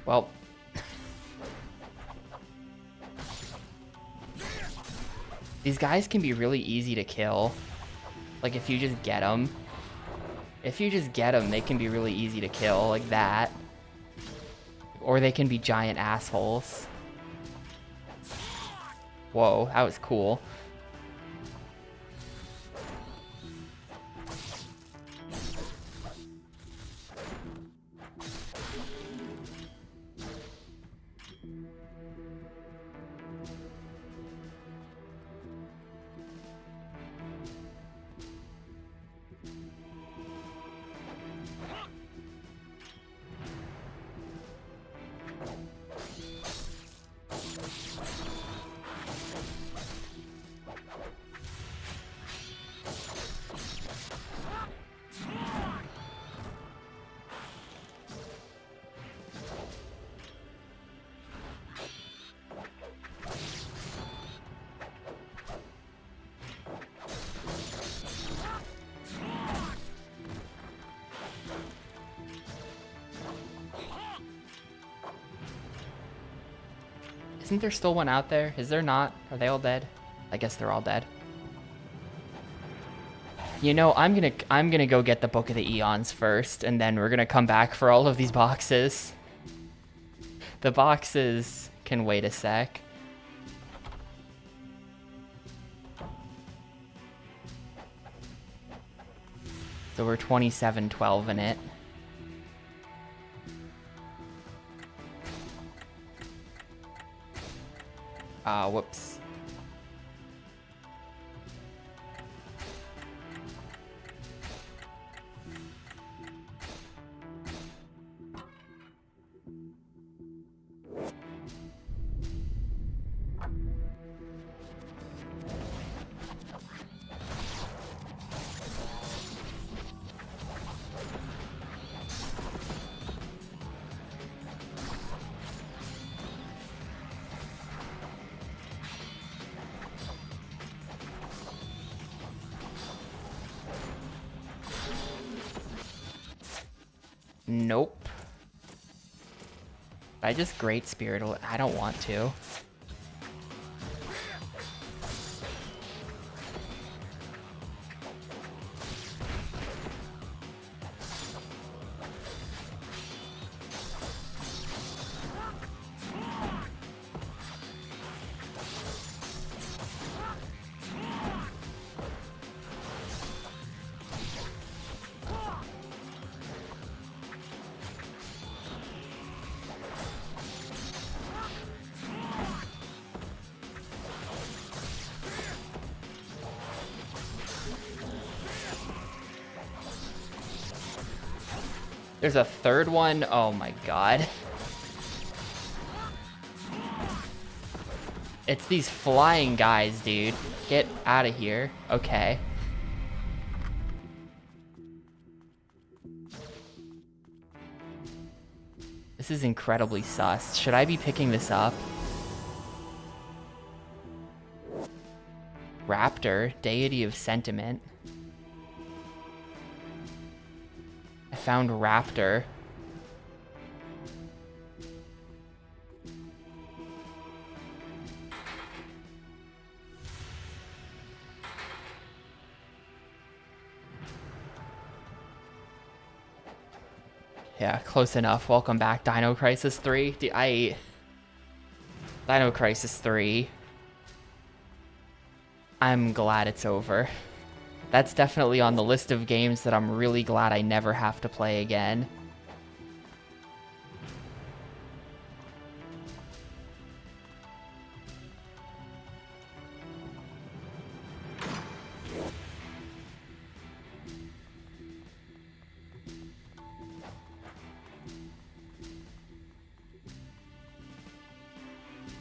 Well, these guys can be really easy to kill. Like, if you just get them. If you just get them, they can be really easy to kill, like that. Or they can be giant assholes. Whoa, that was cool. Isn't there still one out there? Is there not? Are they all dead? I guess they're all dead. You know, I'm gonna go get the Book of the Eons first, and then we're gonna come back for all of these boxes. The boxes can wait a sec. So we're 27-12 in it. Whoops. Nope. I just Great Spirit. I don't want to. There's a third one. Oh my god. It's these flying guys, dude. Get out of here. Okay. This is incredibly sus. Should I be picking this up? Raptor, Deity of Sentiment. I found Raptor. Yeah, close enough. Welcome back, Dino Crisis 3. Dino Crisis 3. I'm glad it's over. That's definitely on the list of games that I'm really glad I never have to play again.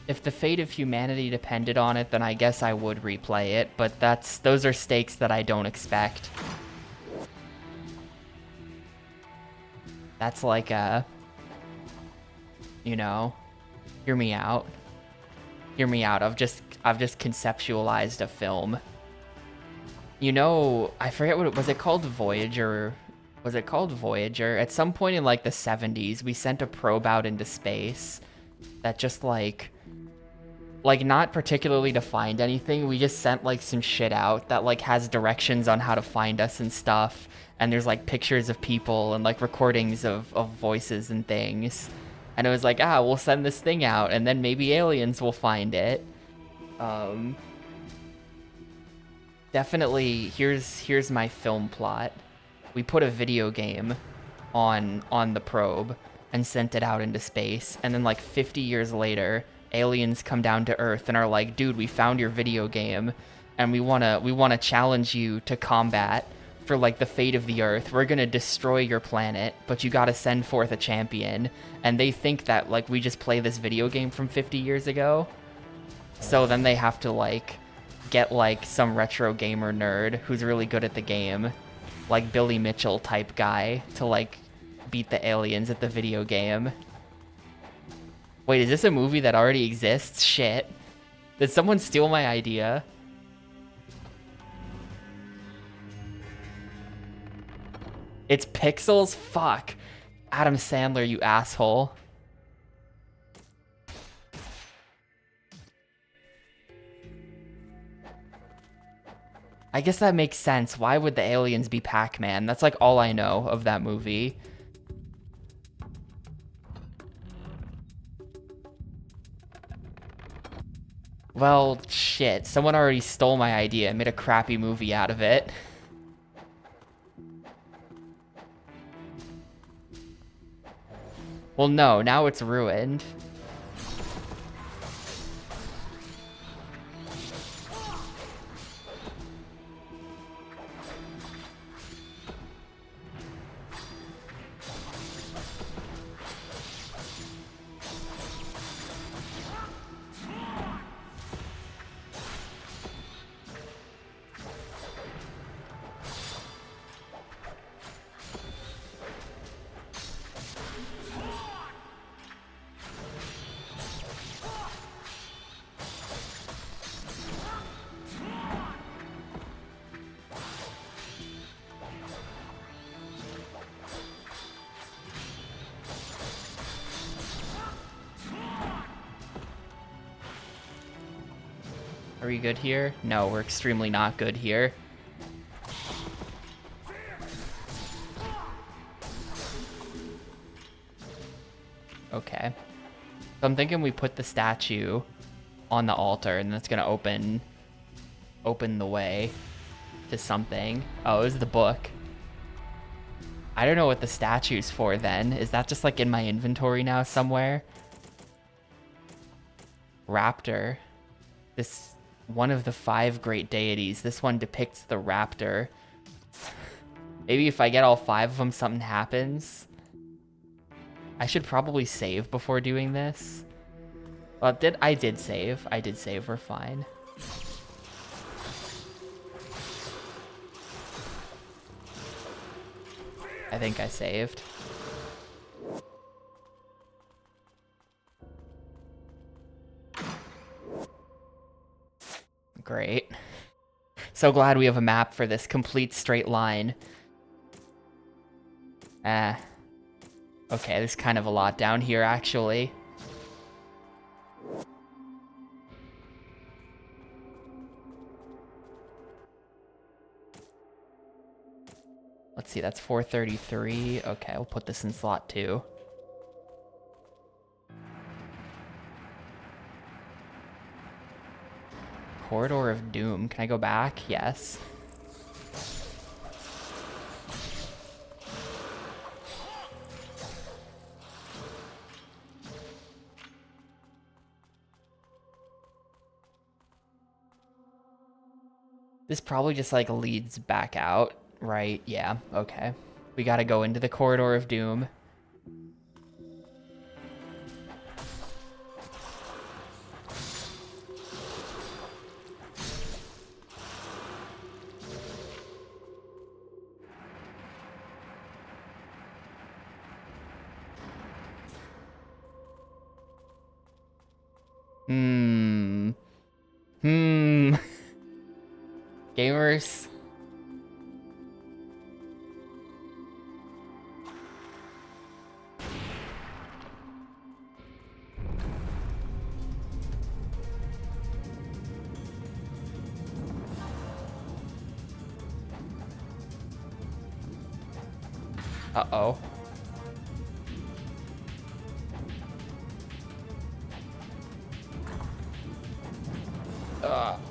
If the fate of humanity depended on it, then I guess I would replay it, but those are stakes that I don't expect. That's like a, you know, hear me out. Hear me out. I've just conceptualized a film. You know, I forget was it called Voyager? Was it called Voyager? At some point in like the 70s, we sent a probe out into space that just like not particularly to find anything. We just sent like some shit out that like has directions on how to find us and stuff. And there's like pictures of people and like recordings of voices and things. And it was like, we'll send this thing out and then maybe aliens will find it. Definitely, here's my film plot. We put a video game on the probe and sent it out into space. And then like 50 years later, aliens come down to Earth and are like, dude, we found your video game and we wanna challenge you to combat for like the fate of the Earth. We're gonna destroy your planet, but you gotta send forth a champion. And they think that like we just play this video game from 50 years ago. So then they have to like get like some retro gamer nerd who's really good at the game, like Billy Mitchell type guy, to like beat the aliens at the video game. Wait, is this a movie that already exists? Shit. Did someone steal my idea? It's Pixels? Fuck. Adam Sandler, you asshole. I guess that makes sense. Why would the aliens be Pac-Man? That's like all I know of that movie. Well, shit. Someone already stole my idea and made a crappy movie out of it. Well, no, now it's ruined. Are we good here? No, we're extremely not good here. Okay. So I'm thinking we put the statue on the altar and that's gonna open the way to something. Oh, it was the book. I don't know what the statue's for then. Is that just like in my inventory now somewhere? Raptor. This one of the 5 great deities. This one depicts the raptor. Maybe if I get all 5 of them, something happens. I should probably save before doing this. Well, I did save. We're fine. I think I saved. Great. So glad we have a map for this complete straight line. Okay, there's kind of a lot down here, actually. Let's see, that's 433. Okay, we'll put this in slot 2. Corridor of Doom. Can I go back? Yes. This probably just like leads back out, right? Yeah, okay. We gotta go into the Corridor of Doom. Gamers. Uh-oh.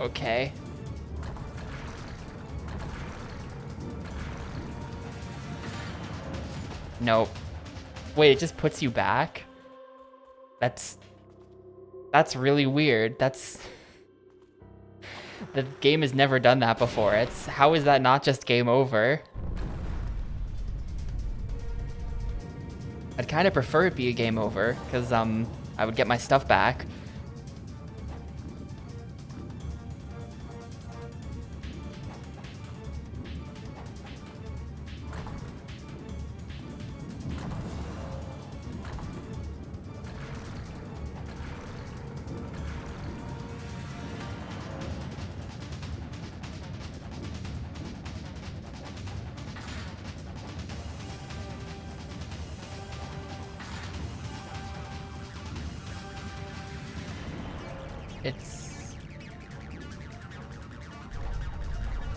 Okay. Nope. Wait, it just puts you back? That's really weird. The game has never done that before. How is that not just game over? I'd kind of prefer it be a game over, because I would get my stuff back.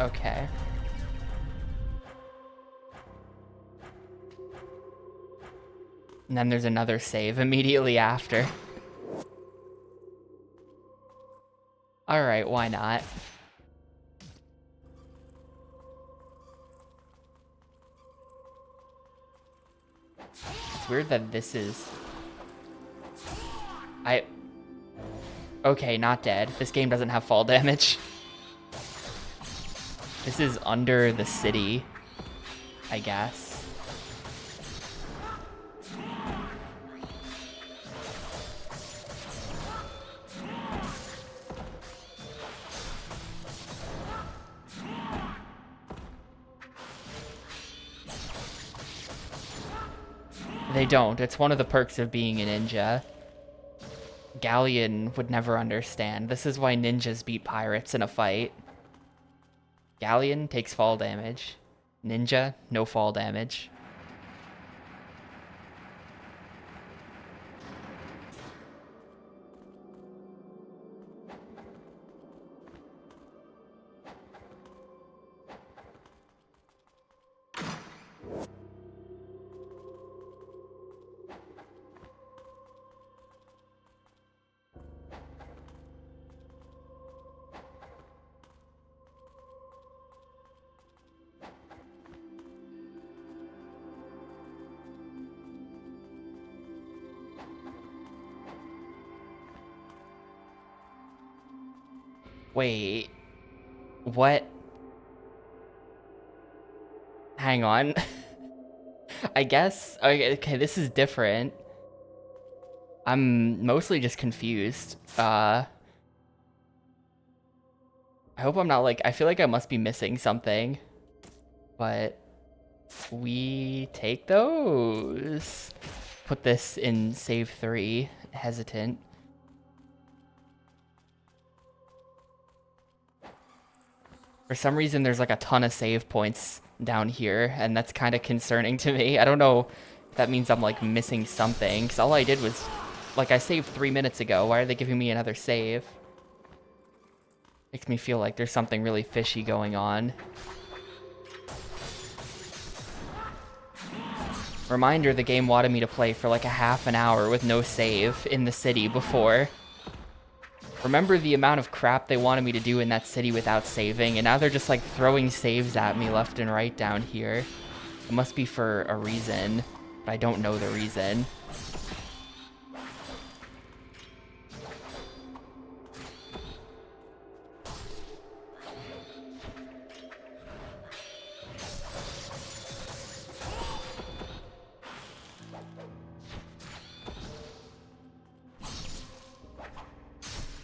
Okay. And then there's another save immediately after. Alright, why not? It's weird that this is... Okay, not dead. This game doesn't have fall damage. This is under the city, I guess. They don't. It's one of the perks of being a ninja. Galleon would never understand. This is why ninjas beat pirates in a fight. Galleon takes fall damage. Ninja, no fall damage. Wait. What? Hang on. I guess... Okay, this is different. I'm mostly just confused. I hope I'm not like... I feel like I must be missing something. But... we take those. Put this in save 3. Hesitant. For some reason, there's like a ton of save points down here, and that's kind of concerning to me. I don't know if that means I'm like missing something, because all I did was, like, I saved 3 minutes ago. Why are they giving me another save? Makes me feel like there's something really fishy going on. Reminder, the game wanted me to play for like a half an hour with no save in the city before. Remember the amount of crap they wanted me to do in that city without saving, and now they're just like throwing saves at me left and right down here. It must be for a reason, but I don't know the reason.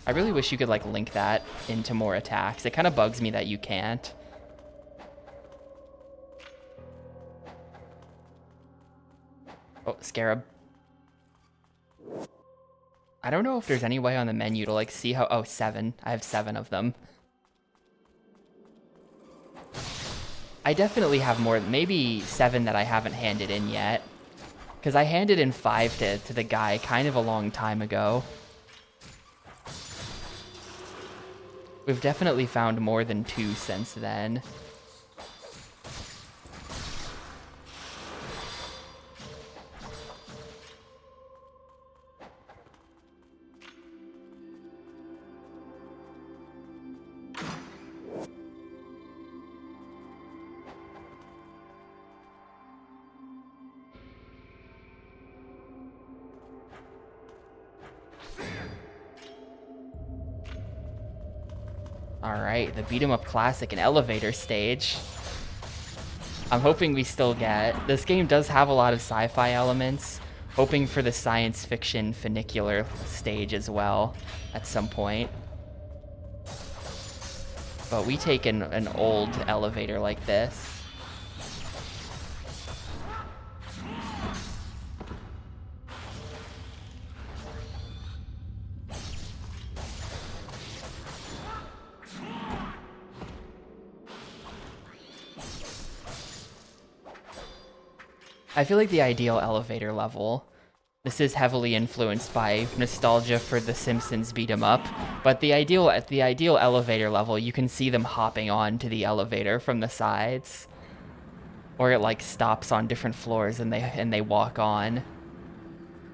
I really wish you could like link that into more attacks. It kind of bugs me that you can't. Oh, Scarab. I don't know if there's any way on the menu to like see how... Oh, 7. I have 7 of them. I definitely have more, maybe 7 that I haven't handed in yet. Because I handed in 5 to the guy kind of a long time ago. We've definitely found more than 2 since then. Alright, the beat 'em up classic and elevator stage. I'm hoping we still get... This game does have a lot of sci-fi elements. Hoping for the science fiction funicular stage as well at some point. But we take an old elevator like this. I feel like the ideal elevator level This is heavily influenced by nostalgia for The Simpsons beat 'em up, but at the ideal elevator level, you can see them hopping on to the elevator from the sides, or it like stops on different floors and they walk on,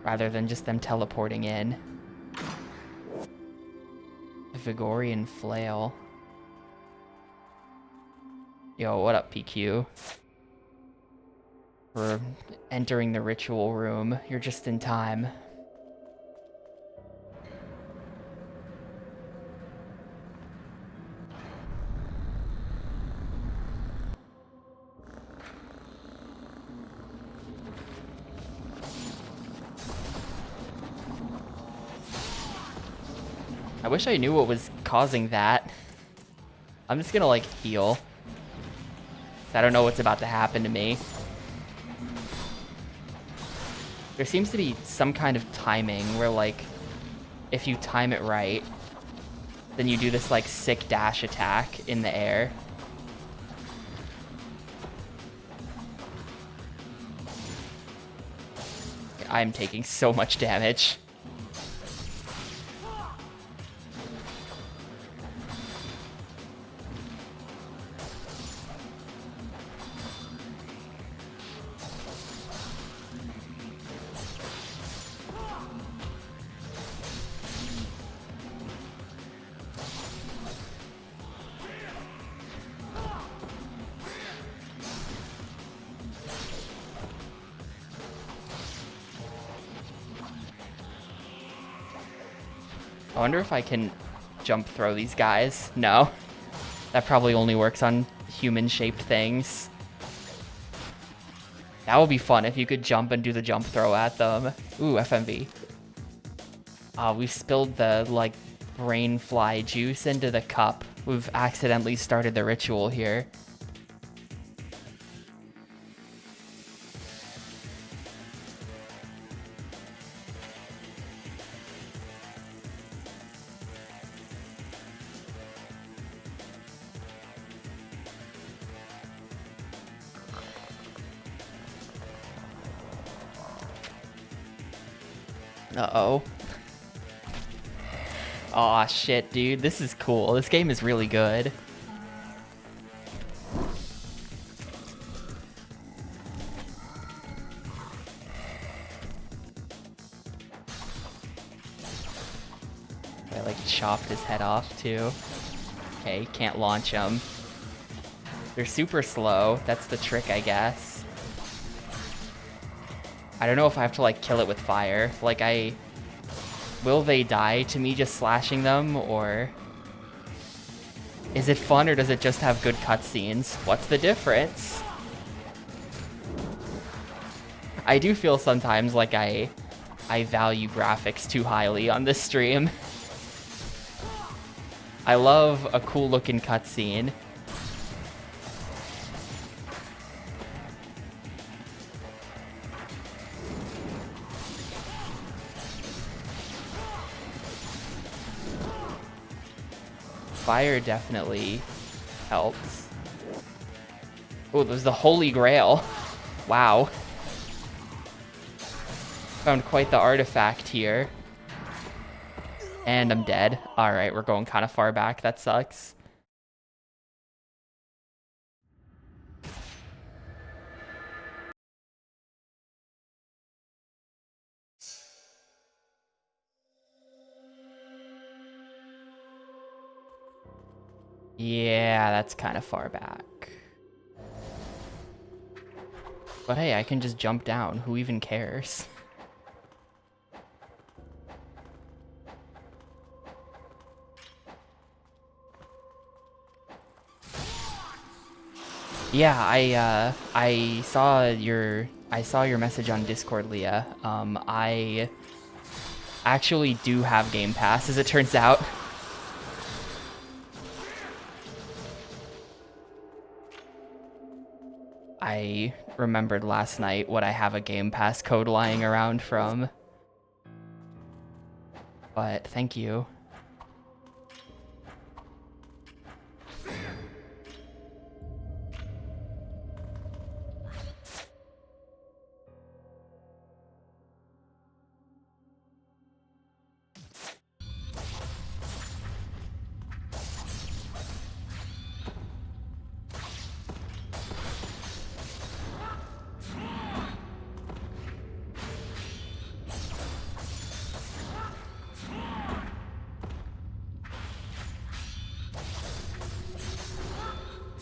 rather than just them teleporting in. The Vigorian flail. Yo, what up, PQ? We're entering the ritual room. You're just in time. I wish I knew what was causing that. I'm just gonna like heal. I don't know what's about to happen to me. There seems to be some kind of timing where like, if you time it right, then you do this like sick dash attack in the air. I'm taking so much damage. I wonder if I can jump throw these guys. No. That probably only works on human-shaped things. That would be fun if you could jump and do the jump throw at them. Ooh, FMV. We spilled the, like, brain fly juice into the cup. We've accidentally started the ritual here. Uh-oh. Aw, shit, dude. This is cool. This game is really good. I, like, chopped his head off, too. Okay, can't launch them. They're super slow. That's the trick, I guess. I don't know if I have to, like, kill it with fire. Like, will they die to me just slashing them, or is it fun, or does it just have good cutscenes? What's the difference? I do feel sometimes like I value graphics too highly on this stream. I love a cool looking cutscene. Fire definitely helps. Oh, there's the Holy Grail. Wow. Found quite the artifact here. And I'm dead. Alright, we're going kind of far back. That sucks. Yeah, that's kind of far back. But hey, I can just jump down. Who even cares? Yeah, I saw your message on Discord, Leah. I actually do have Game Pass, as it turns out. I remembered last night what I have a Game Pass code lying around from. But thank you.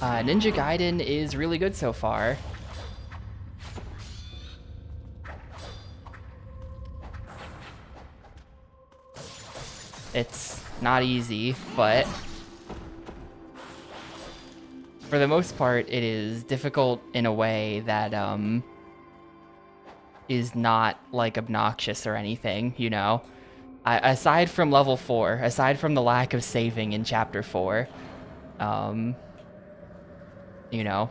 Ninja Gaiden is really good so far. It's not easy, but for the most part, it is difficult in a way that is not like obnoxious or anything, you know? Aside from level 4, aside from the lack of saving in chapter 4, you know,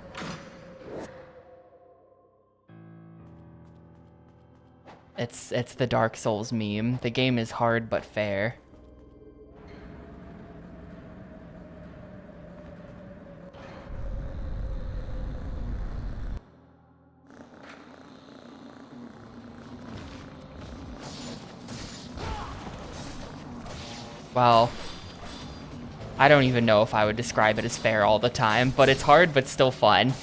it's the Dark Souls meme. The game is hard but fair. Well, I don't even know if I would describe it as fair all the time, but it's hard but still fun.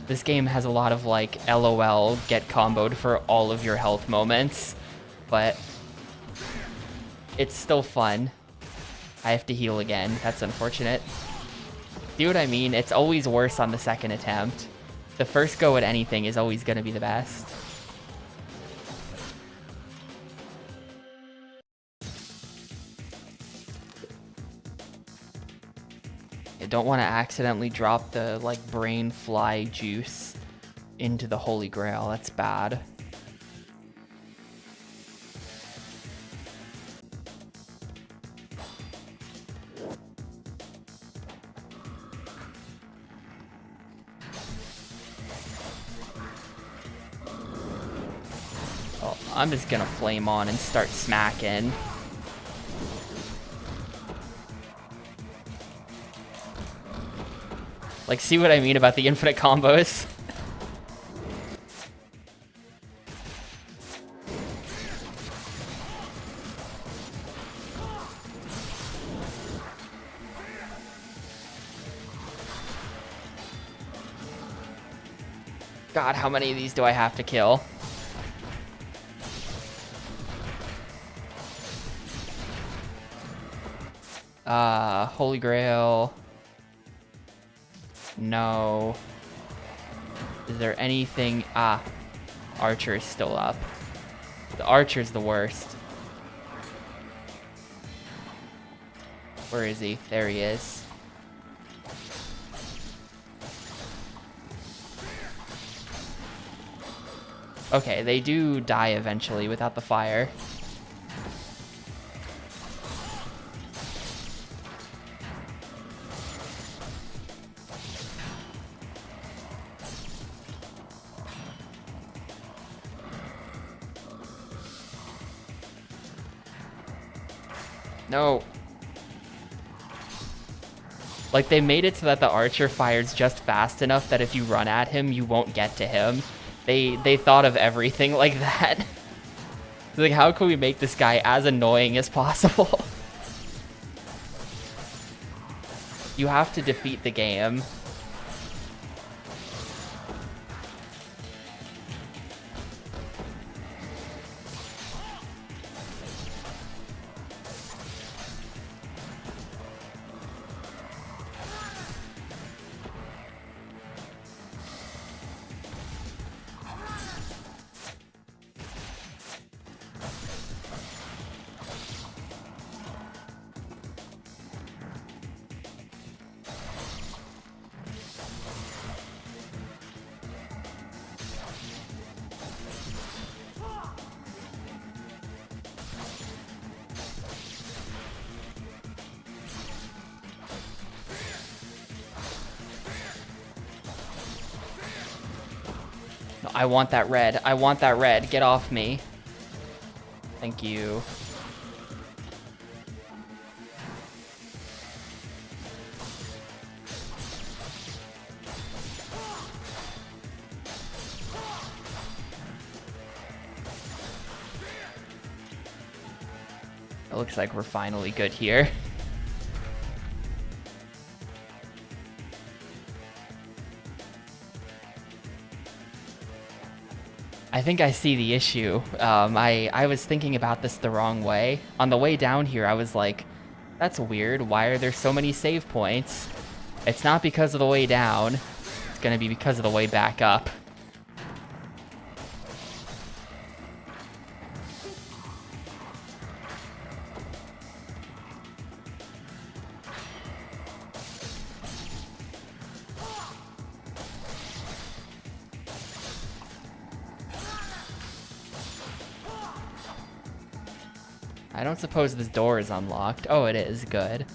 This game has a lot of like LOL get comboed for all of your health moments, but it's still fun. I have to heal again. That's unfortunate. See what I mean? It's always worse on the second attempt. The first go at anything is always going to be the best. I don't want to accidentally drop the like brain fly juice into the Holy Grail. That's bad. Oh, I'm just gonna flame on and start smacking. Like, see what I mean about the infinite combos? God, how many of these do I have to kill? Holy Grail. No. Is there anything? Archer is still up. The Archer's the worst. Where is he? There he is. Okay, they do die eventually without the fire. No. Like, they made it so that the archer fires just fast enough that if you run at him, you won't get to him. They thought of everything like that. Like, how can we make this guy as annoying as possible? You have to defeat the game. No, I want that red. I want that red. Get off me. Thank you. It looks like we're finally good here. I think I see the issue. I was thinking about this the wrong way. On the way down here, I was like, that's weird. Why are there so many save points? It's not because of the way down. It's gonna be because of the way back up. I don't suppose this door is unlocked. Oh, it is. Good.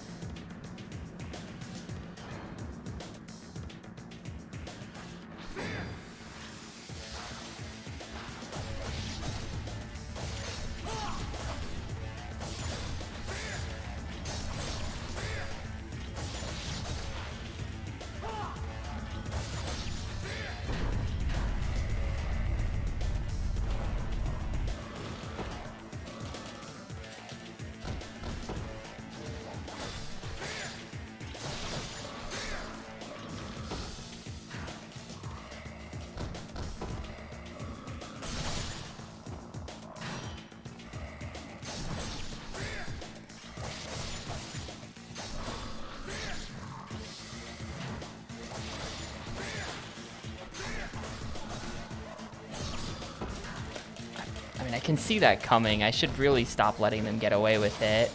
I can see that coming. I should really stop letting them get away with it.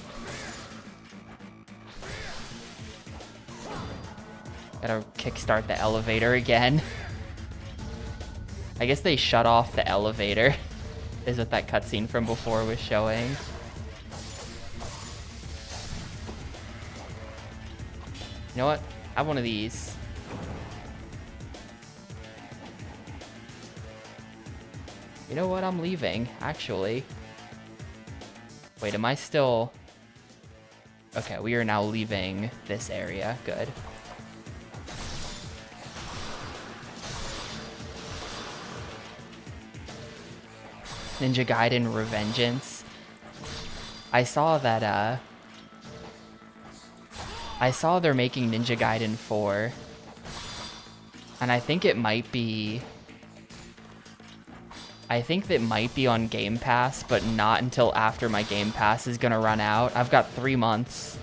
Gotta kickstart the elevator again. I guess they shut off the elevator. Is what that cutscene from before was showing. You know what? I have one of these. You know what? I'm leaving, actually. Wait, am I still... Okay, we are now leaving this area. Good. Ninja Gaiden Revengeance. I saw that, I saw they're making Ninja Gaiden 4. And I think it might be... I think that might be on Game Pass, but not until after my Game Pass is gonna run out. I've got 3 months.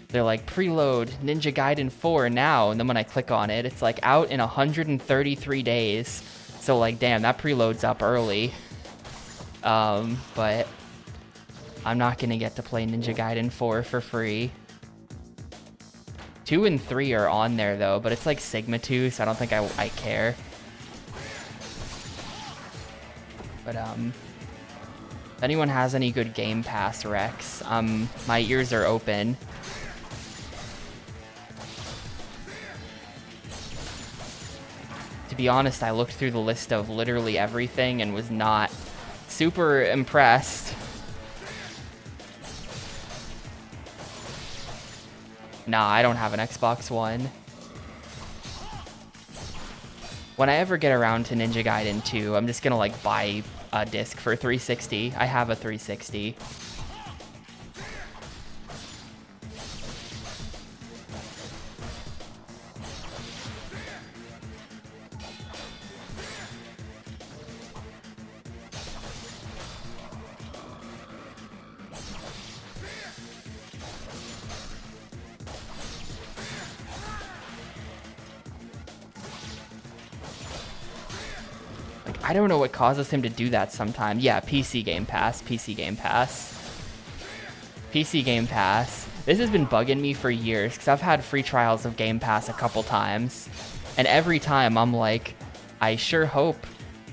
They're like, preload Ninja Gaiden 4 now, and then when I click on it, it's like out in 133 days. So like, damn, that preload's up early. But I'm not gonna get to play Ninja Gaiden 4 for free. 2 and 3 are on there though, but it's like Sigma 2, so I don't think I care. But, if anyone has any good Game Pass recs, my ears are open. To be honest, I looked through the list of literally everything and was not super impressed. Nah, I don't have an Xbox One. When I ever get around to Ninja Gaiden 2, I'm just gonna like buy a disc for 360. I have a 360. I don't know what causes him to do that sometimes. Yeah, PC Game Pass, PC Game Pass. PC Game Pass. This has been bugging me for years, because I've had free trials of Game Pass a couple times. And every time I'm like, I sure hope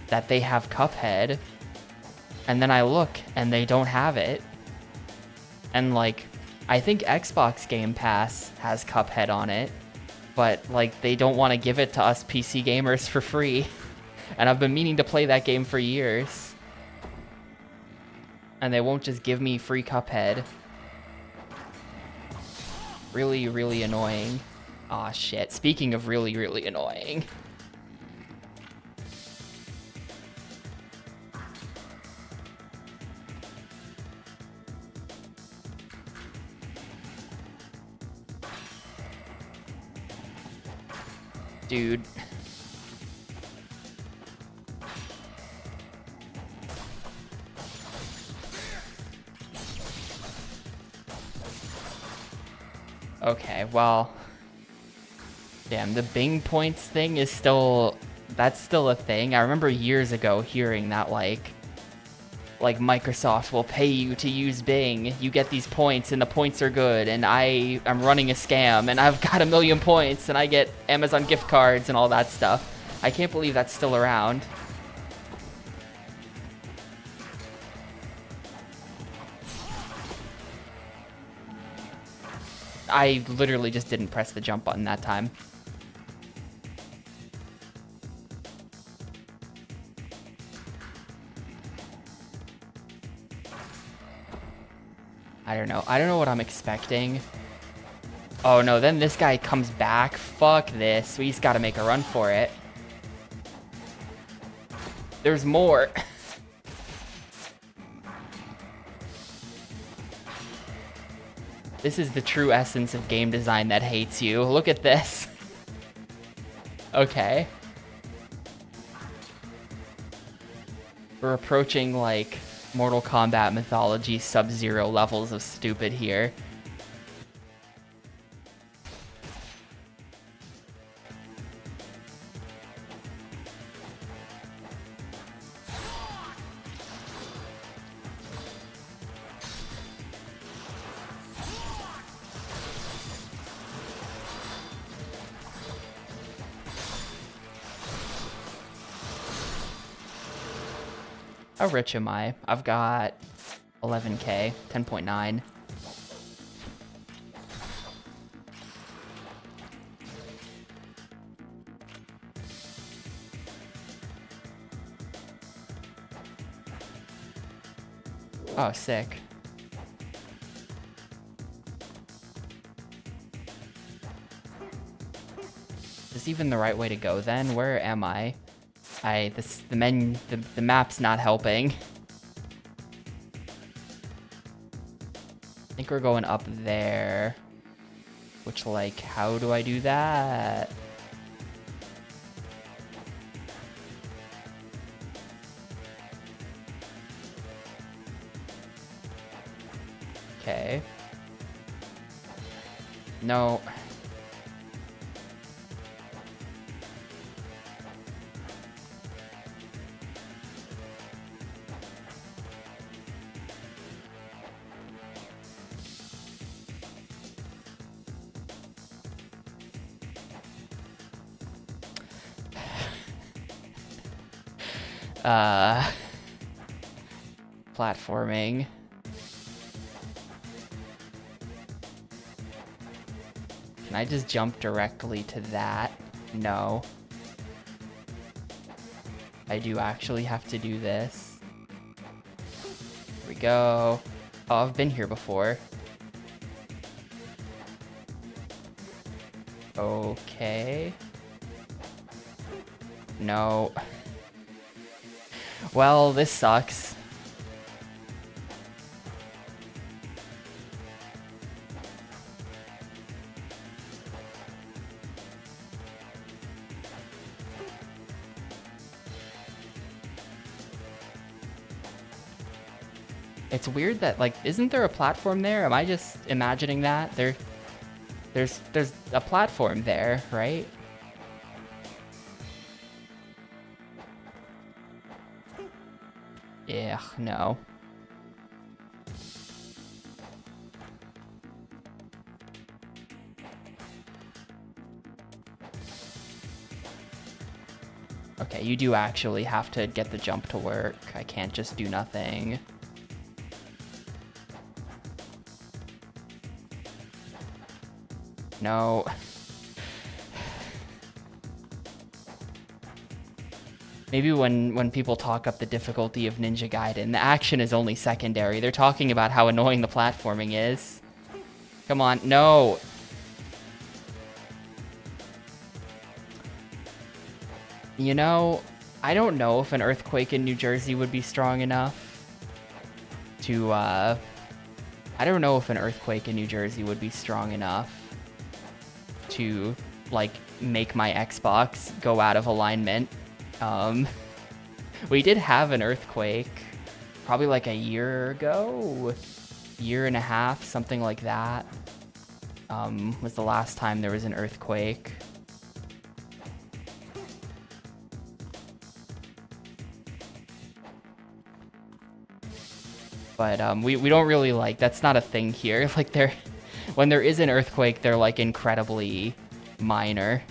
that they have Cuphead. And then I look, and they don't have it. And like, I think Xbox Game Pass has Cuphead on it. But like, they don't want to give it to us PC gamers for free. And I've been meaning to play that game for years. And they won't just give me free Cuphead. Really, really annoying. Aw, shit. Speaking of really, really annoying. Dude. Okay, well. Damn, the Bing points thing is still... That's still a thing. I remember years ago hearing that, like Microsoft will pay you to use Bing. You get these points, and the points are good, and I'm running a scam, and I've got 1 million points, and I get Amazon gift cards and all that stuff. I can't believe that's still around. I literally just didn't press the jump button that time. I don't know. I don't know what I'm expecting. Oh no, then this guy comes back. Fuck this. We just gotta make a run for it. There's more. This is the true essence of game design that hates you. Look at this. Okay. We're approaching, like, Mortal Kombat mythology Sub-Zero levels of stupid here. How rich am I? I've got 11k, 10.9. Oh, sick. Is this even the right way to go then? Where am I? The map's not helping. I think we're going up there. Which, like, how do I do that? Okay. No. Platforming. Can I just jump directly to that? No. I do actually have to do this. Here we go. Oh, I've been here before. Okay. No. Well, this sucks. It's weird that, like, isn't there a platform there? Am I just imagining that? There's a platform there, right? Yeah, no. Okay, you do actually have to get the jump to work. I can't just do nothing. No. Maybe when people talk up the difficulty of Ninja Gaiden, the action is only secondary. They're talking about how annoying the platforming is. Come on, no. You know, I don't know if an earthquake in New Jersey would be strong enough to, I don't know if an earthquake in New Jersey would be strong enough to, like, make my Xbox go out of alignment. We did have an earthquake probably like a year ago, year and a half, something like that. Was the last time there was an earthquake. But we don't really like, that's not a thing here. Like when there is an earthquake, they're like incredibly minor.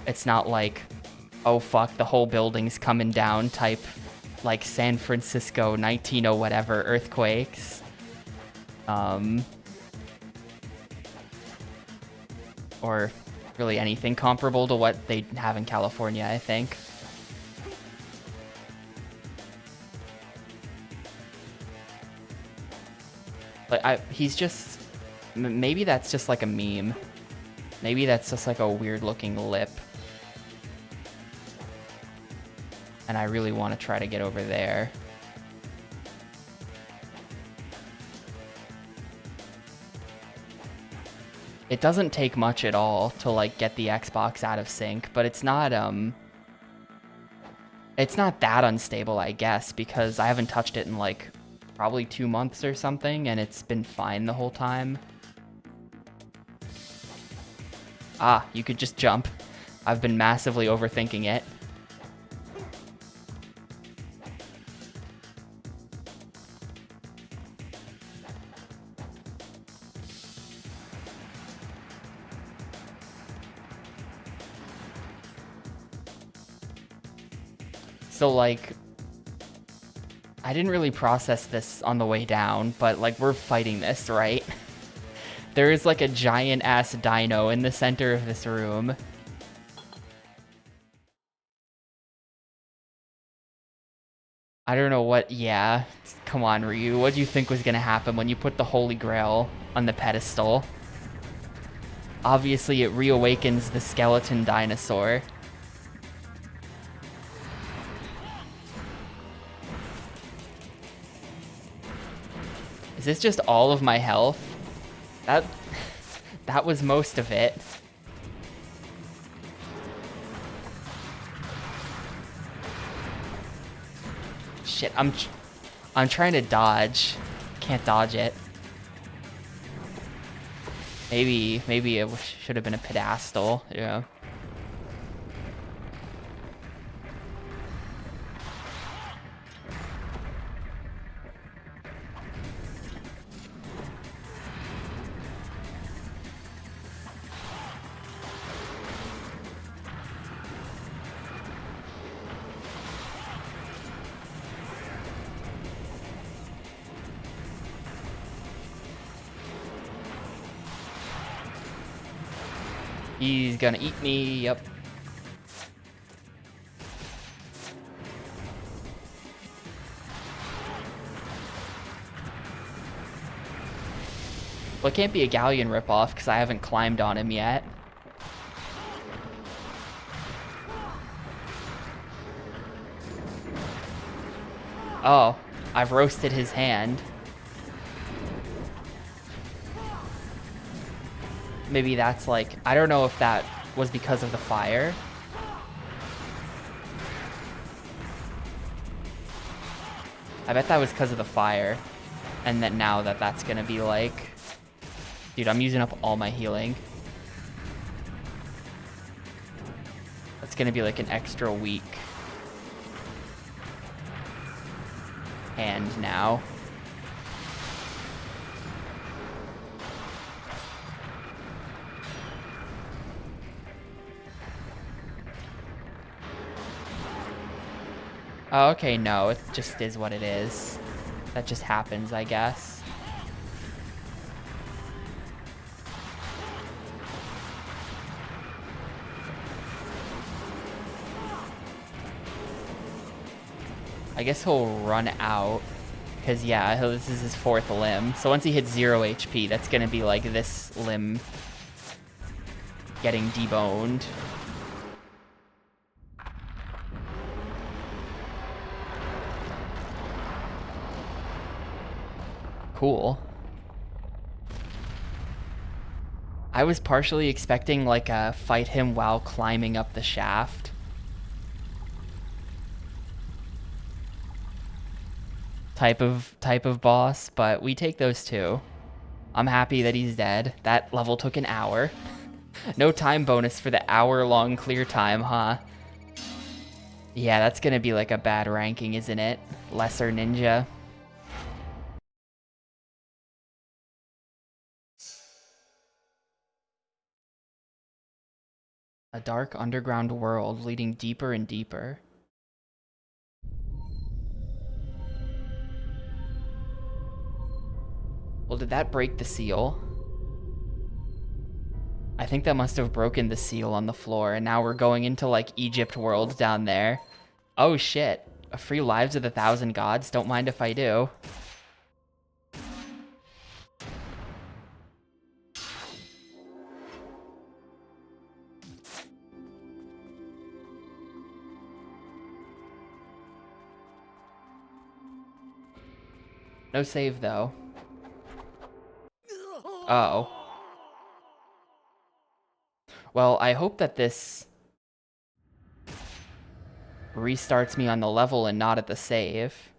It's not like, oh fuck, the whole building's coming down type, like San Francisco 19 whatever earthquakes. Or really anything comparable to what they have in California, I think. Like he's just, maybe that's just like a meme. Maybe that's just like a weird looking lip. And I really want to try to get over there. It doesn't take much at all to like get the Xbox out of sync, but it's not that unstable, I guess, because I haven't touched it in like probably 2 months or something, and it's been fine the whole time. Ah, you could just jump. I've been massively overthinking it. So like, I didn't really process this on the way down, but like we're fighting this, right? There is like a giant ass dino in the center of this room. I don't know what, yeah. Come on, Ryu. What do you think was gonna happen when you put the Holy Grail on the pedestal? Obviously, it reawakens the skeleton dinosaur. Is this just all of my health? That was most of it. Shit, I'm trying to dodge. Can't dodge it. Maybe it should have been a pedestal, yeah. He's gonna eat me, yep. Well, it can't be a Galleon ripoff because I haven't climbed on him yet. Oh, I've roasted his hand. Maybe that's like, I don't know if that was because of the fire. I bet that was because of the fire. And that now that's gonna be like, dude, I'm using up all my healing. That's gonna be like an extra week. And now. Oh, okay, no, it just is what it is. That just happens, I guess. I guess he'll run out, because yeah, this is his 4th limb. So once he hits 0 HP, that's gonna be like this limb getting deboned. Cool. I was partially expecting like a fight him while climbing up the shaft type of boss, but we take those too. I'm happy that he's dead. That level took an hour. No time bonus for the hour-long clear time, huh? Yeah, that's gonna be like a bad ranking, isn't it? Lesser ninja. A dark underground world leading deeper and deeper. Well, did that break the seal? I think that must have broken the seal on the floor, and now we're going into, like, Egypt world down there. Oh, shit. A free Lives of the Thousand Gods? Don't mind if I do. No save, though. Uh-oh. Well, I hope that this restarts me on the level and not at the save.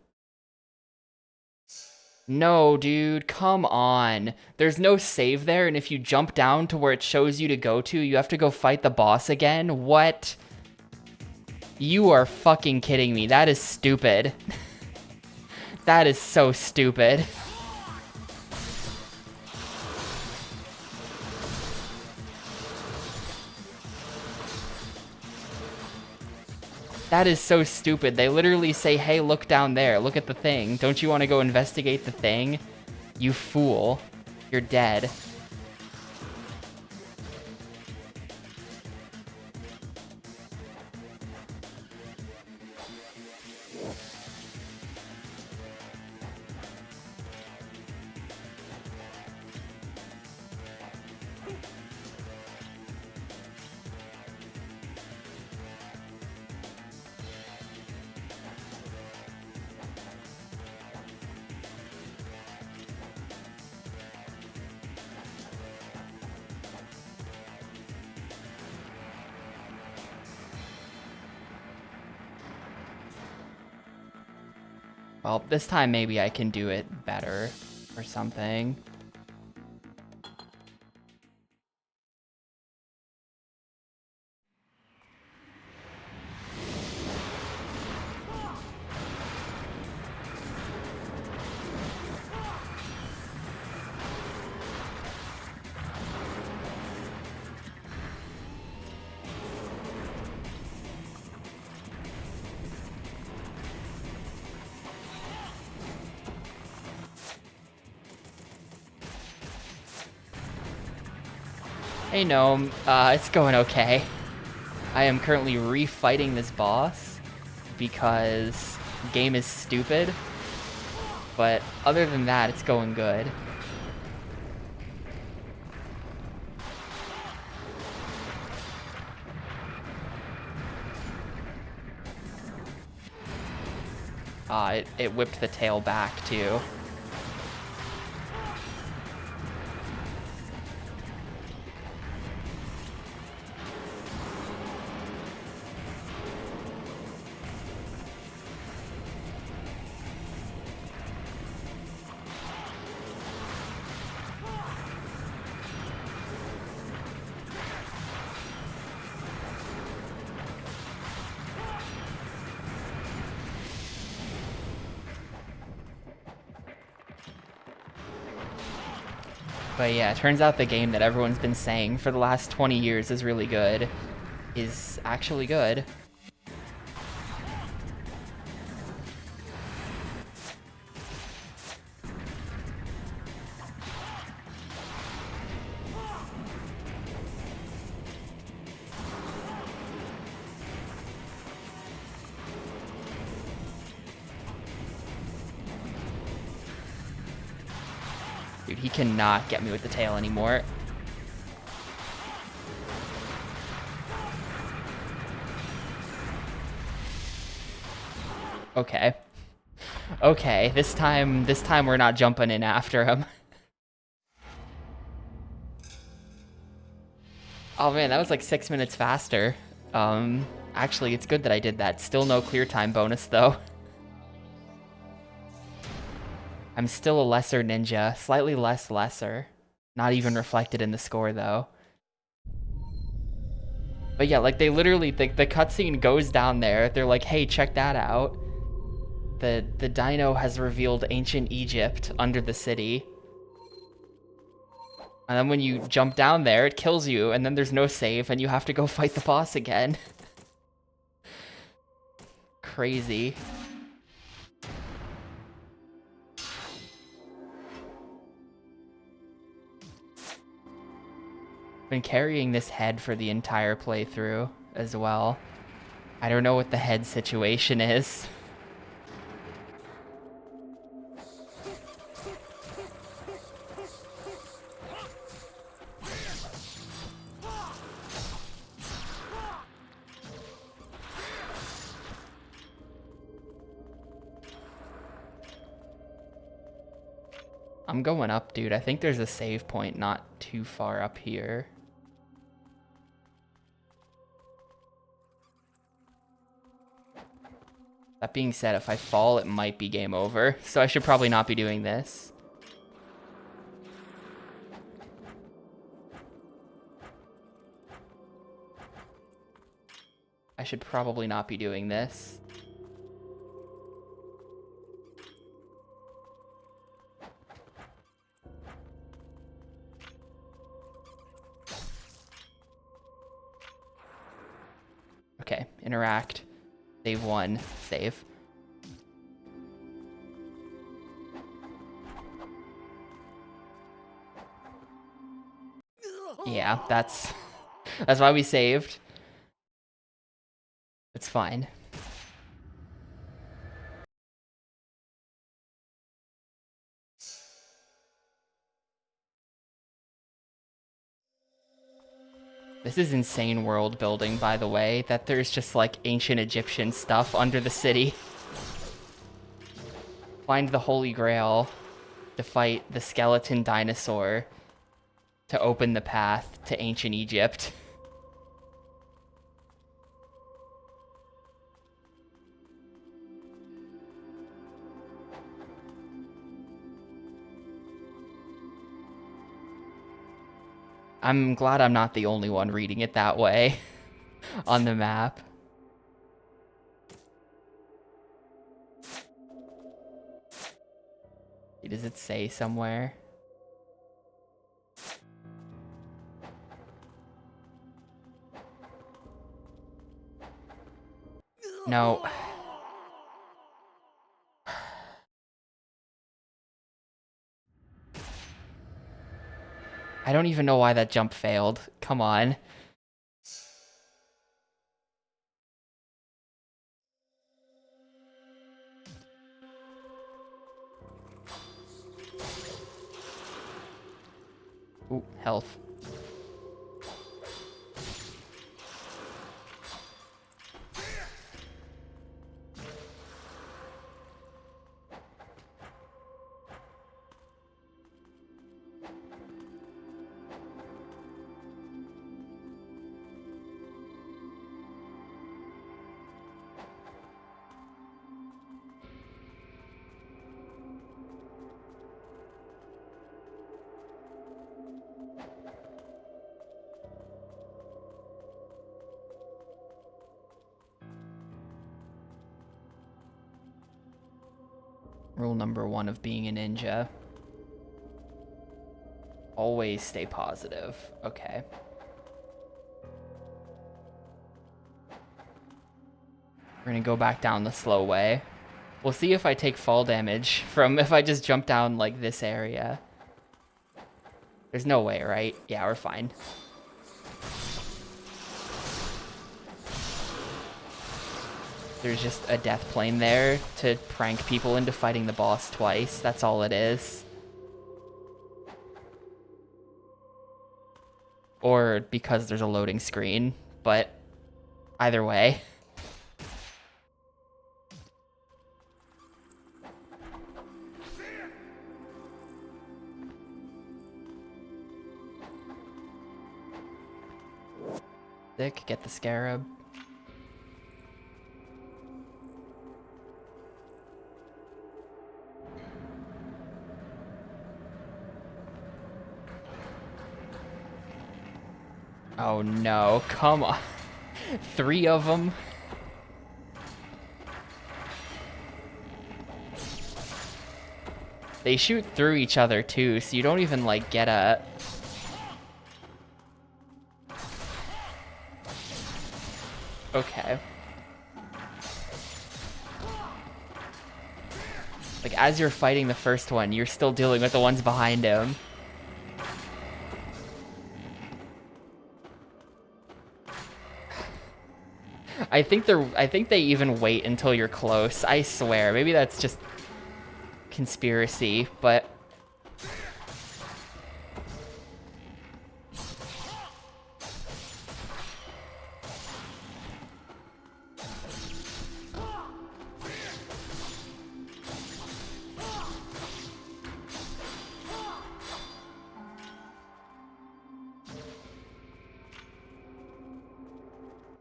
No, dude, come on. There's no save there, and if you jump down to where it shows you to go to, you have to go fight the boss again? What? You are fucking kidding me. That is stupid. That is so stupid. That is so stupid. They literally say, hey, look down there. Look at the thing. Don't you want to go investigate the thing? You fool. You're dead. Well, this time maybe I can do it better or something. Hey Gnome, it's going okay. I am currently refighting this boss because the game is stupid, but other than that, it's going good. It whipped the tail back too. But yeah, it turns out the game that everyone's been saying for the last 20 years is really good is actually good. Dude, he cannot get me with the tail anymore. Okay. Okay, this time we're not jumping in after him. Oh man, that was like 6 minutes faster. Actually, it's good that I did that. Still no clear time bonus though. I'm still a lesser ninja, slightly less lesser. Not even reflected in the score though. But yeah, like they literally, the cutscene goes down there. They're like, hey, check that out. The dino has revealed ancient Egypt under the city. And then when you jump down there, it kills you, and then there's no save, and you have to go fight the boss again. Crazy. Been carrying this head for the entire playthrough as well. I don't know what the head situation is. I'm going up, dude. I think there's a save point not too far up here. That being said, if I fall, it might be game over. So I should probably not be doing this. I should probably not be doing this. Okay, interact. Save one. Save. Yeah, that's why we saved. It's fine. This is insane world building, by the way, that there's just like ancient Egyptian stuff under the city. Find the Holy Grail to fight the skeleton dinosaur to open the path to ancient Egypt. I'm glad I'm not the only one reading it that way on the map. Does it say somewhere? No. I don't even know why that jump failed. Come on. Ooh, health. Rule number 1 of being a ninja. Always stay positive. Okay. We're gonna go back down the slow way. We'll see if I take fall damage from if I just jump down like this area. There's no way, right? Yeah, we're fine. There's just a death plane there to prank people into fighting the boss twice. That's all it is. Or because there's a loading screen, but either way. Sick, get the scarab. Oh no, come on. 3 of them. They shoot through each other too, so you don't even like get a... Okay. Like as you're fighting the first one, you're still dealing with the ones behind him. I think they even wait until you're close. I swear. Maybe that's just conspiracy, but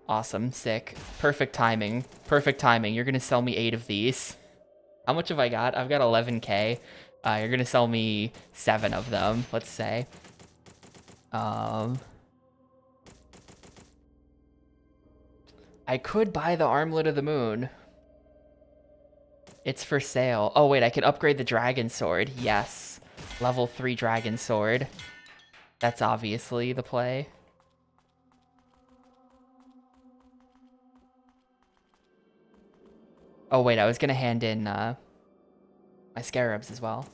awesome, sick. Perfect timing. Perfect timing. You're gonna sell me 8 of these. How much have I got? I've got 11k. You're gonna sell me 7 of them, let's say. I could buy the Armlet of the Moon. It's for sale. Oh wait, I could upgrade the Dragon Sword. Yes. Level 3 Dragon Sword. That's obviously the play. Oh wait, I was gonna hand in my scarabs as well.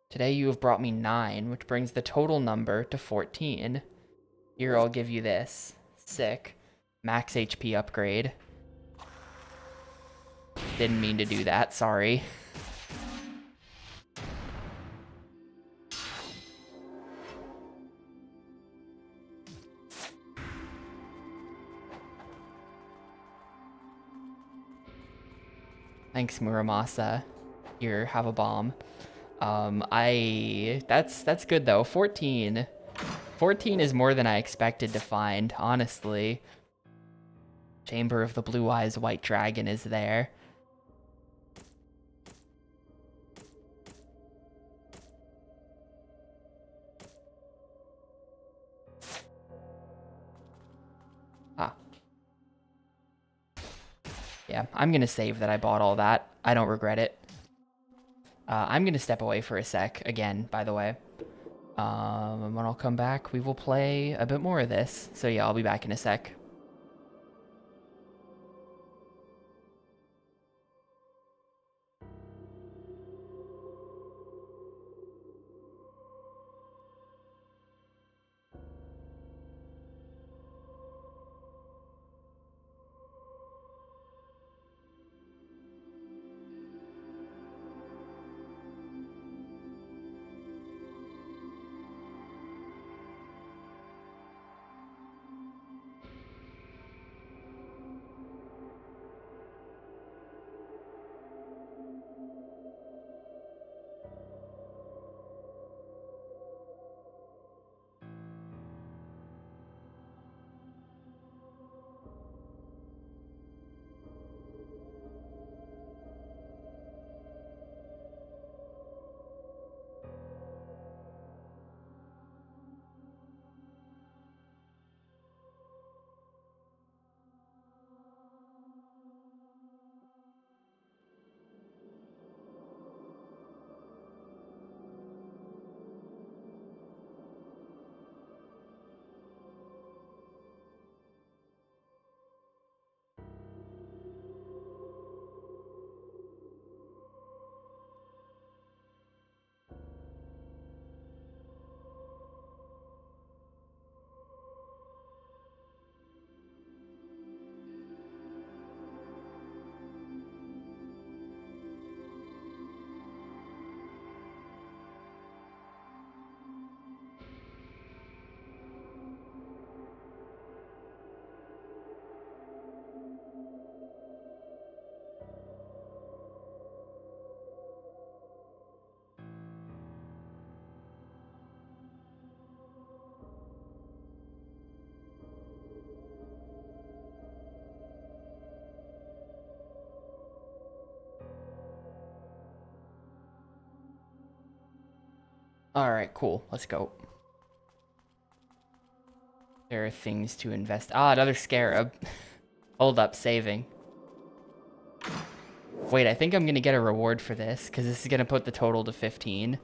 Today you have brought me 9, which brings the total number to 14. Here, I'll give you this. Sick. Max HP upgrade. Didn't mean to do that, sorry. Thanks, Muramasa. Here, have a bomb. That's good though. 14 is more than I expected to find, honestly. Chamber of the Blue Eyes White Dragon is there. Ah. Yeah, I'm gonna save that I bought all that. I don't regret it. I'm gonna step away for a sec, again, by the way. And when I'll come back, we will play a bit more of this. So yeah, I'll be back in a sec. Alright, cool. Let's go. There are things to invest. Ah, another scarab. Hold up, saving. Wait, I think I'm gonna get a reward for this, because this is gonna put the total to 15.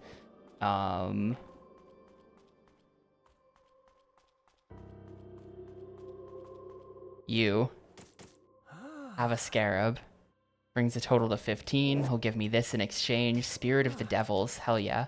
You have a scarab. Brings the total to 15. He'll give me this in exchange. Spirit of the Devils. Hell yeah.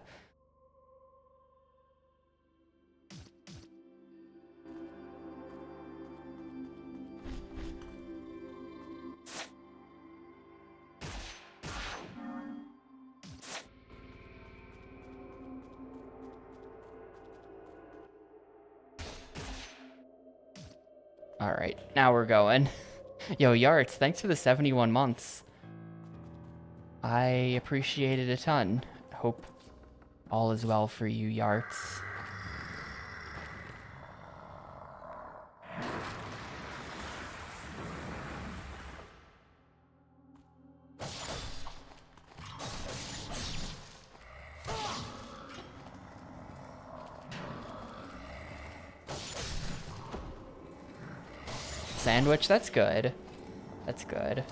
Alright, now we're going. Yo, Yarts, thanks for the 71 months. I appreciate it a ton. Hope all is well for you, Yarts. Sandwich, that's good. That's good.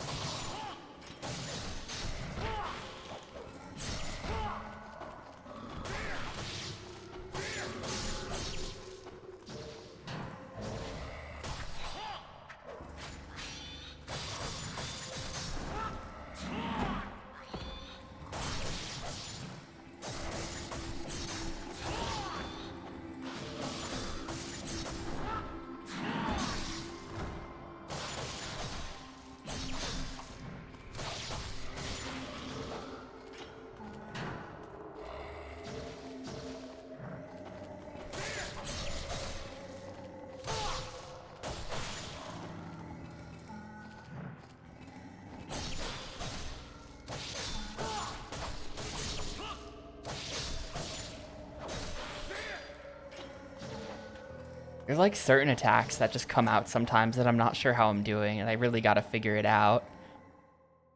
There's like certain attacks that just come out sometimes that I'm not sure how I'm doing, and I really gotta figure it out.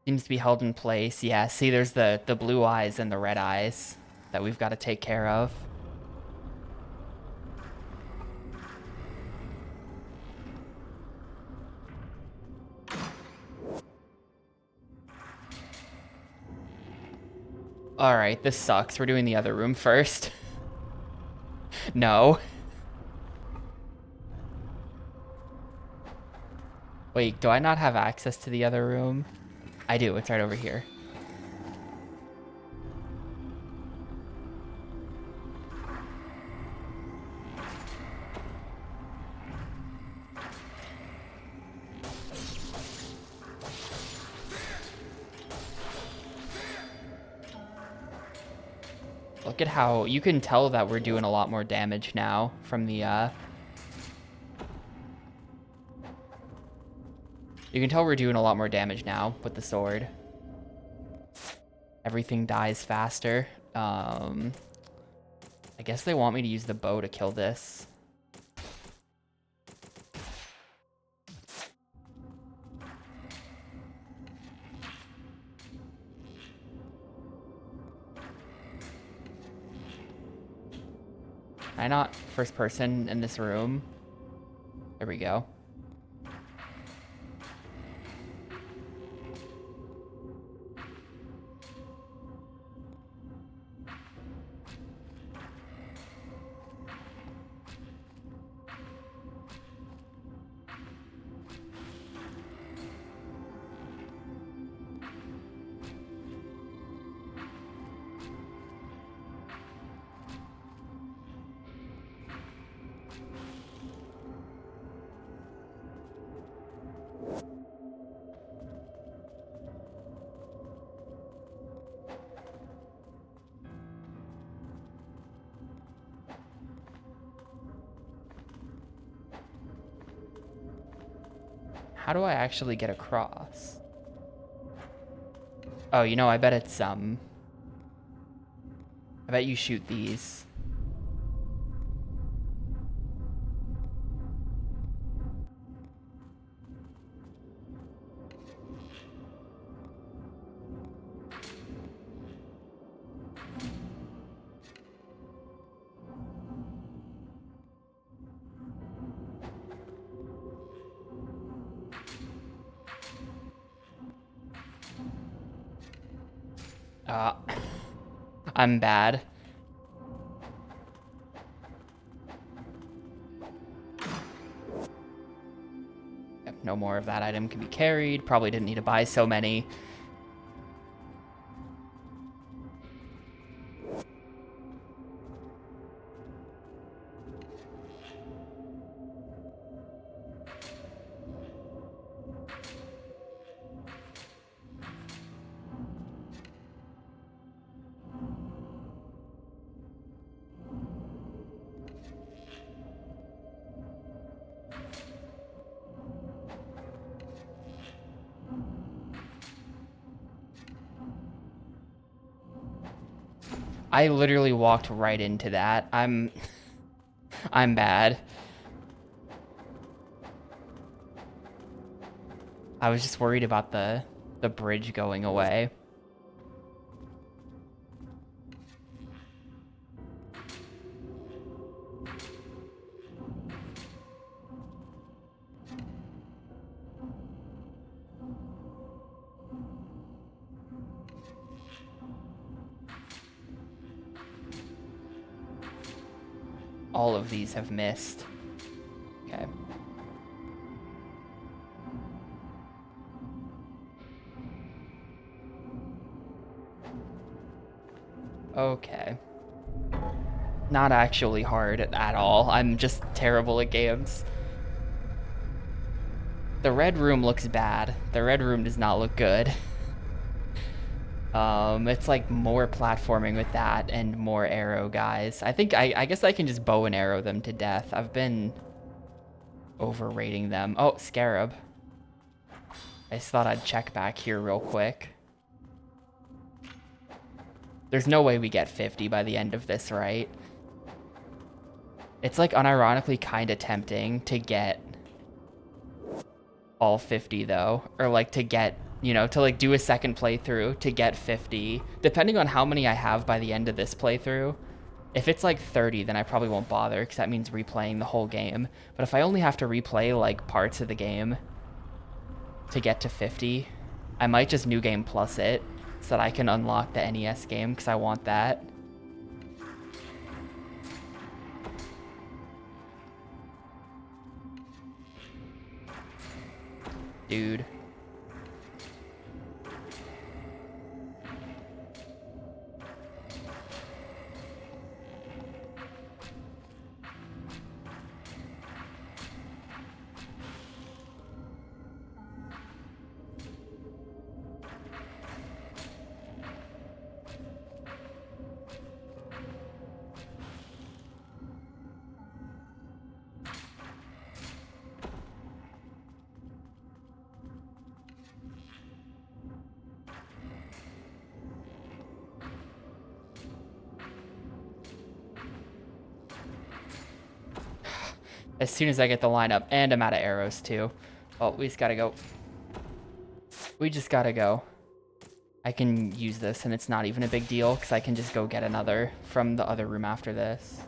Seems to be held in place. Yeah, see, there's the blue eyes and the red eyes that we've got to take care of. Alright, this sucks. We're doing the other room first. No. Wait, do I not have access to the other room? I do, it's right over here. Look at how you can tell that we're doing a lot more damage now from the you can tell we're doing a lot more damage now with the sword. Everything dies faster. I guess they want me to use the bow to kill this. Can I not first person in this room? There we go. How do I actually get across? Oh, you know, I bet it's, I bet you shoot these. Uh, I'm bad. Yep, no more of that item can be carried. Probably didn't need to buy so many. I literally walked right into that. I'm bad. I was just worried about the bridge going away. All of these have missed. Okay. Okay. Not actually hard at all. I'm just terrible at games. The red room looks bad. The red room does not look good. It's like more platforming with that and more arrow guys. I guess I can just bow and arrow them to death. I've been overrating them. Oh, Scarab. I just thought I'd check back here real quick. There's no way we get 50 by the end of this, right? It's like unironically kind of tempting to get all 50 though, or like to get, you know, to like do a second playthrough to get 50, depending on how many I have by the end of this playthrough. If it's like 30, then I probably won't bother because that means replaying the whole game. But if I only have to replay like parts of the game to get to 50, I might just New Game Plus it so that I can unlock the NES game because I want that. Dude. As soon as I get the lineup, and I'm out of arrows too. Oh, we just gotta go. We just gotta go. I can use this and it's not even a big deal because I can just go get another from the other room after this.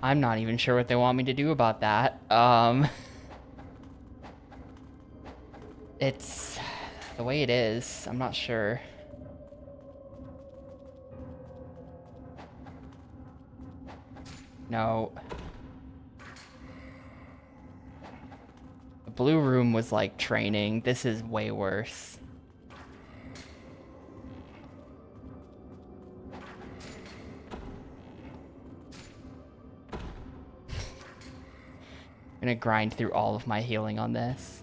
I'm not even sure what they want me to do about that. It's the way it is. I'm not sure. No. The blue room was like training. This is way worse. I'm gonna grind through all of my healing on this.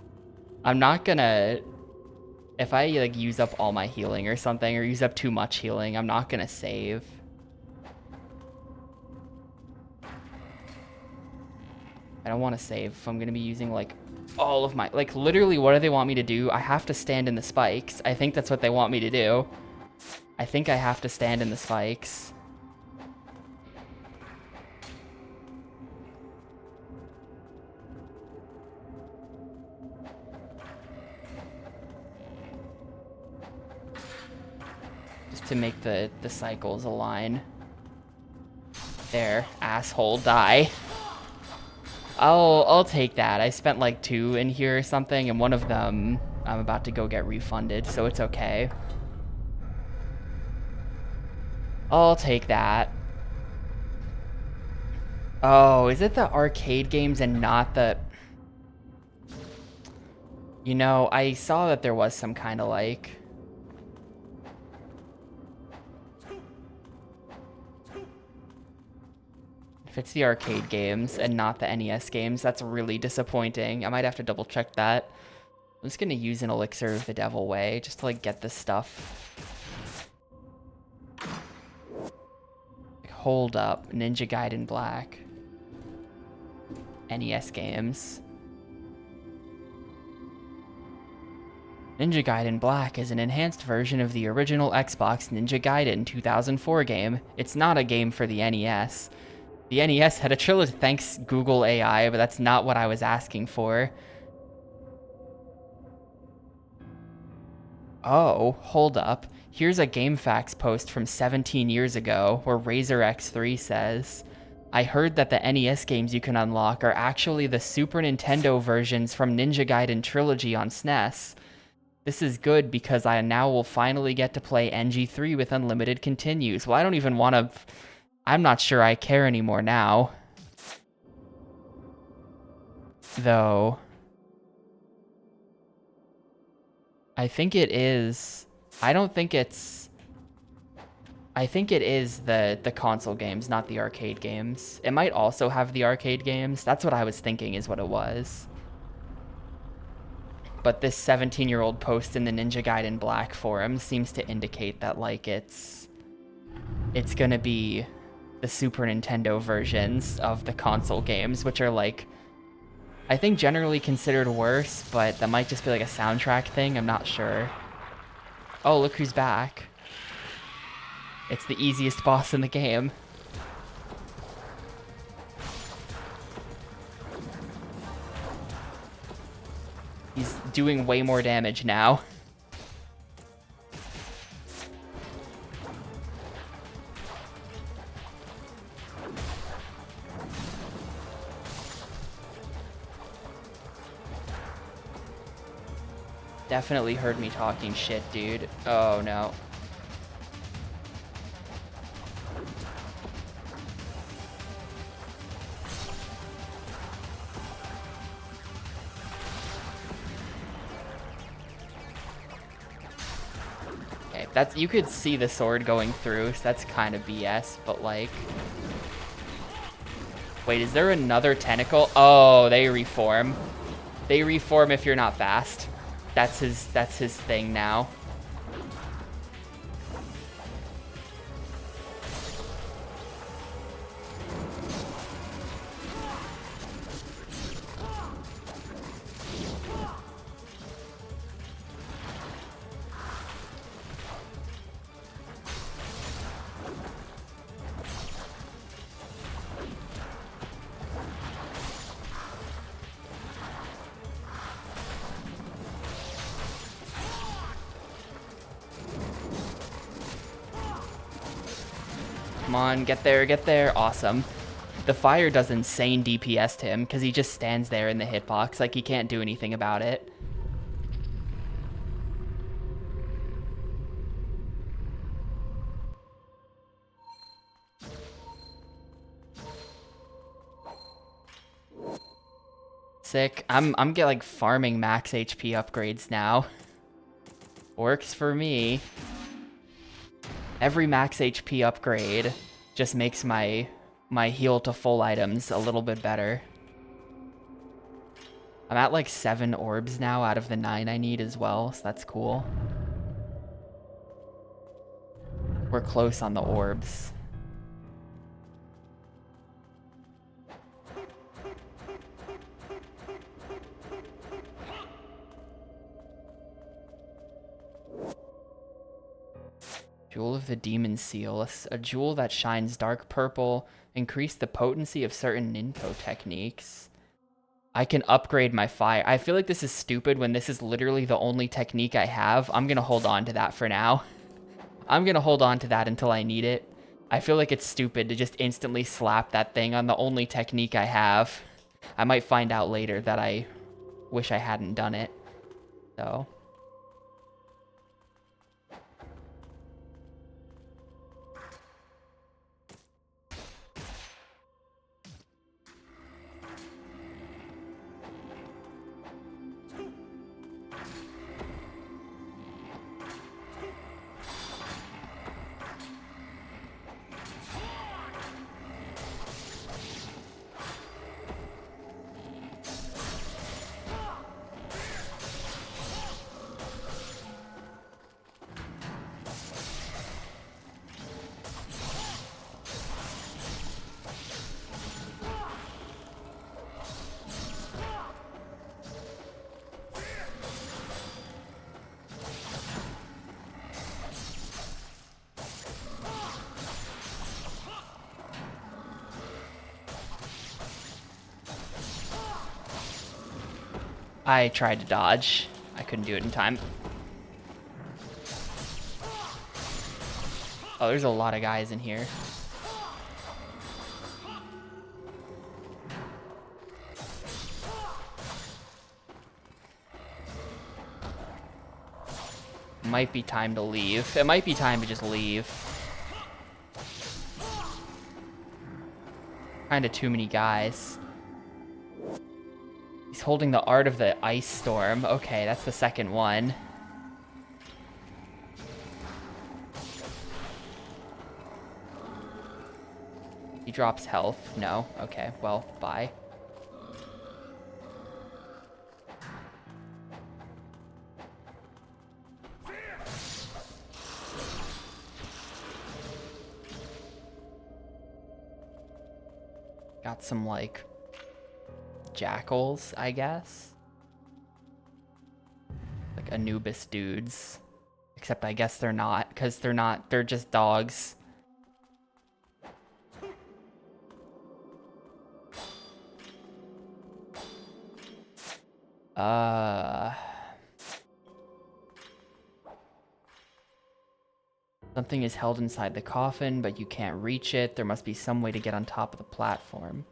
I'm not gonna... If I like use up all my healing or something, or use up too much healing, I'm not gonna save. I don't want to save if I'm gonna be using like all of my... Like literally what do they want me to do? I have to stand in the spikes. I think that's what they want me to do. I think I have to stand in the spikes. to make the cycles align. There, asshole, die. I'll take that. I spent like 2 in here or something, and one of them I'm about to go get refunded, so it's okay. I'll take that. Oh, is it the arcade games and not the... You know, I saw that there was some kind of like... If it's the arcade games and not the NES games, that's really disappointing. I might have to double check that. I'm just gonna use an Elixir of the Devil Way just to like get this stuff. Like, hold up, Ninja Gaiden Black. NES games. Ninja Gaiden Black is an enhanced version of the original Xbox Ninja Gaiden 2004 game. It's not a game for the NES. The NES had a trilogy, thanks Google AI, but that's not what I was asking for. Oh, hold up. Here's a GameFAQs post from 17 years ago where Razor X3 says, I heard that the NES games you can unlock are actually the Super Nintendo versions from Ninja Gaiden Trilogy on SNES. This is good because I now will finally get to play NG3 with unlimited continues. Well, I don't even want to... I'm not sure I care anymore now. Though... I think it is... I don't think it's... I think it is the console games, not the arcade games. It might also have the arcade games. That's what I was thinking is what it was. But this 17-year-old post in the Ninja Gaiden Black forum seems to indicate that, like, it's gonna be the Super Nintendo versions of the console games, which are, like, I think generally considered worse, but that might just be, like, a soundtrack thing. I'm not sure. Oh, look who's back. It's the easiest boss in the game. He's doing way more damage now. Definitely heard me talking shit, dude. Oh, no. Okay, that's, you could see the sword going through, so that's kind of BS, but like... Wait, is there another tentacle? Oh, they reform. They reform if you're not fast. That's his thing now. Come on, get there, get there. Awesome. The fire does insane DPS to him because he just stands there in the hitbox. Like, he can't do anything about it. Sick. I'm get like farming max HP upgrades now. Works for me. Every max HP upgrade just makes my heal to full items a little bit better. I'm at like 7 orbs now out of the 9 I need as well, so that's cool. We're close on the orbs. Jewel of the Demon Seal, a jewel that shines dark purple, increase the potency of certain Ninko techniques. I can upgrade my fire. I feel like this is stupid when this is literally the only technique I have. I'm gonna hold on to that for now. I'm gonna hold on to that until I need it. I feel like it's stupid to just instantly slap that thing on the only technique I have. I might find out later that I wish I hadn't done it. So... I tried to dodge. I couldn't do it in time. Oh, there's a lot of guys in here. Might be time to leave. It might be time to just leave. Kinda too many guys. He's holding the Art of the Ice Storm. Okay, that's the second one. He drops health. No. Okay, well, bye. Got some, like, jackals, I guess. Like Anubis dudes. Except I guess they're not, because they're just dogs. Something is held inside the coffin, but you can't reach it. There must be some way to get on top of the platform.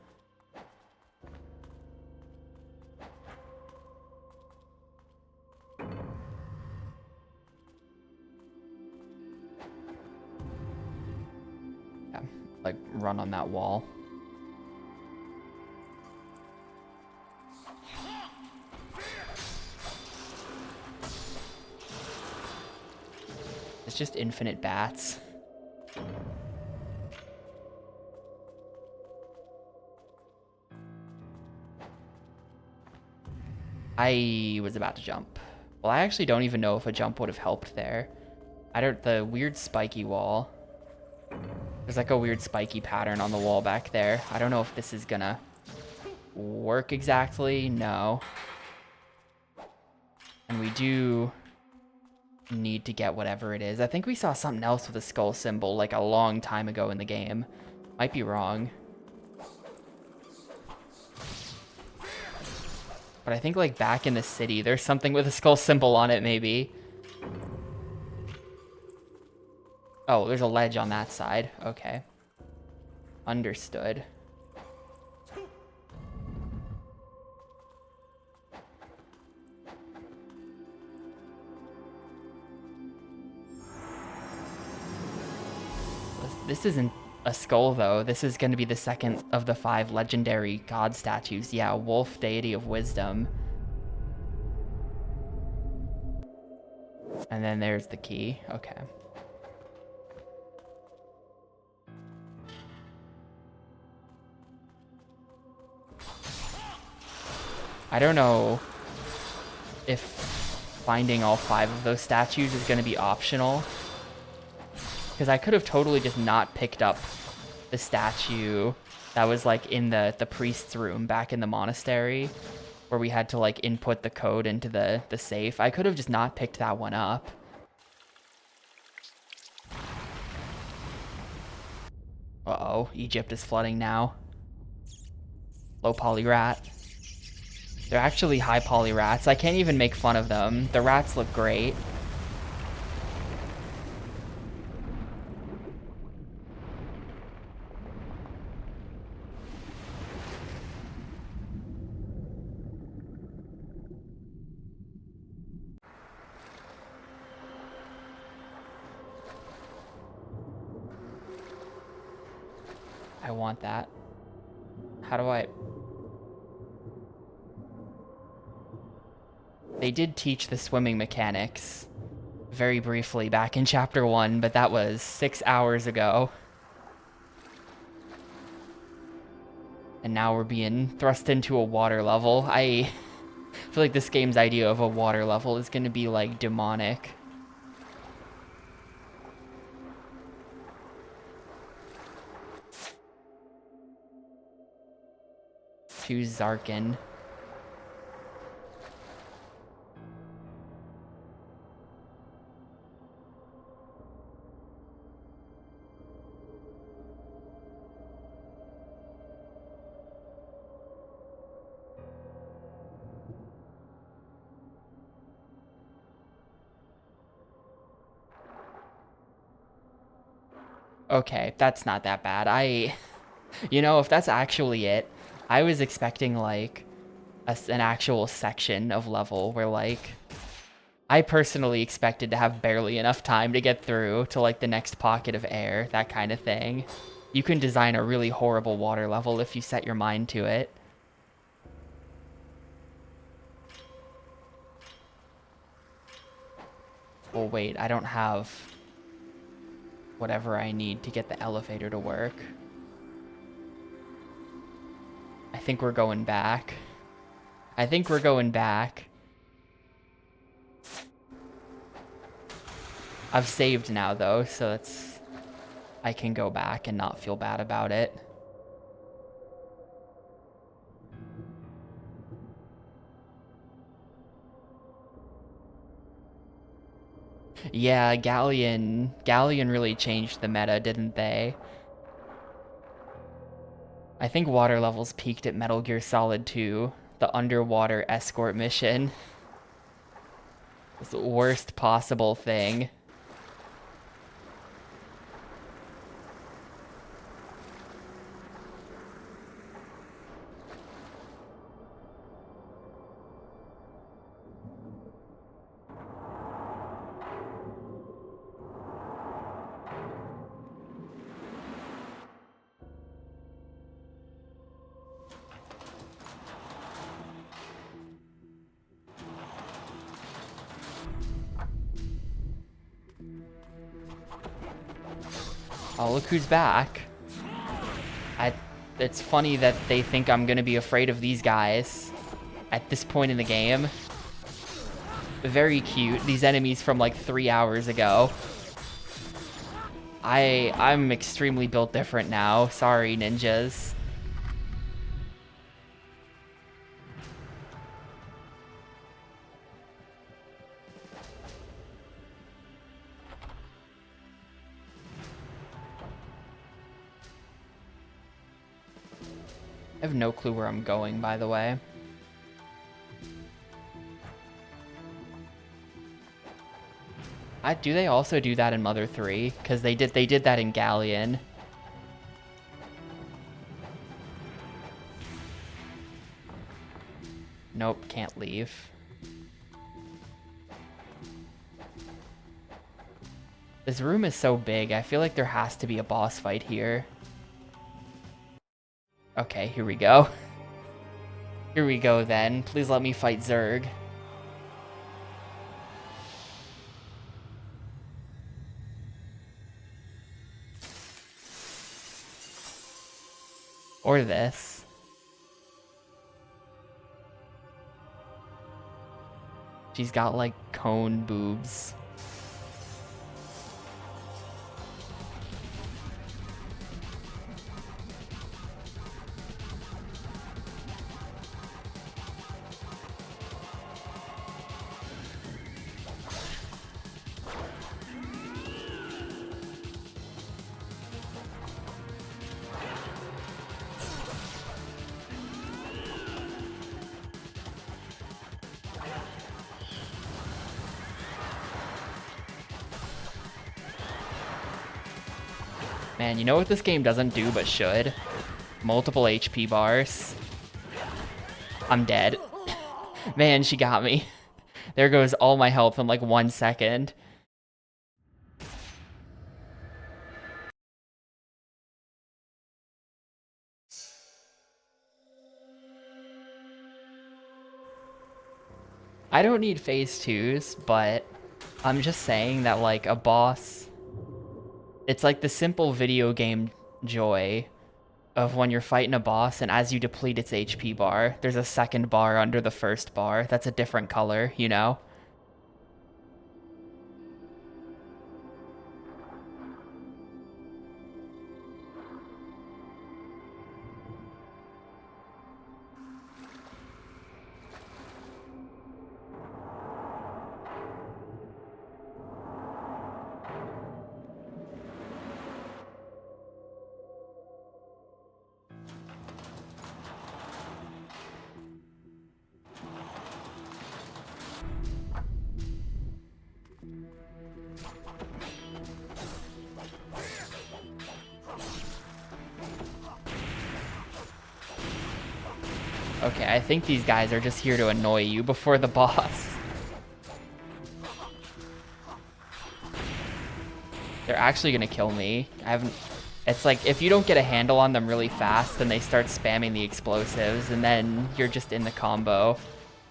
Yeah, like run on that wall. It's just infinite bats. I was about to jump. Well, I actually don't even know if a jump would have helped there. The weird spiky wall. There's like a weird spiky pattern on the wall back there. I don't know if this is gonna work exactly. No. And we do need to get whatever it is. I think we saw something else with a skull symbol like a long time ago in the game. Might be wrong. But I think like back in the city, there's something with a skull symbol on it maybe. Oh, there's a ledge on that side. Okay. Understood. This isn't a skull, though. This is going to be the second of the 5 legendary god statues. Yeah, wolf, deity of wisdom. And then there's the key. Okay. I don't know if finding all 5 of those statues is going to be optional. Because I could have totally just not picked up the statue that was like in the priest's room back in the monastery where we had to like input the code into the safe. I could have just not picked that one up. Uh-oh, Egypt is flooding now. Low poly rat. They're actually high poly rats. I can't even make fun of them. The rats look great. I want that. How do I... They did teach the swimming mechanics very briefly back in chapter 1, but that was 6 hours ago. And now we're being thrust into a water level. I feel like this game's idea of a water level is going to be like demonic. Choose Zarkin. Okay, that's not that bad. You know, if that's actually it, I was expecting like an actual section of level where like I personally expected to have barely enough time to get through to like the next pocket of air, that kind of thing. You can design a really horrible water level if you set your mind to it. Well, wait, I don't have whatever I need to get the elevator to work. I think we're going back. I think we're going back. I've saved now, though, so I can go back and not feel bad about it. Yeah, Galleon really changed the meta, didn't they? I think water levels peaked at Metal Gear Solid 2, the underwater escort mission. It's the worst possible thing. Oh, look who's back. It's funny that they think I'm gonna be afraid of these guys at this point in the game. Very cute. These enemies from like 3 hours ago. I'm extremely built different now. Sorry, ninjas. I have no clue where I'm going, by the way. Do they also do that in Mother 3? Because they did that in Galleon. Nope, can't leave. This room is so big, I feel like there has to be a boss fight here. Okay, here we go. Here we go then. Please let me fight Zerg. Or this. She's got like cone boobs. Man, you know what this game doesn't do but should? Multiple HP bars. I'm dead. Man, she got me. There goes all my health in like 1 second. I don't need phase 2s, but I'm just saying that, like, a boss... It's like the simple video game joy of when you're fighting a boss and as you deplete its HP bar, there's a second bar under the first bar that's a different color, you know? Okay, I think these guys are just here to annoy you before the boss. They're actually gonna kill me. I haven't... It's like, if you don't get a handle on them really fast, then they start spamming the explosives, and then you're just in the combo.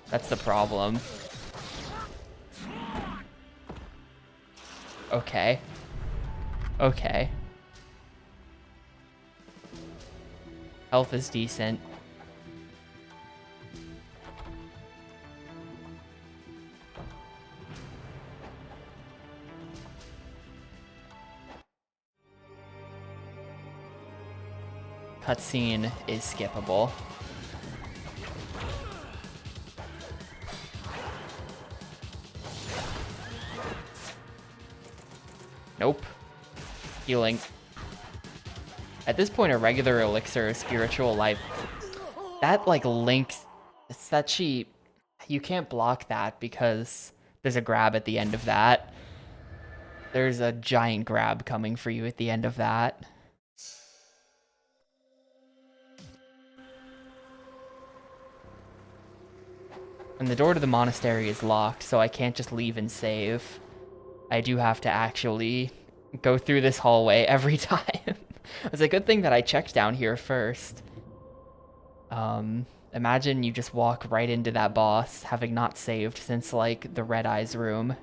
That's the problem. Okay. Okay. Health is decent. Cutscene is skippable. Nope. Healing. At this point, a regular elixir of spiritual life. That, like, links... It's that she... You can't block that because there's a grab at the end of that. There's a giant grab coming for you at the end of that. And the door to the monastery is locked, so I can't just leave and save. I do have to actually go through this hallway every time. It's a good thing that I checked down here first. Imagine you just walk right into that boss, having not saved since, like, the Red Eyes room.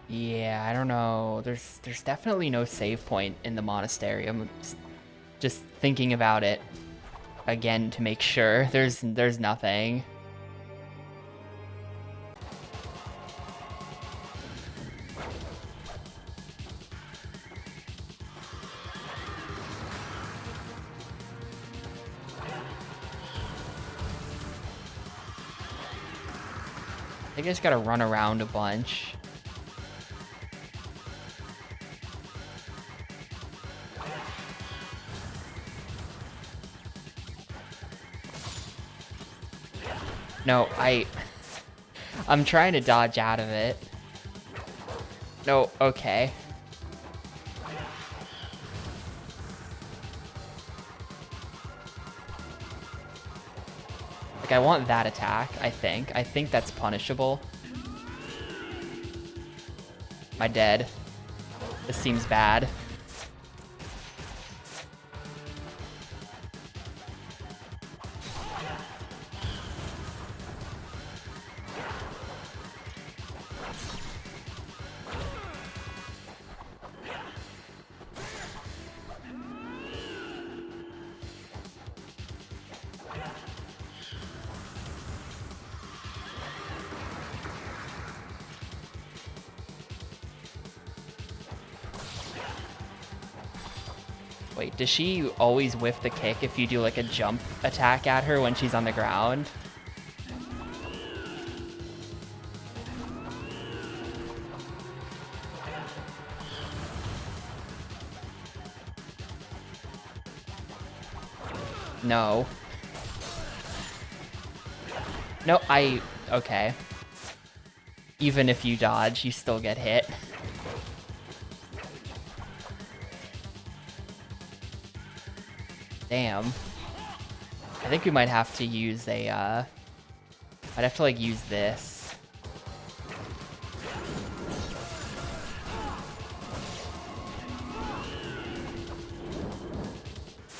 Yeah, I don't know. There's definitely no save point in the monastery. I'm just thinking about it again to make sure. There's nothing. I think I just gotta run around a bunch. No, I'm trying to dodge out of it. No, okay. Like, I want that attack, I think. I think that's punishable. Am I dead? This seems bad. Wait, does she always whiff the kick if you do like a jump attack at her when she's on the ground? No. No, okay. Even if you dodge, you still get hit. Damn. I think we might have to use a, I'd have to, like, use this.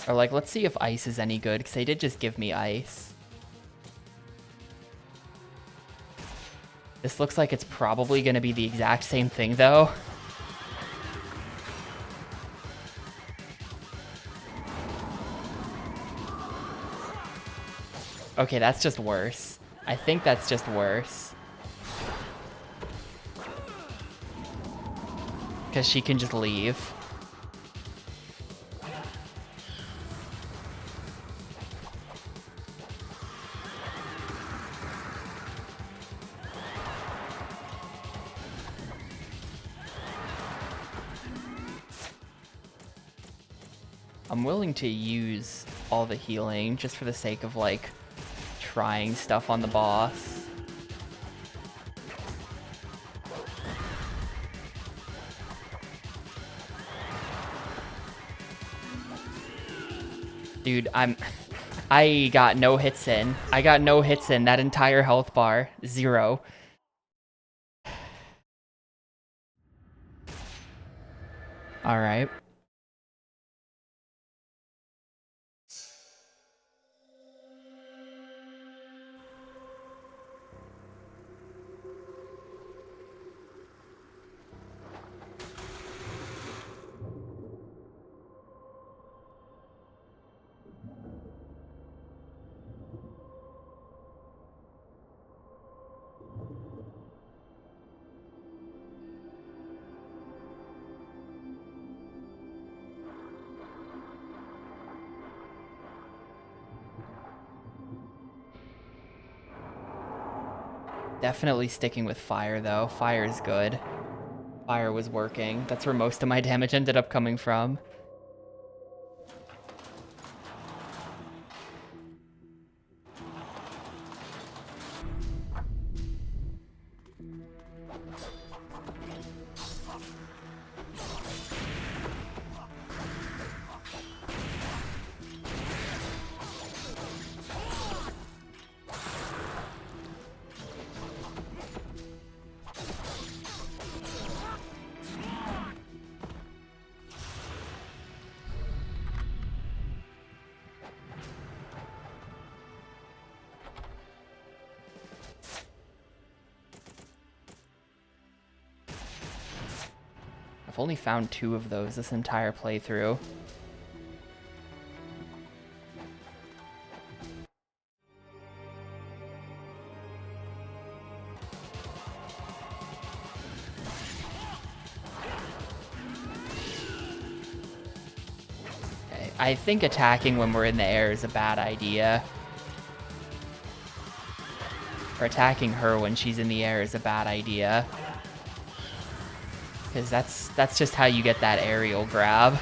Or, like, let's see if ice is any good, because they did just give me ice. This looks like it's probably going to be the exact same thing, though. Okay, that's just worse. I think that's just worse. Because she can just leave. I'm willing to use all the healing just for the sake of, like, trying stuff on the boss. Dude, I got no hits in. I got no hits in that entire health bar. 0. All right. Definitely sticking with fire, though. Fire is good. Fire was working. That's where most of my damage ended up coming from. I've only found 2 of those this entire playthrough. Okay, I think attacking when we're in the air is a bad idea. Or attacking her when she's in the air is a bad idea. Because that's just how you get that aerial grab.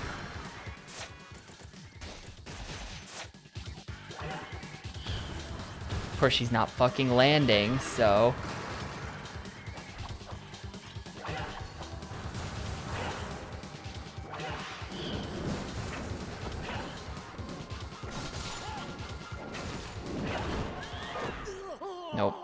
Of course, she's not fucking landing, so... Nope.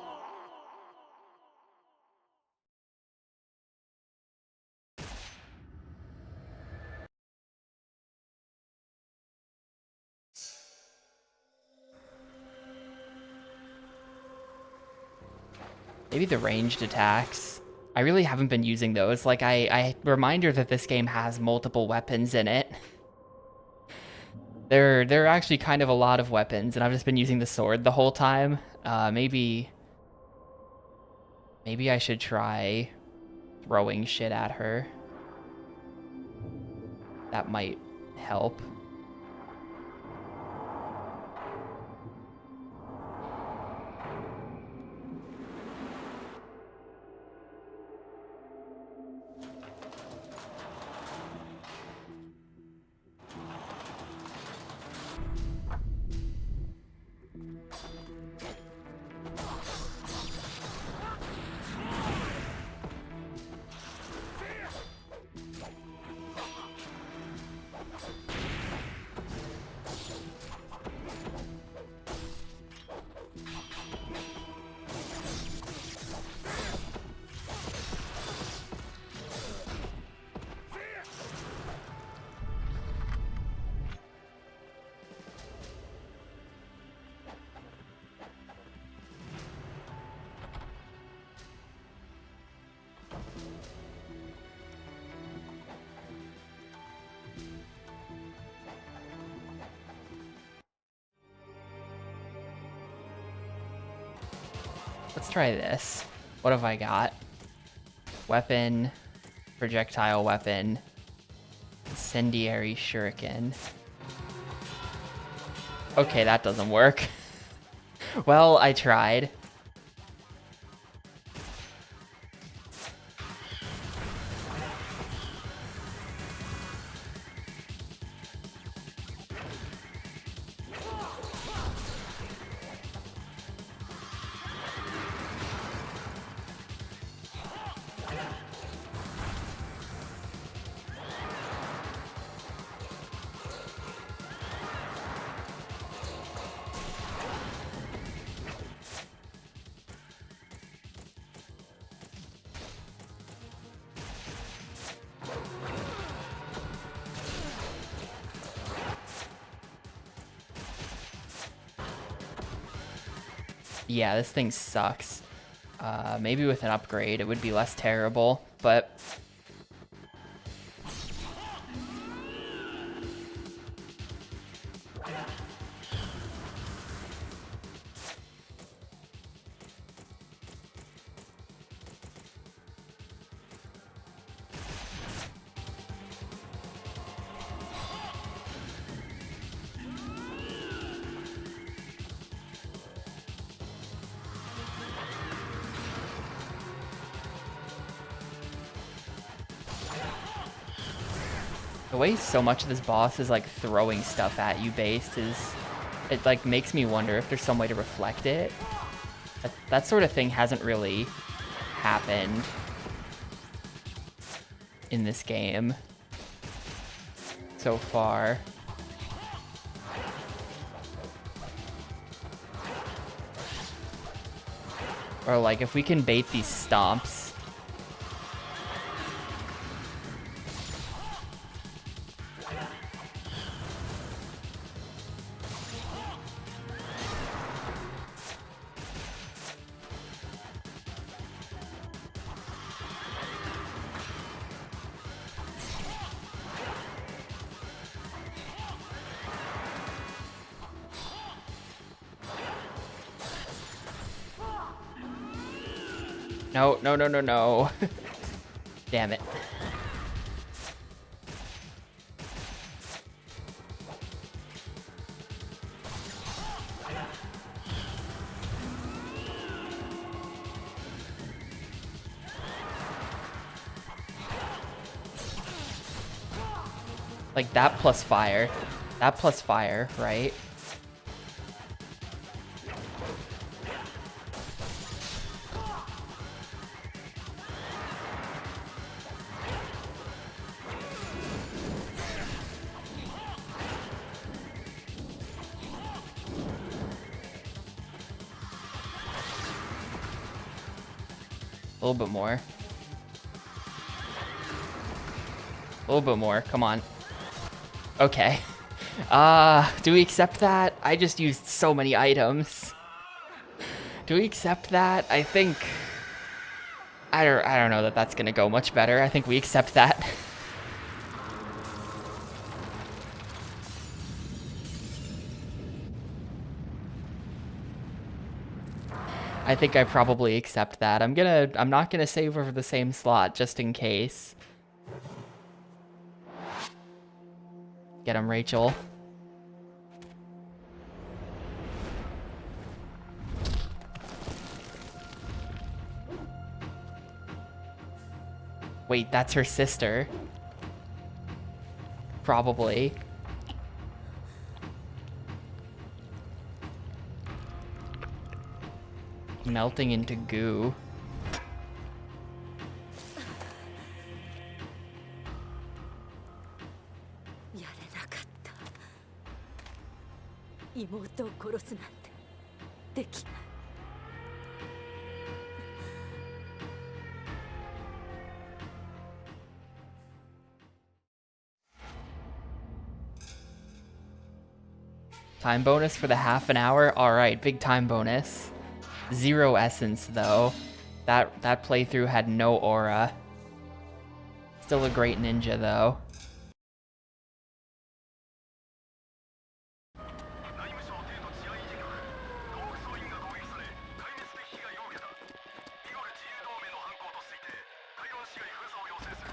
Maybe the ranged attacks. I really haven't been using those. Like, reminder that this game has multiple weapons in it. There are actually kind of a lot of weapons, and I've just been using the sword the whole time. Maybe I should try throwing shit at her. That might help. Let's try this. What have I got? Weapon, projectile weapon, incendiary shuriken. Okay, that doesn't work. Well, I tried. Yeah, this thing sucks. Maybe with an upgrade it would be less terrible, but... The way so much of this boss is like throwing stuff at you based is, it like makes me wonder if there's some way to reflect it. That sort of thing hasn't really happened in this game so far. Or like if we can bait these stomps. No, no, no, no, no. Damn it. Like that plus fire. That plus fire, right? A little bit more. A little bit more, come on. Okay. Do we accept that? I just used so many items. Do we accept that? I think... I don't know that that's gonna go much better. I think we accept that. I think I probably accept that. I'm not gonna save over the same slot just in case. Get him, Rachel. Wait, that's her sister. Probably. Melting into goo. Time bonus for the half an hour? Alright, big time bonus. 0 essence though. That playthrough had no aura. Still a great ninja though.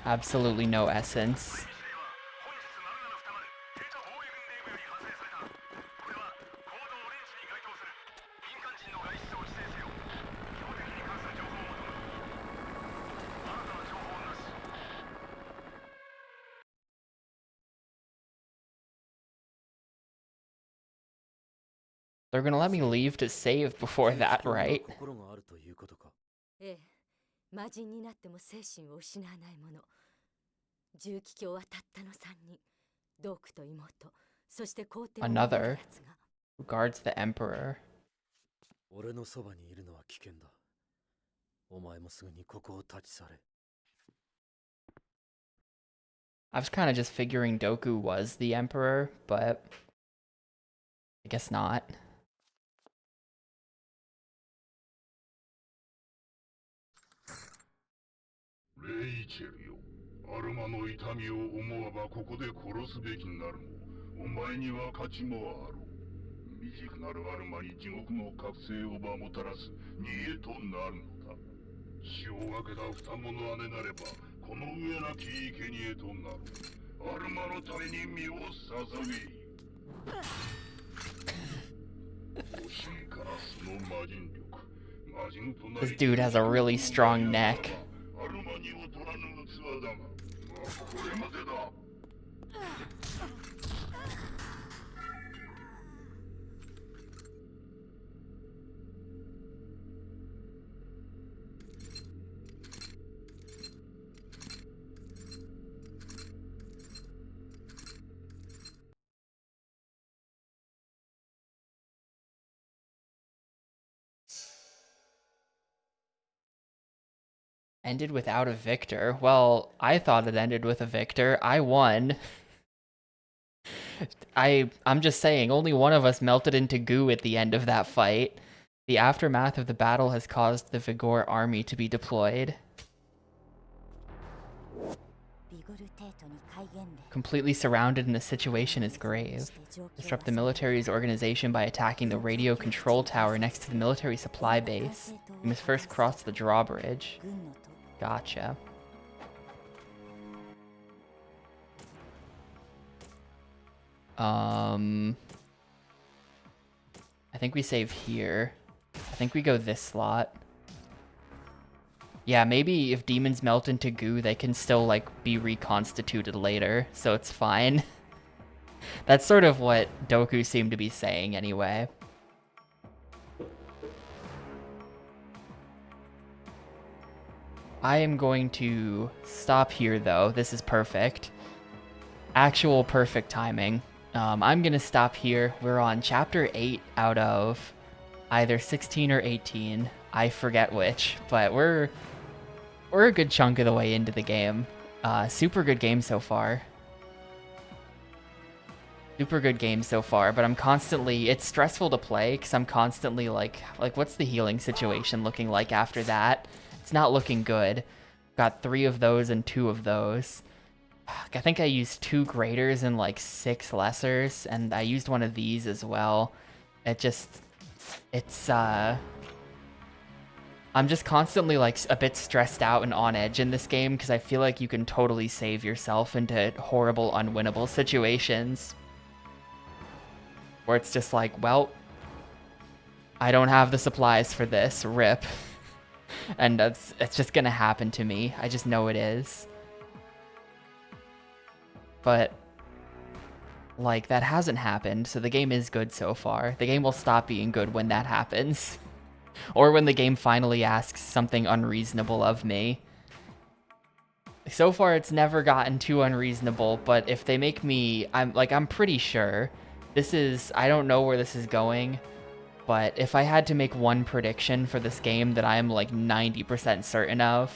Absolutely no essence. They're gonna let me leave to save before that, right? ええ、魔人になっても精神を失わないもの。重気鏡はたったの3人。ドークと妹、そして皇帝を守る Another やつが。 who guards the emperor. 俺のそばにいるのは危険だ。お前もすぐにここを立ち去れ。I was kind of just figuring Doku was the emperor, but I guess not. レイチェルよ、アルマの痛みを思わばここで殺すべきになるも、お前には価値もあろう。未熟なるアルマに地獄の覚醒をばもたらす逃げとなるのだ。血を分けた双子の姉なれば、この上なき生贄となる。アルマのために身を捧げ。惜しいからその魔人力。魔人となり This dude has a really strong neck. アルマに劣らぬ器だが、これまでだ。Ended without a victor. Well, I thought it ended with a victor. I won. I'm just saying, only one of us melted into goo at the end of that fight. The aftermath of the battle has caused the Vigor army to be deployed. Completely surrounded and the situation is grave. Disrupt the military's organization by attacking the radio control tower next to the military supply base. You must first cross the drawbridge. Gotcha. I think we save here. I think we go this slot. Yeah, maybe if demons melt into goo, they can still, like, be reconstituted later, so it's fine. That's sort of what Doku seemed to be saying anyway. I am going to stop here, though. This is perfect. Actual perfect timing. I'm going to stop here. We're on Chapter 8 out of either 16 or 18. I forget which, but we're a good chunk of the way into the game. Super good game so far. Super good game so far, but I'm constantly... It's stressful to play, because I'm constantly like, what's the healing situation looking like after that? It's not looking good. Got 3 of those and 2 of those. I think I used 2 graders and like 6 lessers, and I used one of these as well. I'm just constantly like a bit stressed out and on edge in this game because I feel like you can totally save yourself into horrible, unwinnable situations. Where it's just like, well, I don't have the supplies for this, rip. And it's just gonna happen to me. I just know it is. But, like, that hasn't happened, so the game is good so far. The game will stop being good when that happens. Or when the game finally asks something unreasonable of me. So far, it's never gotten too unreasonable, but if they make me... I'm pretty sure. I don't know where this is going, but if I had to make one prediction for this game that I'm, like, 90% certain of,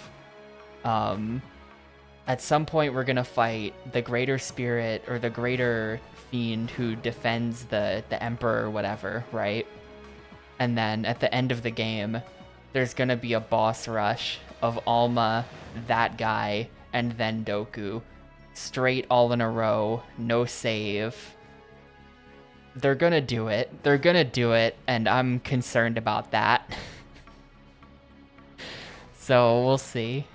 at some point we're gonna fight the greater spirit, or the greater fiend who defends the emperor or whatever, right? And then at the end of the game, there's gonna be a boss rush of Alma, that guy, and then Doku. Straight all in a row, no save. They're gonna do it. They're gonna do it, and I'm concerned about that. So, we'll see.